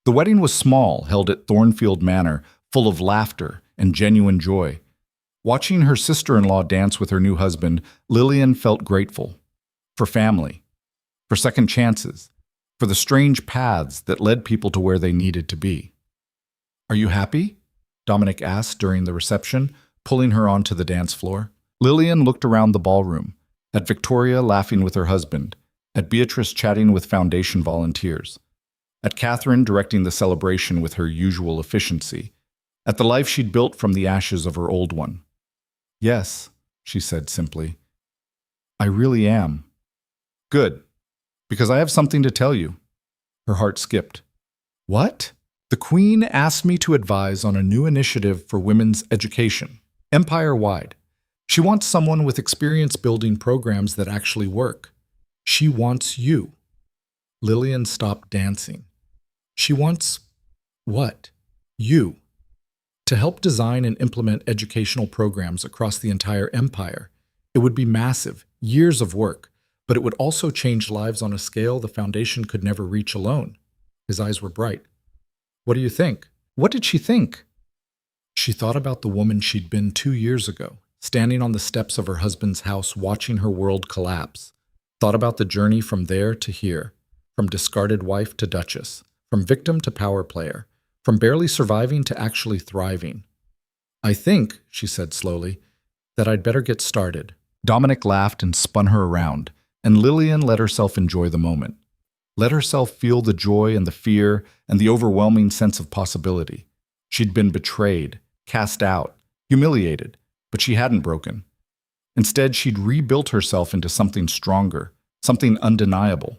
The wedding was small, held at Thornfield Manor, full of laughter and genuine joy. Watching her sister-in-law dance with her new husband, Lillian felt grateful. For family. For second chances. For the strange paths that led people to where they needed to be. "Are you happy?" Dominic asked during the reception, pulling her onto the dance floor. Lillian looked around the ballroom, at Victoria laughing with her husband, at Beatrice chatting with Foundation volunteers, at Catherine directing the celebration with her usual efficiency, at the life she'd built from the ashes of her old one. "Yes," she said simply. "I really am." "Good, because I have something to tell you." Her heart skipped. "What?" The Queen asked me to advise on a new initiative for women's education, empire-wide. She wants someone with experience building programs that actually work. She wants you. Lillian stopped dancing. She wants what? You. To help design and implement educational programs across the entire empire. It would be massive, years of work, but it would also change lives on a scale the Foundation could never reach alone. His eyes were bright. What do you think? What did she think? She thought about the woman she'd been 2 years ago, standing on the steps of her husband's house watching her world collapse. Thought about the journey from there to here, from discarded wife to duchess, from victim to power player, from barely surviving to actually thriving. I think, she said slowly, that I'd better get started. Dominic laughed and spun her around, and Lillian let herself enjoy the moment. Let herself feel the joy and the fear and the overwhelming sense of possibility. She'd been betrayed, cast out, humiliated, but she hadn't broken. Instead, she'd rebuilt herself into something stronger, something undeniable.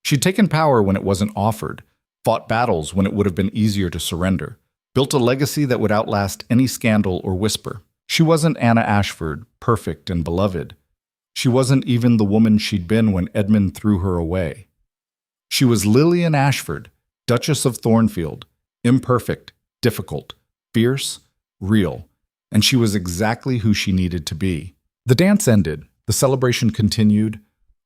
She'd taken power when it wasn't offered, fought battles when it would have been easier to surrender, built a legacy that would outlast any scandal or whisper. She wasn't Anna Ashford, perfect and beloved. She wasn't even the woman she'd been when Edmund threw her away. She was Lillian Ashford, Duchess of Thornfield, imperfect, difficult, fierce, real, and she was exactly who she needed to be. The dance ended, the celebration continued,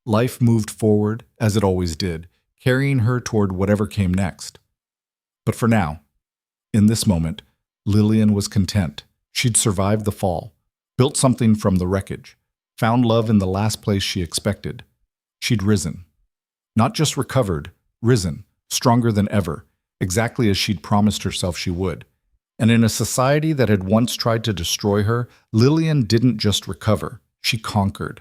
life moved forward, as it always did, carrying her toward whatever came next. But for now, in this moment, Lillian was content. She'd survived the fall, built something from the wreckage, found love in the last place she expected. She'd risen. Not just recovered, risen, stronger than ever, exactly as she'd promised herself she would. And in a society that had once tried to destroy her, Lillian didn't just recover, she conquered.